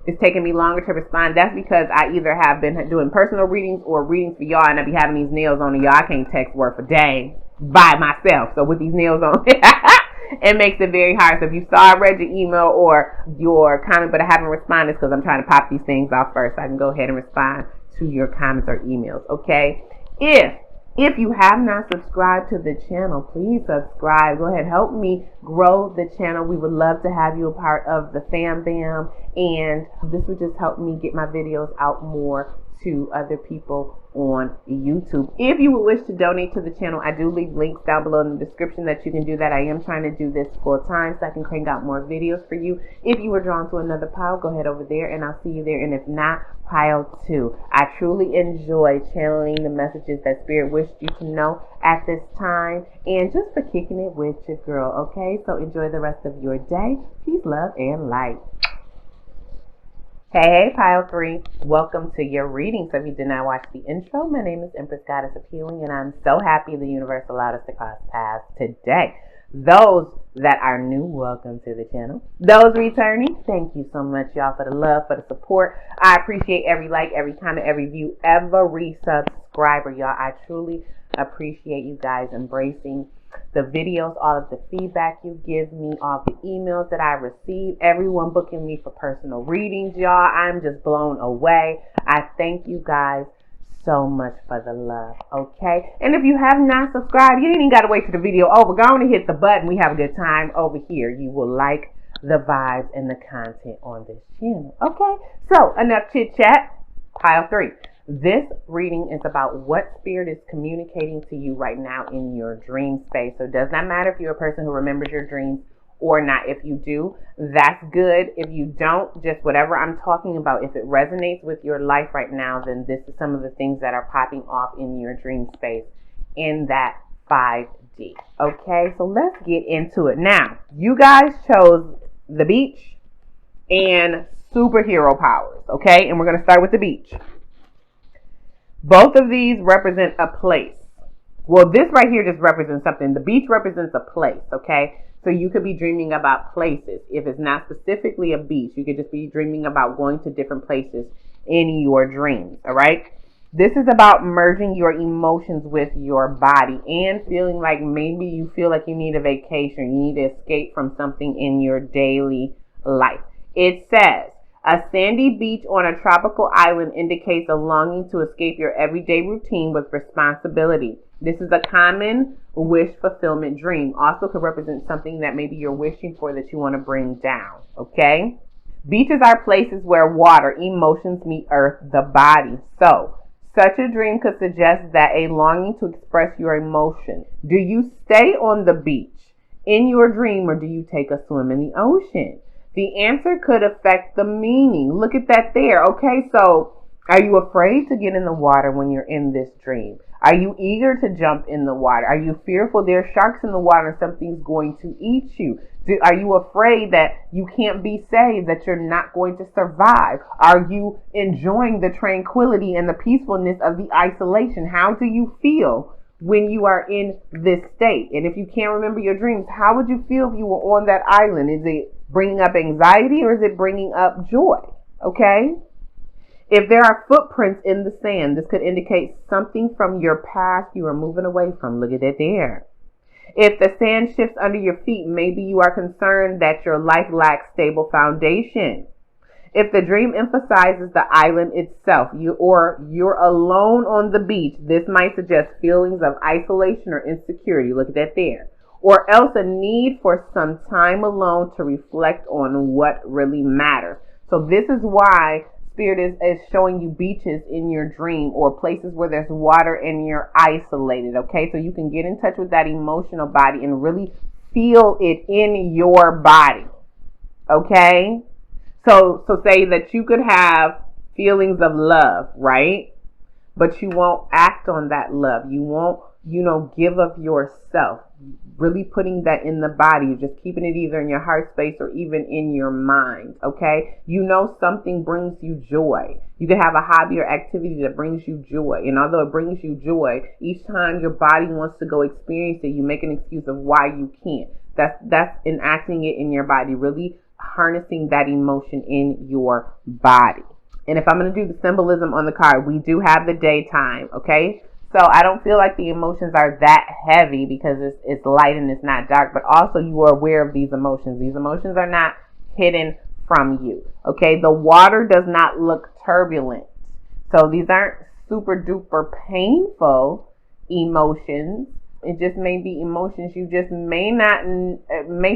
it's taking me longer to respond. That's because I either have been doing personal readings or readings for y'all, and I be having these nails on, and y'all, I can't text word for day by myself. So with these nails on, it makes it very hard. So if you saw I read your email or your comment, but I haven't responded, it's because I'm trying to pop these things off first. So I can go ahead and respond to your comments or emails, okay? If you have not subscribed to the channel, please subscribe. Go ahead, help me grow the channel. We would love to have you a part of the fam bam, and this would just help me get my videos out more to other people on YouTube. If you would wish to donate to the channel, I do leave links down below in the description that you can do that. I am trying to do this full time so I can crank out more videos for you. If you were drawn to another pile, go ahead over there and I'll see you there. And if not, pile 2. I truly enjoy channeling the messages that Spirit wished you to know at this time, and just for kicking it with your girl, okay? So enjoy the rest of your day. Peace, love, and light. Hey, pile 3. Welcome to your reading. So if you did not watch the intro, my name is Empress Goddess of Healing, and I'm so happy the universe allowed us to cross paths today. Those that are new, welcome to the channel. Those returning, thank you so much, y'all, for the love, for the support. I appreciate every like, every comment, every view, every subscriber, y'all. I truly appreciate you guys embracing the videos, all of the feedback you give me, all the emails that I receive, everyone booking me for personal readings, y'all. I'm just blown away. I thank you guys so much for the love, okay? And if you have not subscribed, you ain't even got to wait till the video over. Go on and hit the button. We have a good time over here. You will like the vibes and the content on this channel, okay? So enough chit chat. Pile 3. This reading is about what Spirit is communicating to you right now in your dream space. So it does not matter if you're a person who remembers your dreams or not. If you do, that's good. If you don't, just whatever I'm talking about, if it resonates with your life right now, then this is some of the things that are popping off in your dream space in that 5D. Okay, so let's get into it. Now, you guys chose the beach and superhero powers, okay? And we're going to start with the beach. Both of these represent a place. Well, this right here just represents something. The beach represents a place, okay? So you could be dreaming about places. If it's not specifically a beach, you could just be dreaming about going to different places in your dreams, all right? This is about merging your emotions with your body and feeling like maybe you feel like you need a vacation. You need to escape from something in your daily life. It says, a sandy beach on a tropical island indicates a longing to escape your everyday routine with responsibility. This is a common wish fulfillment dream. Also could represent something that maybe you're wishing for that you want to bring down, okay? Beaches are places where water, emotions meet earth, the body. So, such a dream could suggest that a longing to express your emotion. Do you stay on the beach in your dream or do you take a swim in the ocean? The answer could affect the meaning. Look at that there. Okay, so are you afraid to get in the water when you're in this dream? Are you eager to jump in the water? Are you fearful there are sharks in the water and something's going to eat you? Are you afraid that you can't be saved, that you're not going to survive? Are you enjoying the tranquility and the peacefulness of the isolation? How do you feel when you are in this state? And if you can't remember your dreams, how would you feel if you were on that island? Is it bringing up anxiety or is it bringing up joy? Okay? If there are footprints in the sand, this could indicate something from your past you are moving away from. Look at it there. If the sand shifts under your feet, maybe you are concerned that your life lacks stable foundation. If the dream emphasizes the island itself, you're alone on the beach, this might suggest feelings of isolation or insecurity. Look at that there. Or else a need for some time alone to reflect on what really matters. So this is why Spirit is showing you beaches in your dream or places where there's water and you're isolated, okay? So you can get in touch with that emotional body and really feel it in your body, okay? So say that you could have feelings of love, right? But you won't act on that love. You won't, give of yourself. Really putting that in the body. You're just keeping it either in your heart space or even in your mind, okay? Something brings you joy. You can have a hobby or activity that brings you joy. And although it brings you joy, each time your body wants to go experience it, you make an excuse of why you can't. That's enacting it in your body, really harnessing that emotion in your body. And if I'm going to do the symbolism on the card, we do have the daytime, okay? So I don't feel like the emotions are that heavy because it's light and it's not dark, but also you are aware of these emotions. These emotions are not hidden from you, okay? The water does not look turbulent. So these aren't super duper painful emotions. It just may be emotions you just may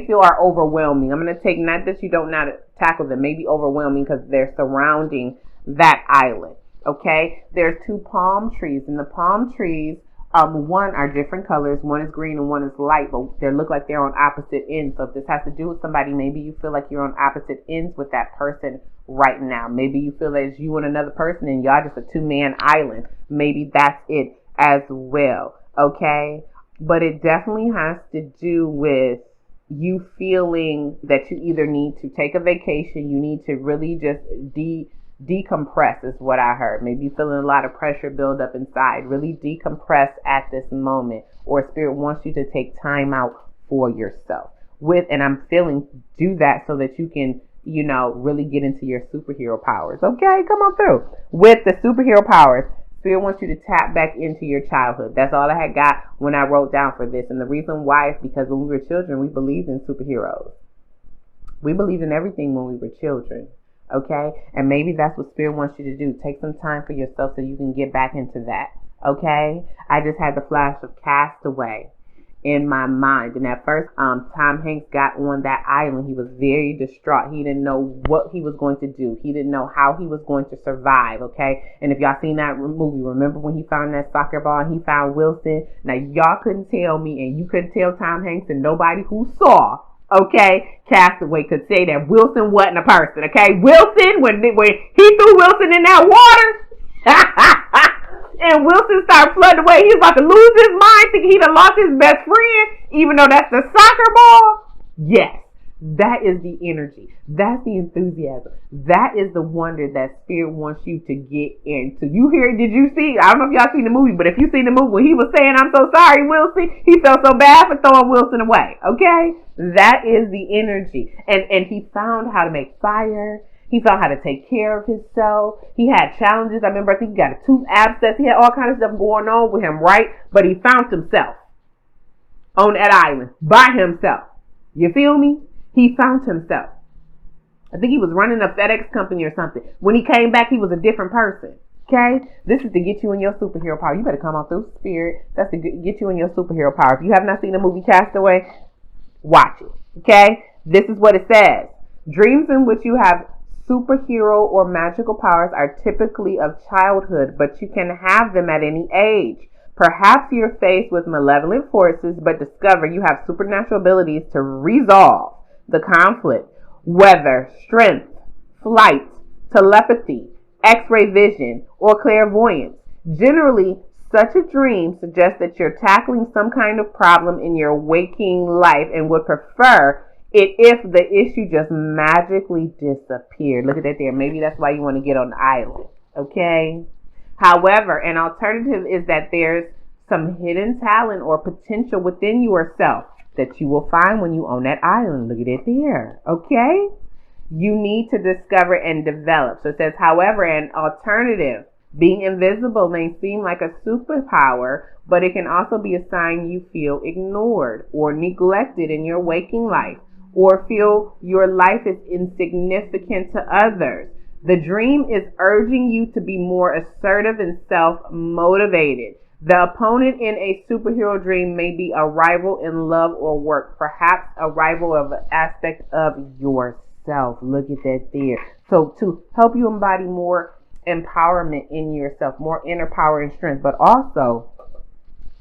feel are overwhelming. I'm going to take, not that you don't know how to tackle them, maybe overwhelming because they're surrounding that island. Okay, there's 2 palm trees, and the palm trees, one are different colors. One is green and one is light, but they look like they're on opposite ends. So if this has to do with somebody, maybe you feel like you're on opposite ends with that person right now. Maybe you feel that it's you and another person and y'all just a 2-man island. Maybe that's it as well. Okay, but it definitely has to do with you feeling that you either need to take a vacation, you need to really just decompress is what I heard. Maybe you're feeling a lot of pressure build up inside. Really decompress at this moment, or Spirit wants you to take time out for yourself. And I'm feeling do that so that you can, really get into your superhero powers. Okay, come on through. With the superhero powers, Spirit wants you to tap back into your childhood. That's all I had got when I wrote down for this. And the reason why is because when we were children, we believed in superheroes. We believed in everything when we were children. Okay, and maybe that's what Spirit wants you to do. Take some time for yourself so you can get back into that. Okay, I just had the flash of Castaway in my mind, and at first, Tom Hanks got on that island. He was very distraught. He didn't know what he was going to do. He didn't know how he was going to survive. Okay, and if y'all seen that movie, remember when he found that soccer ball and he found Wilson? Now y'all couldn't tell me, and you couldn't tell Tom Hanks, and nobody who saw. Okay, Castaway could say that Wilson wasn't a person. Okay, Wilson, when he threw Wilson in that water, and Wilson started flooding away, he was about to lose his mind, thinking he'd have lost his best friend, even though that's the soccer ball. Yes, that is the energy. That's the enthusiasm. That is the wonder that Spirit wants you to get into. You hear? Did you see? I don't know if y'all seen the movie, but if you seen the movie when he was saying, "I'm so sorry, Wilson," he felt so bad for throwing Wilson away. Okay, that is the energy, and he found how to make fire. He found how to take care of himself. He had challenges. I think he got a tooth abscess. He had all kinds of stuff going on with him, right? But he found himself on that island by himself. You feel me? He found himself. I think he was running a FedEx company or something. When he came back, he was a different person. Okay? This is to get you in your superhero power. You better come on through Spirit. That's to get you in your superhero power. If you have not seen the movie Castaway, watch it. Okay? This is what it says. Dreams in which you have superhero or magical powers are typically of childhood, but you can have them at any age. Perhaps you're faced with malevolent forces, but discover you have supernatural abilities to resolve the conflict, whether strength, flight, telepathy, X-ray vision, or clairvoyance. Generally, such a dream suggests that you're tackling some kind of problem in your waking life and would prefer it if the issue just magically disappeared. Look at that there. Maybe that's why you want to get on the island. Okay? However, an alternative is that there's some hidden talent or potential within yourself that you will find when you own that island. Look at it there. Okay? You need to discover and develop. So it says, however, an alternative, being invisible may seem like a superpower, but it can also be a sign you feel ignored or neglected in your waking life, or feel your life is insignificant to others. The dream is urging you to be more assertive and self-motivated. The opponent in a superhero dream may be a rival in love or work, perhaps a rival of an aspect of yourself. Look at that there. So to help you embody more empowerment in yourself, more inner power and strength, but also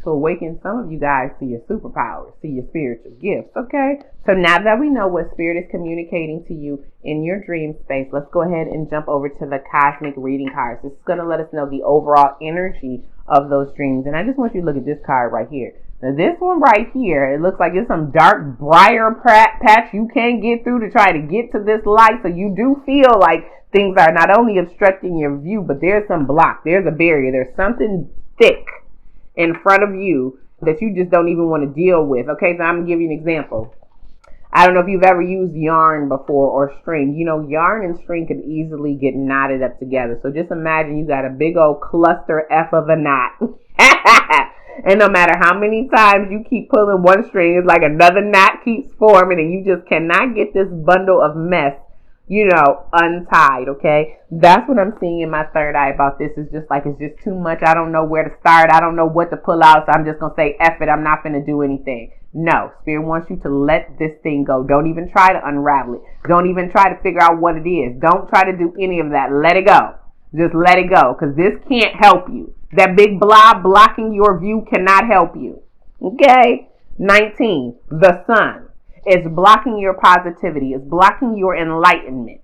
to awaken some of you guys to your superpowers, to your spiritual gifts, okay? So now that we know what spirit is communicating to you in your dream space, let's go ahead and jump over to the cosmic reading cards. This is going to let us know the overall energy of those dreams. And I just want you to look at this card right here. Now this one right here, it looks like it's some dark briar patch you can't get through to try to get to this light. So you do feel like things are not only obstructing your view, but there's some block. There's a barrier. There's something thick in front of you that you just don't even want to deal with. Okay, so I'm going to give you an example. I don't know if you've ever used yarn before or string. You know, yarn and string could easily get knotted up together. So just imagine you got a big old cluster F of a knot. And no matter how many times you keep pulling one string, it's like another knot keeps forming and you just cannot get this bundle of mess, untied, okay? That's what I'm seeing in my third eye about this. Is just like, it's just too much. I don't know where to start. I don't know what to pull out. So I'm just going to say, F it. I'm not going to do anything. No, Spirit wants you to let this thing go. Don't even try to unravel it. Don't even try to figure out what it is. Don't try to do any of that. Let it go. Just let it go, because this can't help you. That big blob blocking your view cannot help you. Okay? 19, the sun. It's blocking your positivity. It's blocking your enlightenment.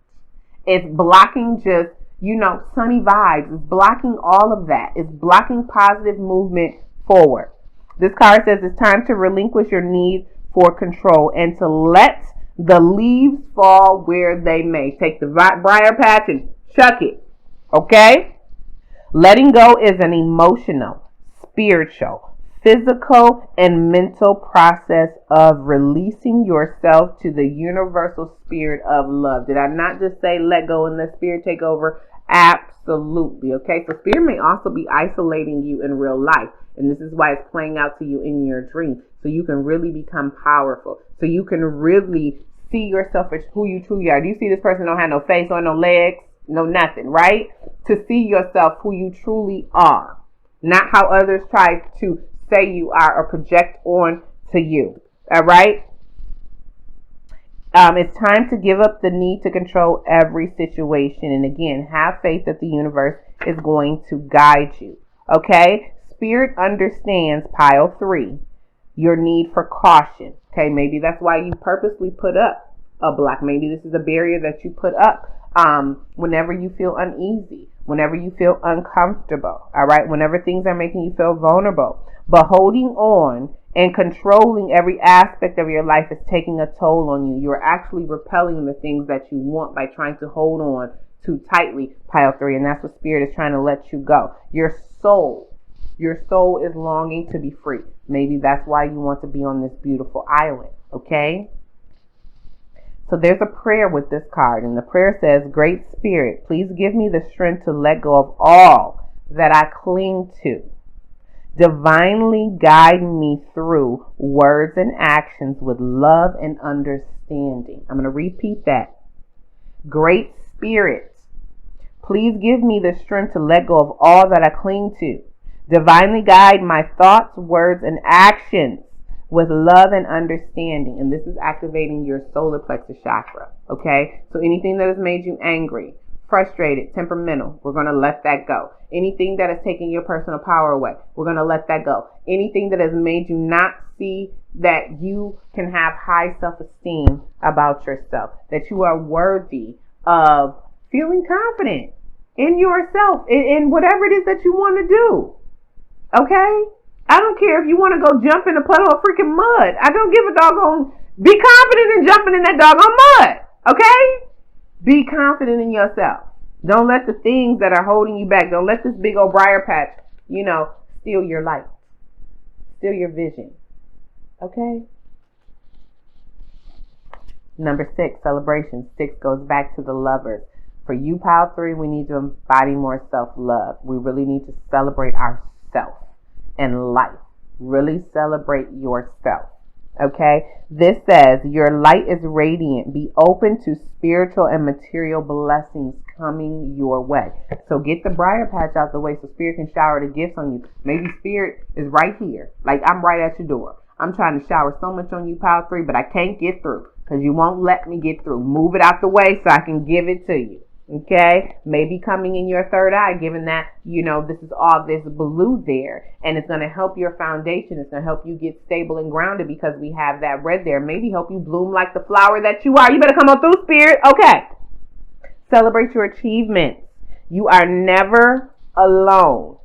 It's blocking just, sunny vibes. It's blocking all of that. It's blocking positive movement forward. This card says it's time to relinquish your need for control and to let the leaves fall where they may. Take the briar patch and chuck it. Okay? Letting go is an emotional, spiritual, physical, and mental process of releasing yourself to the universal spirit of love. Did I not just say let go and let spirit take over? Absolutely. Okay? So spirit may also be isolating you in real life. And this is why it's playing out to you in your dream. So you can really become powerful. So you can really see yourself as who you truly are. Do you see this person don't have no face or no legs? No nothing, right? To see yourself who you truly are. Not how others try to say you are or project on to you. All right? It's time to give up the need to control every situation. And again, have faith that the universe is going to guide you. Okay? Spirit understands, pile 3, your need for caution. Okay? Maybe that's why you purposely put up a block. Maybe this is a barrier that you put up whenever you feel uneasy, whenever you feel uncomfortable, all right, whenever things are making you feel vulnerable. But holding on and controlling every aspect of your life is taking a toll on you. You're actually repelling the things that you want by trying to hold on too tightly, pile 3, and that's what Spirit is trying to let you go. Your soul is longing to be free. Maybe that's why you want to be on this beautiful island, okay? So there's a prayer with this card, and the prayer says, Great Spirit, please give me the strength to let go of all that I cling to. Divinely guide me through words and actions with love and understanding. I'm going to repeat that. Great Spirit, please give me the strength to let go of all that I cling to. Divinely guide my thoughts, words, and actions with love and understanding. And this is activating your solar plexus chakra. Okay? So anything that has made you angry, frustrated, temperamental, we're going to let that go. Anything that has taken your personal power away, we're going to let that go. Anything that has made you not see that you can have high self-esteem about yourself, that you are worthy of feeling confident in yourself, in whatever it is that you want to do. Okay? I don't care if you want to go jump in a puddle of freaking mud. I don't give a doggone. Be confident in jumping in that doggone mud. Okay? Be confident in yourself. Don't let the things that are holding you back, don't let this big old briar patch, steal your light. Steal your vision. Okay? Number 6, celebration. 6 goes back to the lovers. For you, pile 3, we need to embody more self-love. We really need to celebrate ourselves and life. Really celebrate yourself. Okay? This says your light is radiant. Be open to spiritual and material blessings coming your way. So get the briar patch out the way so Spirit can shower the gifts on you. Maybe Spirit is right here. Like I'm right at your door. I'm trying to shower so much on you, pile 3, but I can't get through because you won't let me get through. Move it out the way so I can give it to you. Okay, maybe coming in your third eye, given that, this is all this blue there, and it's going to help your foundation. It's going to help you get stable and grounded because we have that red there. Maybe help you bloom like the flower that you are. You better come on through, Spirit. Okay. Celebrate your achievements. You are never alone.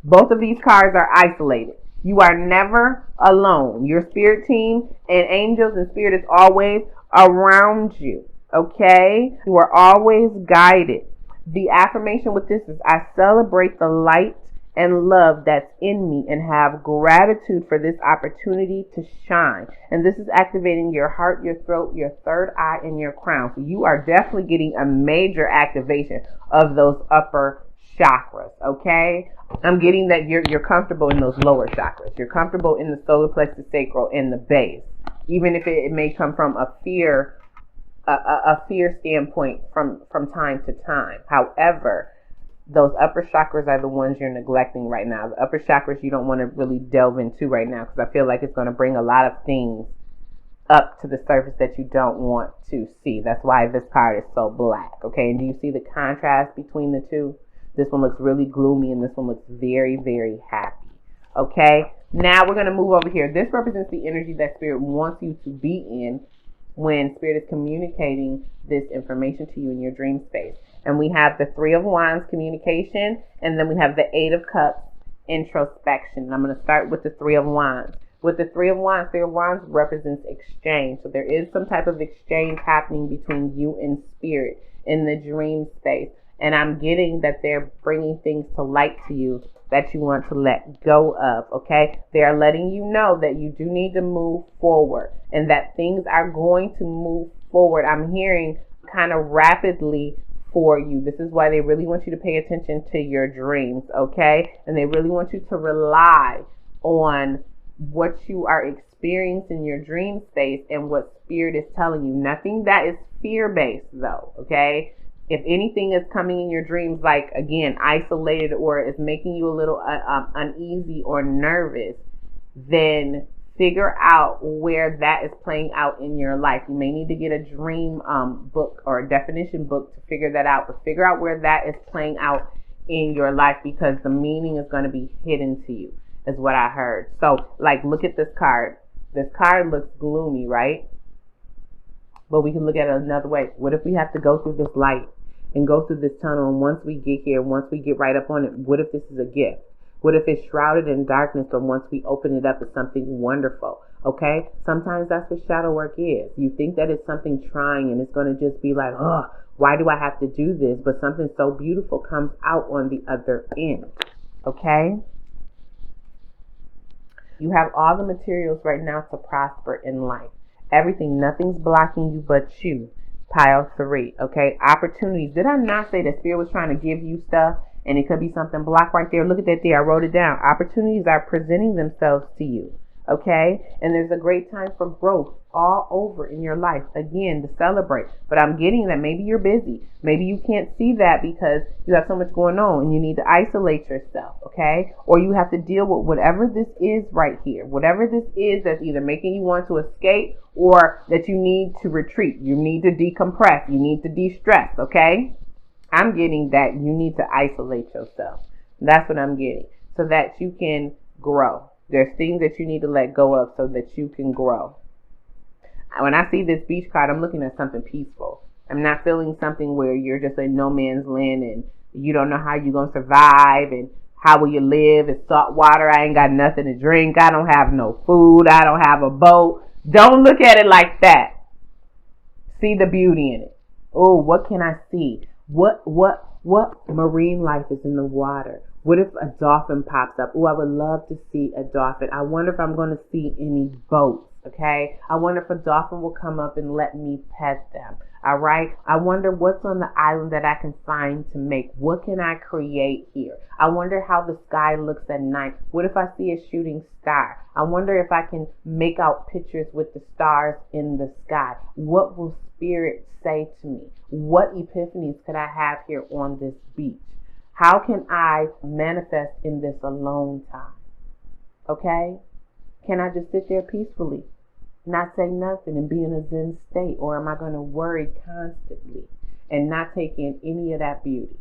Both of these cards are isolated. You are never alone. Your spirit team and angels and spirit is always around you. Okay? You are always guided. The affirmation with this is, I celebrate the light and love that's in me and have gratitude for this opportunity to shine. And this is activating your heart, your throat, your third eye, and your crown. So you are definitely getting a major activation of those upper chakras, okay? I'm getting that you're comfortable in those lower chakras. You're comfortable in the solar plexus sacral and the base, even if it may come from a fear standpoint from time to time. However, those upper chakras are the ones you're neglecting right now. The upper chakras you don't want to really delve into right now because I feel like it's going to bring a lot of things up to the surface that you don't want to see. That's why this card is so black, okay? And do you see the contrast between the two? This one looks really gloomy and this one looks very, very happy, okay? Now we're going to move over here. This represents the energy that Spirit wants you to be in when Spirit is communicating this information to you in your dream space. And we have the Three of Wands, communication, and then we have the Eight of Cups, introspection. And I'm going to start with the Three of Wands. With the Three of Wands represents exchange. So there is some type of exchange happening between you and Spirit in the dream space. And I'm getting that they're bringing things to light to you that you want to let go of, okay? They are letting you know that you do need to move forward and that things are going to move forward. I'm hearing kind of rapidly for you. This is why they really want you to pay attention to your dreams, okay? And they really want you to rely on what you are experiencing in your dream space and what Spirit is telling you. Nothing that is fear-based, though, okay? If anything is coming in your dreams, like, again, isolated or is making you a little uneasy or nervous, then figure out where that is playing out in your life. You may need to get a dream book or a definition book to figure that out, but figure out where that is playing out in your life because the meaning is going to be hidden to you, is what I heard. So, like, look at this card. This card looks gloomy, right? But we can look at it another way. What if we have to go through this light and go through this tunnel, and once we get here, once we get right up on it, what if this is a gift? What if it's shrouded in darkness, but once we open it up, it's something wonderful, okay? Sometimes that's what shadow work is. You think that it's something trying, and it's going to just be like, oh, why do I have to do this? But something so beautiful comes out on the other end, okay? You have all the materials right now to prosper in life. Everything, nothing's blocking you but you. Pile 3, okay? Opportunities. Did I not say that Spirit was trying to give you stuff and it could be something blocked right there? Look at that there. I wrote it down. Opportunities are presenting themselves to you, okay? And there's a great time for growth all over in your life. Again, to celebrate. But I'm getting that maybe you're busy. Maybe you can't see that because you have so much going on and you need to isolate yourself, okay? Or you have to deal with whatever this is right here. Whatever this is that's either making you want to escape or that you need to retreat. You need to decompress. You need to de-stress, okay? I'm getting that you need to isolate yourself. That's what I'm getting. So that you can grow. There's things that you need to let go of so that you can grow. When I see this beach card, I'm looking at something peaceful. I'm not feeling something where you're just in no man's land and you don't know how you're going to survive and how will you live. It's salt water. I ain't got nothing to drink. I don't have no food. I don't have a boat. Don't look at it like that. See the beauty in it. Oh, what can I see? What marine life is in the water? What if a dolphin pops up? Oh, I would love to see a dolphin. I wonder if I'm going to see any boats, okay? I wonder if a dolphin will come up and let me pet them, all right? I wonder what's on the island that I can find to make. What can I create here? I wonder how the sky looks at night. What if I see a shooting star? I wonder if I can make out pictures with the stars in the sky. What will Spirit say to me? What epiphanies could I have here on this beach? How can I manifest in this alone time? Okay? Can I just sit there peacefully, not say nothing and be in a Zen state? Or am I going to worry constantly? and not take in any of that beauty.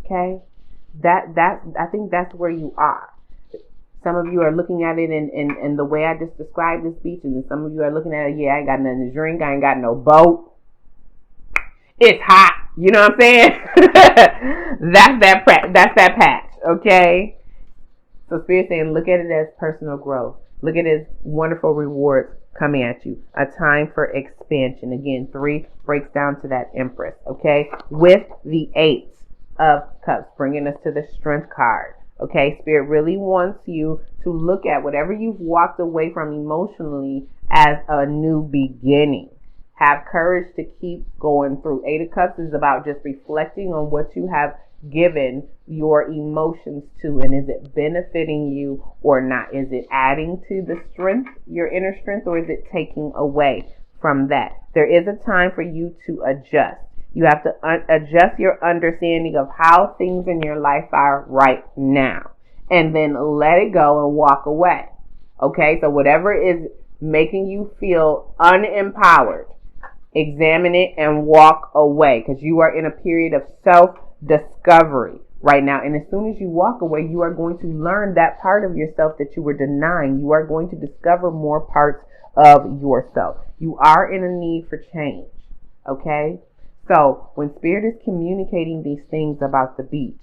Okay? I think that's where you are. Some of you are looking at it in the way I just described this beach, and some of you are looking at it, I ain't got nothing to drink, I ain't got no boat. It's hot. You know what I'm saying? That's that patch, okay? So Spirit's saying, look at it as personal growth. Look at it as wonderful rewards coming at you. A time for expansion. Again, 3 breaks down to that Empress, okay? With the 8 of Cups, bringing us to the Strength card. Okay, Spirit really wants you to look at whatever you've walked away from emotionally as a new beginning. Have courage to keep going through. 8 of Cups is about just reflecting on what you have given your emotions to, and is it benefiting you or not? Is it adding to the strength, your inner strength, or is it taking away from that? There is a time for you to adjust. You have to adjust your understanding of how things in your life are right now, and then let it go and walk away. Okay, so whatever is making you feel unempowered, examine it and walk away, because you are in a period of self-discovery right now. And as soon as you walk away, you are going to learn that part of yourself that you were denying. You are going to discover more parts of yourself. You are in a need for change. Okay? So when Spirit is communicating these things about the beach,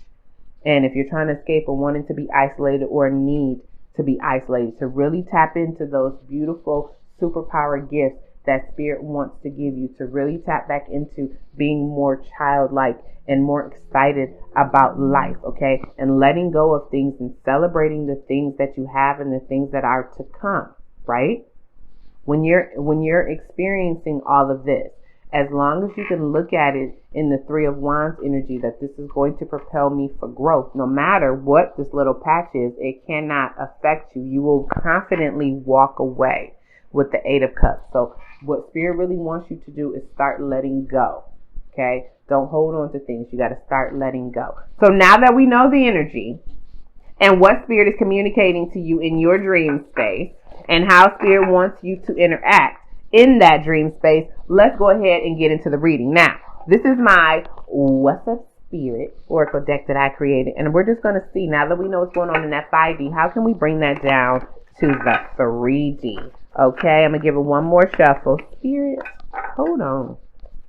and if you're trying to escape or wanting to be isolated or need to be isolated, to really tap into those beautiful superpower gifts that Spirit wants to give you, to really tap back into being more childlike and more excited about life, okay? And letting go of things and celebrating the things that you have and the things that are to come, right? When you're experiencing all of this, as long as you can look at it in the 3 of Wands energy, that this is going to propel me for growth. No matter what this little patch is, it cannot affect you. You will confidently walk away with the 8 of Cups. So what Spirit really wants you to do is start letting go. Okay? Don't hold on to things. You got to start letting go. So now that we know the energy and what Spirit is communicating to you in your dream space and how Spirit wants you to interact in that dream space, let's go ahead and get into the reading. Now, this is my What's Up Spirit Oracle deck that I created. And we're just going to see, now that we know what's going on in that 5D, how can we bring that down to the 3D? Okay, I'm going to give it one more shuffle. Spirit, hold on.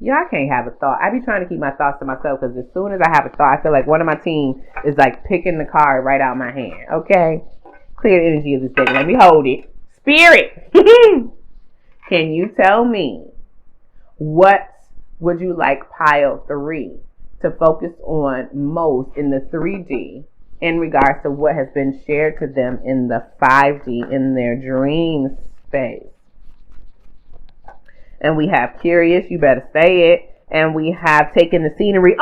Y'all can't have a thought. I be trying to keep my thoughts to myself, because as soon as I have a thought, I feel like one of my team is like picking the card right out of my hand. Okay? Clear the energy of this deck. Let me hold it. Spirit! Can you tell me what would you like pile 3 to focus on most in the 3D in regards to what has been shared to them in the 5D in their dream space? And we have curious, you better say it. And we have taken the scenery.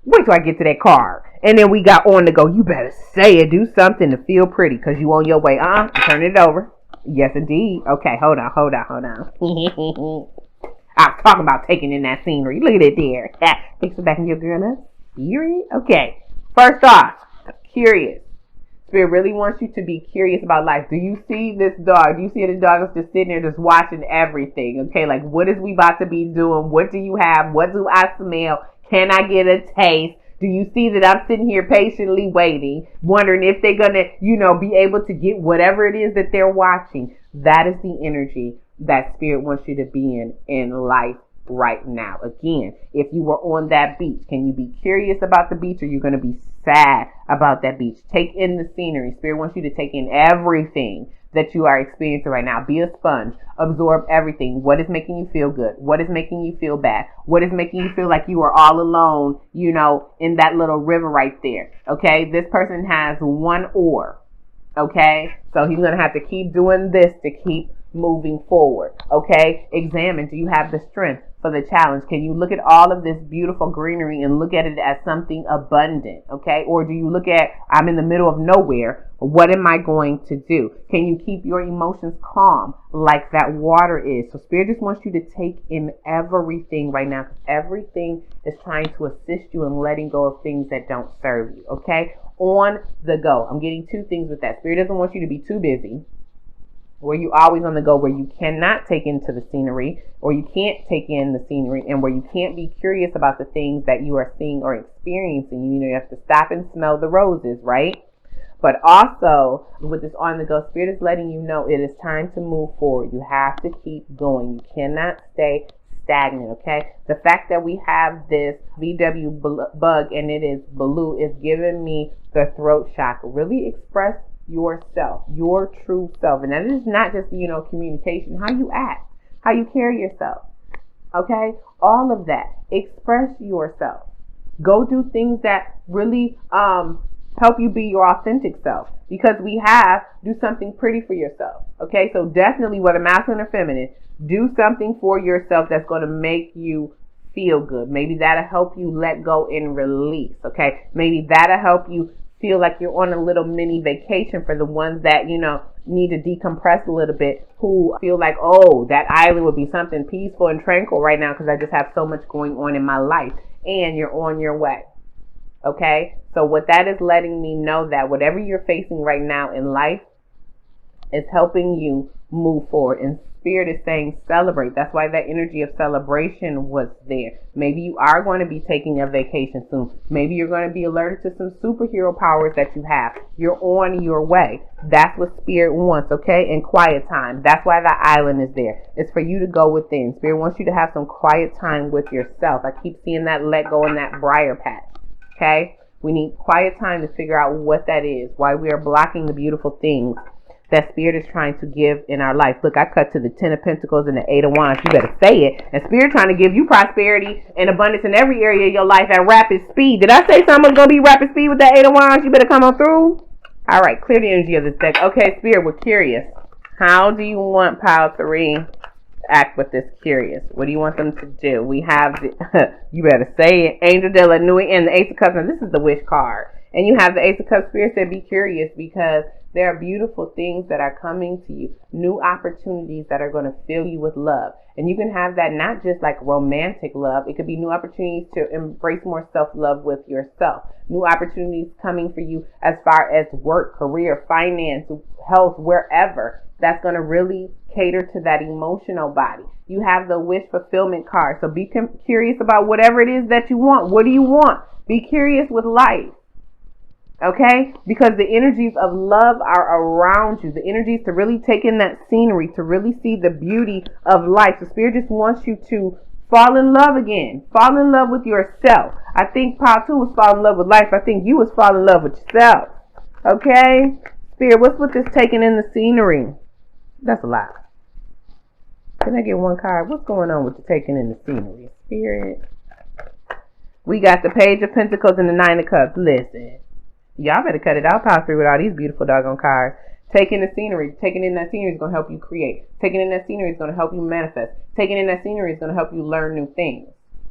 Wait till I get to that card. And then we got on to go, you better say it. Do something to feel pretty, because you on your way. Turn it over. Yes, indeed. Okay, hold on. I was talking about taking in that scenery. Look at it there. Fix it back in your girl up. Spirit. Okay. First off, curious. Spirit really wants you to be curious about life. Do you see this dog? Do you see this dog is just sitting there just watching everything? Okay, like what is we about to be doing? What do you have? What do I smell? Can I get a taste? Do you see that I'm sitting here patiently waiting, wondering if they're going to, be able to get whatever it is that they're watching? That is the energy that Spirit wants you to be in life right now. Again, if you were on that beach, can you be curious about the beach, or you're going to be sad about that beach? Take in the scenery. Spirit wants you to take in everything that you are experiencing right now. Be a sponge. Absorb everything. What is making you feel good? What is making you feel bad? What is making you feel like you are all alone, in that little river right there? Okay, this person has one oar. Okay, so he's going to have to keep doing this to keep moving forward. Okay, examine. Do you have the strength for the challenge? Can you look at all of this beautiful greenery and look at it as something abundant? Okay, or do you look at, I'm in the middle of nowhere, what am I going to do? Can you keep your emotions calm like that water is? So Spirit just wants you to take in everything right now, because everything is trying to assist you in letting go of things that don't serve you. Okay, on the go. I'm getting 2 things with that. Spirit doesn't want you to be too busy. where you always on the go, where you cannot take into the scenery, or you can't take in the scenery, and where you can't be curious about the things that you are seeing or experiencing. You have to stop and smell the roses, right? But also, with this on the go, Spirit is letting you know it is time to move forward. You have to keep going. You cannot stay stagnant, okay? The fact that we have this VW bug and it is blue is giving me the throat chakra. Really express yourself, your true self. And that is not just, communication, how you act, how you carry yourself, okay? All of that. Express yourself. Go do things that really help you be your authentic self, because do something pretty for yourself, okay? So definitely, whether masculine or feminine, do something for yourself that's going to make you feel good. Maybe that'll help you let go and release, okay? Maybe that'll help you feel like you're on a little mini vacation for the ones that, need to decompress a little bit, who feel like, oh, that island would be something peaceful and tranquil right now because I just have so much going on in my life, and you're on your way, okay? So what that is letting me know that whatever you're facing right now in life is helping you move forward. And Spirit is saying celebrate. That's why that energy of celebration was there. Maybe you are going to be taking a vacation soon. Maybe you're going to be alerted to some superhero powers that you have. You're on your way. That's what Spirit wants, okay? And quiet time. That's why the island is there. It's for you to go within. Spirit wants you to have some quiet time with yourself. I keep seeing that let go in that briar patch, okay? We need quiet time to figure out what that is, why we are blocking the beautiful things that Spirit is trying to give in our life. Look, I cut to the 10 of Pentacles and the 8 of Wands. You better say it. And Spirit trying to give you prosperity and abundance in every area of your life at rapid speed. Did I say something's going to be rapid speed with that 8 of Wands? You better come on through. All right, clear the energy of this deck. Okay, Spirit, we're curious. How do you want Pile 3 to act with this curious? What do you want them to do? We have the, you better say it, Angel de la Nuit and the Ace of Cups. Now, this is the wish card. And you have the Ace of Cups. Spirit said be curious, because there are beautiful things that are coming to you, new opportunities that are going to fill you with love. And you can have that not just like romantic love. It could be new opportunities to embrace more self-love with yourself. New opportunities coming for you as far as work, career, finance, health, wherever. That's going to really cater to that emotional body. You have the wish fulfillment card. So be curious about whatever it is that you want. What do you want? Be curious with life. Okay? Because the energies of love are around you. The energies to really take in that scenery, to really see the beauty of life. The Spirit just wants you to fall in love again. Fall in love with yourself. I think Pile 2 was fall in love with life. I think you was fall in love with yourself. Okay? Spirit, what's with this taking in the scenery? That's a lot. Can I get one card? What's going on with the taking in the scenery? Spirit. We got the Page of Pentacles and the Nine of Cups. Listen. Y'all better cut it out, Pile 3, with all these beautiful doggone cards. Taking the scenery. Taking in that scenery is going to help you create. Taking in that scenery is going to help you manifest. Taking in that scenery is going to help you learn new things.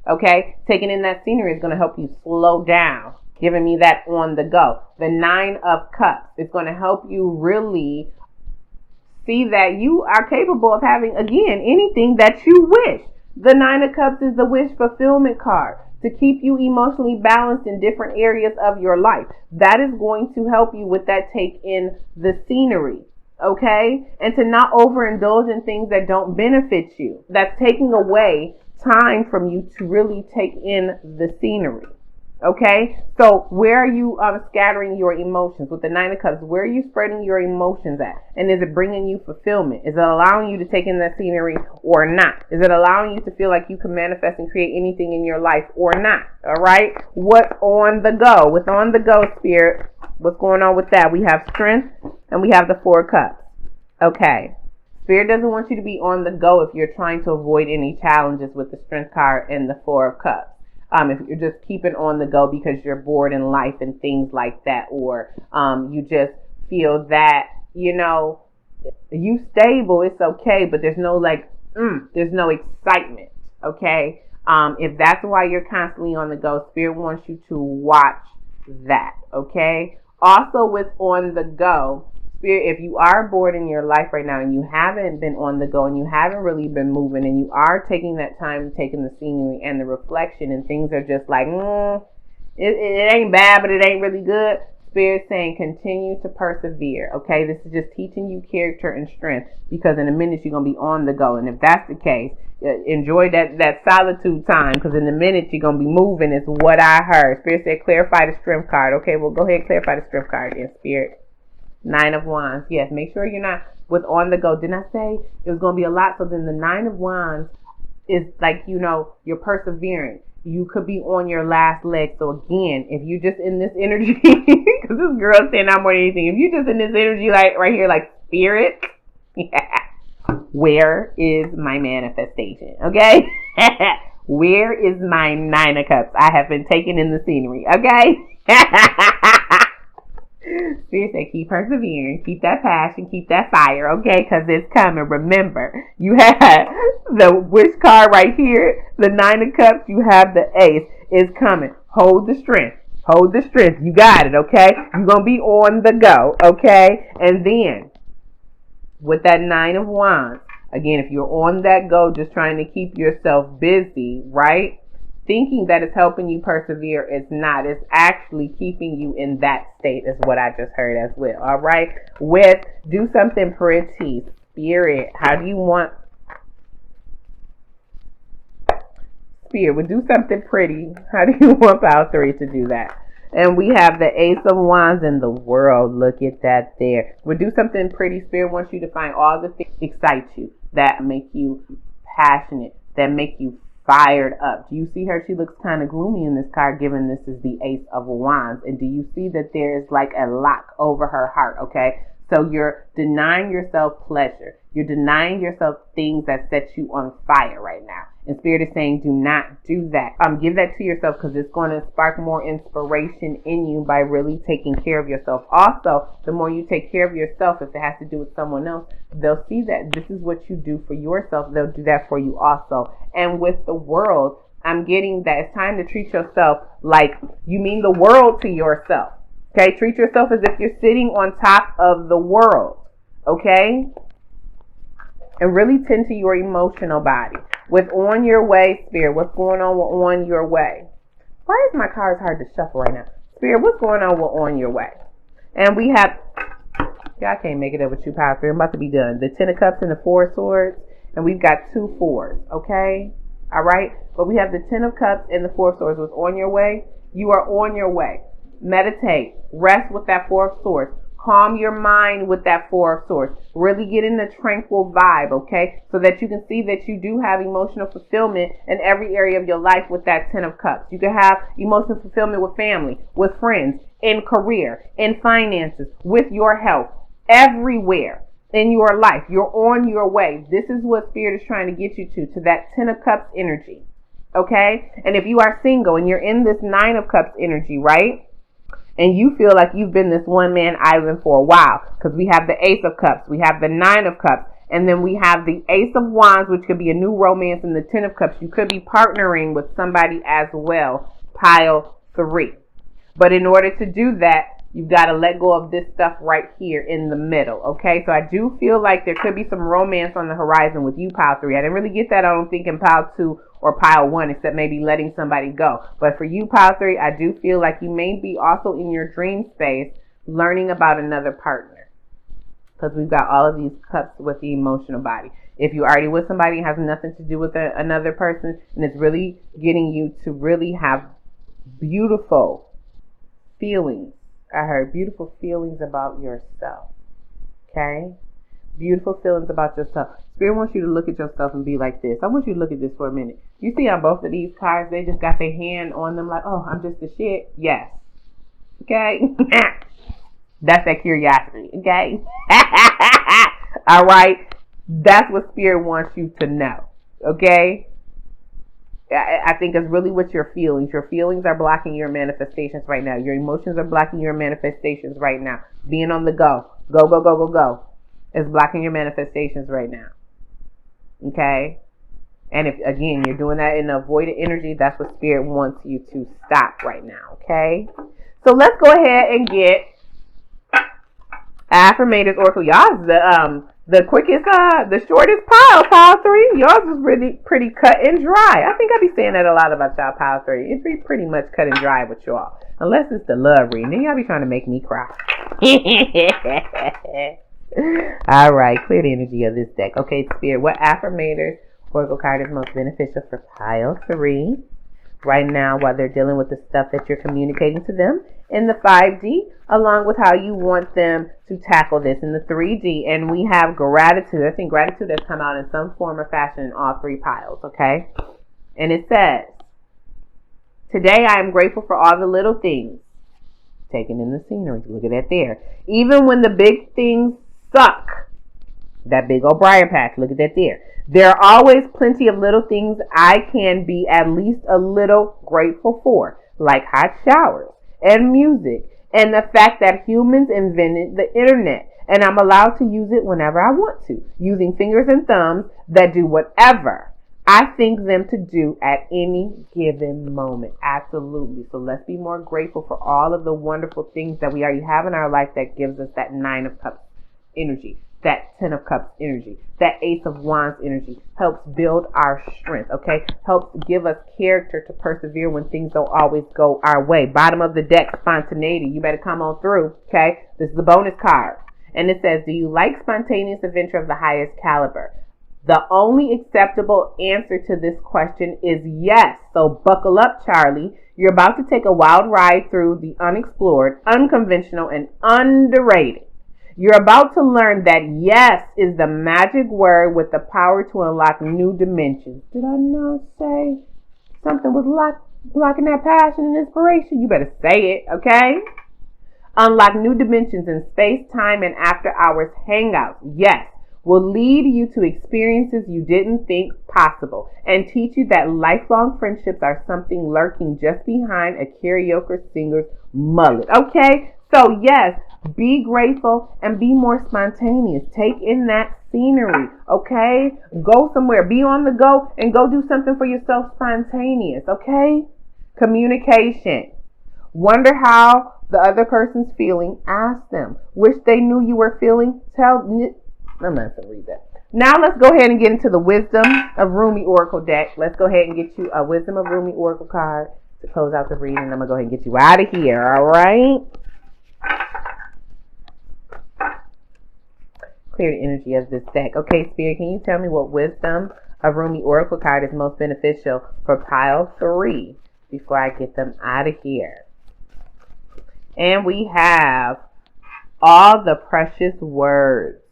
Okay? Taking in that scenery is going to help you slow down. Giving me that on the go. The Nine of Cups is going to help you really see that you are capable of having, again, anything that you wish. The Nine of Cups is the wish fulfillment card, to keep you emotionally balanced in different areas of your life. That is going to help you with that take in the scenery, okay? And to not overindulge in things that don't benefit you. That's taking away time from you to really take in the scenery, okay? So where are you scattering your emotions? With the Nine of Cups, where are you spreading your emotions at? And is it bringing you fulfillment? Is it allowing you to take in that scenery or not? Is it allowing you to feel like you can manifest and create anything in your life or not? All right? What's on the go? With on the go, Spirit, what's going on with that? We have Strength and we have the Four of Cups. Okay. Spirit doesn't want you to be on the go if you're trying to avoid any challenges with the Strength card and the Four of Cups. If you're just keeping on the go because you're bored in life and things like that, or you just feel that, you stable, it's okay, but there's no there's no excitement, okay? If that's why you're constantly on the go, Spirit wants you to watch that, okay? Also with on the go, Spirit, if you are bored in your life right now and you haven't been on the go and you haven't really been moving and you are taking that time, taking the scenery and the reflection, and things are just like, it ain't bad, but it ain't really good. Spirit saying continue to persevere, okay? This is just teaching you character and strength, because in a minute you're going to be on the go. And if that's the case, enjoy that solitude time, because in a minute you're going to be moving is what I heard. Spirit said clarify the strength card. Okay, well, go ahead and clarify the strength card again, Spirit. 9 of Wands. Yes, make sure you're not with on the go. Didn't I say it was going to be a lot? So then the 9 of Wands is like, you're persevering. You could be on your last leg. So again, if you just in this energy, because this girl's saying not more than anything, if you just in this energy, like right here, like Spirit, where is my manifestation? Okay? Where is my 9 of Cups? I have been taken in the scenery. Okay? Spirit said, keep persevering, keep that passion, keep that fire, okay? Because it's coming. Remember, you have the wish card right here, the 9 of Cups, you have the Ace. It's coming. Hold the strength. Hold the strength. You got it, okay? You're going to be on the go, okay? And then, with that 9 of Wands, again, if you're on that go, just trying to keep yourself busy, right? Thinking that it's helping you persevere, it's not. It's actually keeping you in that state, is what I just heard as well. All right? With do something pretty. Spirit, how do you want? Spirit, would do something pretty. How do you want Pile 3 to do that? And we have the Ace of Wands in the World. Look at that there. Would do something pretty. Spirit wants you to find all the things that excite you, that make you passionate, that make you fired up. Do you see her? She looks kind of gloomy in this card, given this is the Ace of Wands. And do you see that there is like a lock over her heart? Okay, so you're denying yourself pleasure. You're denying yourself things that set you on fire right now. And Spirit is saying, do not do that. Give that to yourself, because it's going to spark more inspiration in you by really taking care of yourself. Also, the more you take care of yourself, if it has to do with someone else, they'll see that this is what you do for yourself. They'll do that for you also. And with the World, I'm getting that it's time to treat yourself like you mean the world to yourself. Okay, treat yourself as if you're sitting on top of the world. Okay? And really tend to your emotional body. With On Your Way, Spirit, what's going on with On Your Way? Why is my cards hard to shuffle right now? Spirit, what's going on with On Your Way? And we have, I can't make it up with you, Pile 3. I'm about to be done. The 10 of Cups and the 4 of Swords. And we've got 2 4s, okay? All right? But we have the 10 of Cups and the 4 of Swords. What's on your way? You are on your way. Meditate. Rest with that 4 of Swords. Calm your mind with that 4 of Swords. Really get in the tranquil vibe, okay? So that you can see that you do have emotional fulfillment in every area of your life with that 10 of Cups. You can have emotional fulfillment with family, with friends, in career, in finances, with your health, everywhere in your life. You're on your way. This is what Spirit is trying to get you to that 10 of Cups energy, okay? And if you are single and you're in this 9 of Cups energy, right? And you feel like you've been this one-man island for a while, because we have the Ace of Cups, we have the 9 of Cups, and then we have the Ace of Wands, which could be a new romance, and the 10 of Cups. You could be partnering with somebody as well, Pile 3. But in order to do that, you've got to let go of this stuff right here in the middle, okay? So I do feel like there could be some romance on the horizon with you, Pile 3. I didn't really get that, I don't think, in Pile 2 or Pile 1, except maybe letting somebody go. But for you, Pile 3, I do feel like you may be also in your dream space learning about another partner, because we've got all of these cups with the emotional body. If you're already with somebody, it has nothing to do with another person, and it's really getting you to really have beautiful feelings. I heard beautiful feelings about yourself, okay? Beautiful feelings about yourself. Spirit wants you to look at yourself and be like this. I want you to look at this for a minute. You see on both of these cards, they just got their hand on them like, oh, I'm just the shit. Yes. Okay? That's that curiosity. Okay? All right? That's what Spirit wants you to know. Okay? I think it's really what your feelings. Your feelings are blocking your manifestations right now. Your emotions are blocking your manifestations right now. Being on the go. Go, go, go, go, go. Is blocking your manifestations right now. Okay? And if, again, you're doing that in avoided energy, that's what Spirit wants you to stop right now. Okay? So let's go ahead and get Affirmators Oracle. Y'all, The quickest, the shortest pile 3. Yours was pretty cut and dry. I think I be saying that a lot about y'all, pile 3. It be pretty much cut and dry with y'all. Unless it's the love reading. Then y'all be trying to make me cry. All right, clear the energy of this deck. Okay, Spirit, what affirmators oracle card is most beneficial for pile 3 right now while they're dealing with the stuff that you're communicating to them in the 5D, along with how you want them to tackle this in the 3D. And we have gratitude. I think gratitude has come out in some form or fashion in all 3 piles, okay? And it says, today I am grateful for all the little things. Taking in the scenery. Look at that there. Even when the big things suck. That big old briar patch. Look at that there. There are always plenty of little things I can be at least a little grateful for, like hot showers and music and the fact that humans invented the internet and I'm allowed to use it whenever I want to, using fingers and thumbs that do whatever I think them to do at any given moment. Absolutely. So let's be more grateful for all of the wonderful things that we already have in our life that gives us that 9 of Cups energy, that 10 of Cups energy, that Ace of Wands energy. Helps build our strength, okay? Helps give us character to persevere when things don't always go our way. Bottom of the deck, spontaneity. You better come on through, okay? This is the bonus card. And it says, do you like spontaneous adventure of the highest caliber? The only acceptable answer to this question is yes. So buckle up, Charlie. You're about to take a wild ride through the unexplored, unconventional, and underrated. You're about to learn that yes is the magic word with the power to unlock new dimensions. Did I not say something was blocking that passion and inspiration? You better say it, okay? Unlock new dimensions in space, time, and after hours hangouts. Yes. Will lead you to experiences you didn't think possible and teach you that lifelong friendships are something lurking just behind a karaoke singer's mullet. Okay? So yes, be grateful and be more spontaneous. Take in that scenery. Okay? Go somewhere. Be on the go and go do something for yourself spontaneous. Okay? Communication. Wonder how the other person's feeling. Ask them. Wish they knew you were feeling. I'm not going to read that. Now let's go ahead and get into the Wisdom of Rumi Oracle deck. Let's go ahead and get you a Wisdom of Rumi Oracle card to close out the reading. I'm going to go ahead and get you out of here, all right? Clear the energy of this deck. Okay, Spirit, can you tell me what Wisdom of Rumi Oracle card is most beneficial for pile 3 before I get them out of here? And we have all the precious words.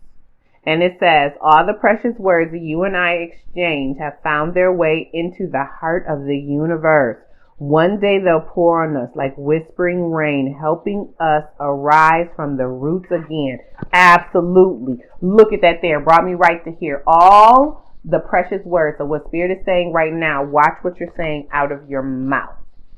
And it says, all the precious words that you and I exchange have found their way into the heart of the universe. One day they'll pour on us like whispering rain, helping us arise from the roots again. Absolutely. Look at that there. Brought me right to here. All the precious words. So what Spirit is saying right now, watch what you're saying out of your mouth.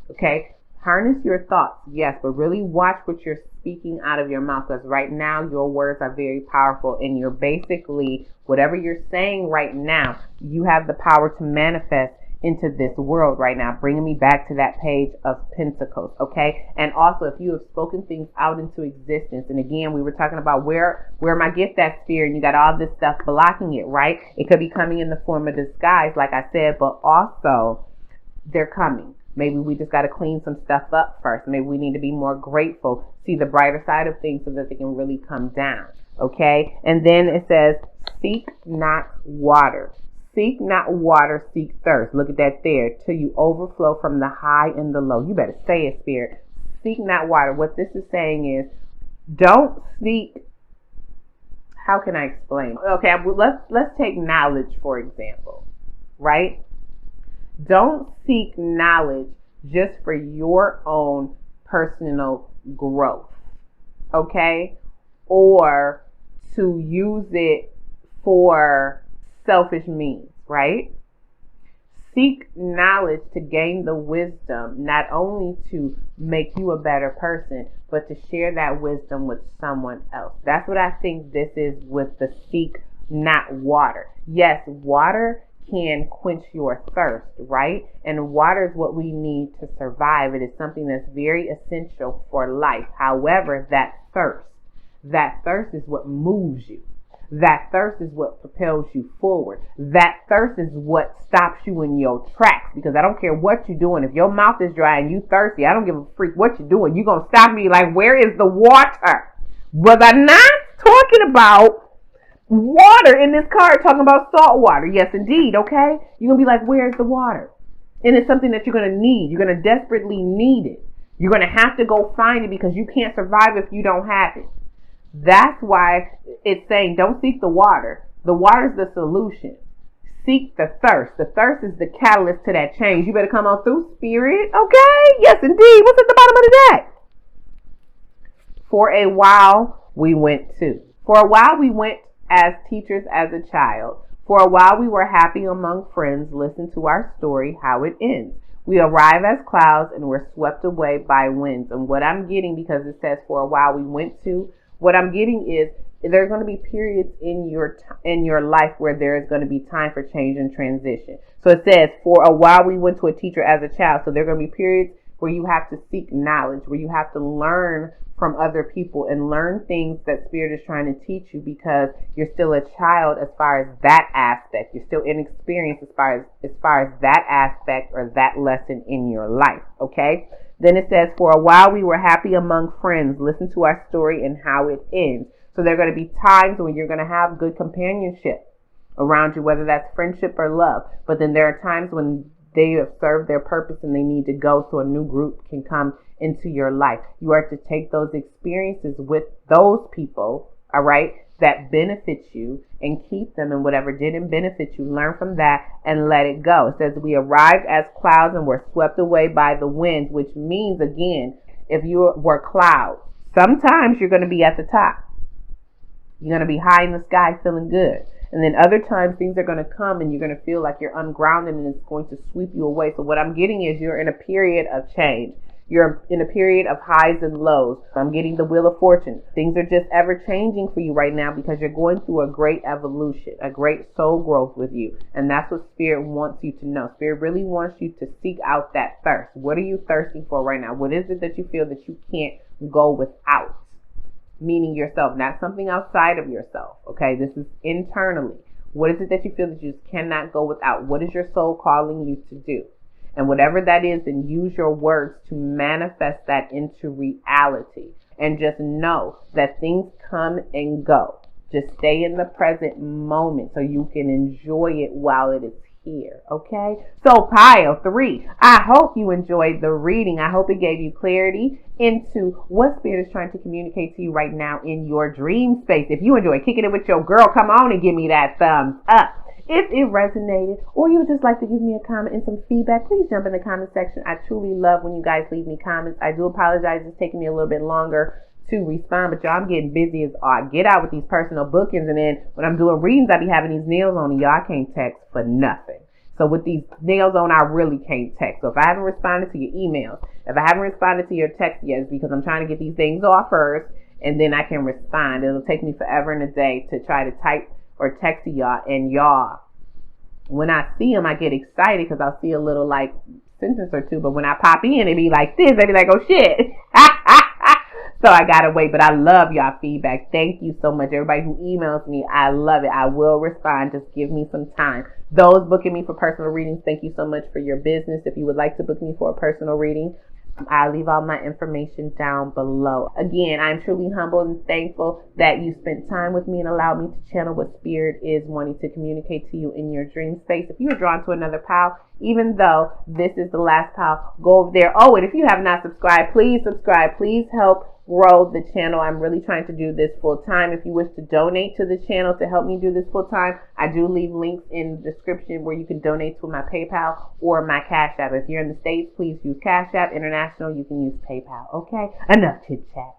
Okay? Harness your thoughts, yes, but really watch what you're speaking out of your mouth, because right now your words are very powerful and you're basically, whatever you're saying right now, you have the power to manifest into this world right now, bringing me back to that page of Pentacles, okay? And also, if you have spoken things out into existence, and again, we were talking about where my gift at, Spirit, and you got all this stuff blocking it, right? It could be coming in the form of disguise, like I said, but also they're coming. Maybe we just got to clean some stuff up first. Maybe we need to be more grateful, see the brighter side of things so that they can really come down. Okay? And then it says, seek not water. Seek not water, seek thirst. Look at that there. Till you overflow from the high and the low. You better say it, Spirit. Seek not water. What this is saying is, don't seek. How can I explain? Okay, let's take knowledge, for example. Right? Don't seek knowledge just for your own personal growth, okay? Or to use it for selfish means, right? Seek knowledge to gain the wisdom, not only to make you a better person, but to share that wisdom with someone else. That's what I think this is with the seek not water. Yes, water can quench your thirst, right? And water is what we need to survive. It is something that's very essential for life. However, that thirst is what moves you. That thirst is what propels you forward. That thirst is what stops you in your tracks, because I don't care what you're doing. If your mouth is dry and you thirsty, I don't give a freak what you're doing. You're going to stop me like, where is the water? Was I not talking about water in this card, talking about salt water? Yes, indeed, okay? You're going to be like, where's the water? And it's something that you're going to need. You're going to desperately need it. You're going to have to go find it, because you can't survive if you don't have it. That's why it's saying don't seek the water. The water's the solution. Seek the thirst. The thirst is the catalyst to that change. You better come on through, spirit. Okay? Yes, indeed. What's at the bottom of the deck? For a while, we went as teachers as a child. For a while, we were happy among friends. Listen to our story, how it ends. We arrive as clouds and we're swept away by winds. And what I'm getting, because it says for a while we went to, what I'm getting is there's going to be periods in your life where there is going to be time for change and transition. So it says for a while we went to a teacher as a child. So there are going to be periods where you have to seek knowledge, where you have to learn from other people and learn things that Spirit is trying to teach you, because you're still a child as far as that aspect. You're still inexperienced as far as that aspect or that lesson in your life. Okay? Then it says, for a while we were happy among friends. Listen to our story and how it ends. So there are going to be times when you're going to have good companionship around you, whether that's friendship or love. But then there are times when they have served their purpose and they need to go, so a new group can come into your life. You are to take those experiences with those people, all right, that benefit you, and keep them, and whatever didn't benefit you, learn from that and let it go. It says we arrived as clouds and were swept away by the winds, which means, again, if you were clouds, sometimes you're going to be at the top. You're going to be high in the sky feeling good. And then other times things are going to come and you're going to feel like you're ungrounded and it's going to sweep you away. So what I'm getting is you're in a period of change. You're in a period of highs and lows. I'm getting the Wheel of Fortune. Things are just ever changing for you right now, because you're going through a great evolution, a great soul growth with you. And that's what Spirit wants you to know. Spirit really wants you to seek out that thirst. What are you thirsting for right now? What is it that you feel that you can't go without? Meaning yourself, not something outside of yourself. Okay, this is internally. What is it that you feel that you just cannot go without? What is your soul calling you to do? And whatever that is, then use your words to manifest that into reality. And just know that things come and go. Just stay in the present moment so you can enjoy it while it is here. Okay? So pile 3, I hope you enjoyed the reading. I hope it gave you clarity into what Spirit is trying to communicate to you right now in your dream space. If you enjoy kicking it with your girl, come on and give me that thumbs up. If it resonated, or you would just like to give me a comment and some feedback, please jump in the comment section. I truly love when you guys leave me comments. I do apologize, it's taking me a little bit longer to respond, but y'all, I'm getting busy as I get out with these personal bookings, and then when I'm doing readings, I be having these nails on, and y'all, I can't text for nothing. So with these nails on, I really can't text. So if I haven't responded to your emails, if I haven't responded to your text yet, it's because I'm trying to get these things off first, and then I can respond. It'll take me forever and a day to try to type or text to y'all, and y'all, when I see them, I get excited because I'll see a little like sentence or two, but when I pop in, it be like this. They be like, oh shit. So I gotta wait, but I love y'all feedback. Thank you so much. Everybody who emails me, I love it. I will respond. Just give me some time. Those booking me for personal readings, thank you so much for your business. If you would like to book me for a personal reading, I'll leave all my information down below. Again, I'm truly humbled and thankful that you spent time with me and allowed me to channel what Spirit is wanting to communicate to you in your dream space. If you are drawn to another pile, even though this is the last pile, go over there. Oh, and if you have not subscribed, please subscribe. Please help grow the channel. I'm really trying to do this full time. If you wish to donate to the channel to help me do this full time, I do leave links in the description where you can donate to my PayPal or my Cash App. If you're in the States, please use Cash App. International, you can use PayPal. Okay? Enough chit chat.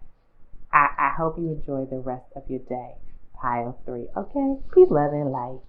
I hope you enjoy the rest of your day. Pile 3. Okay? Peace, love, and light.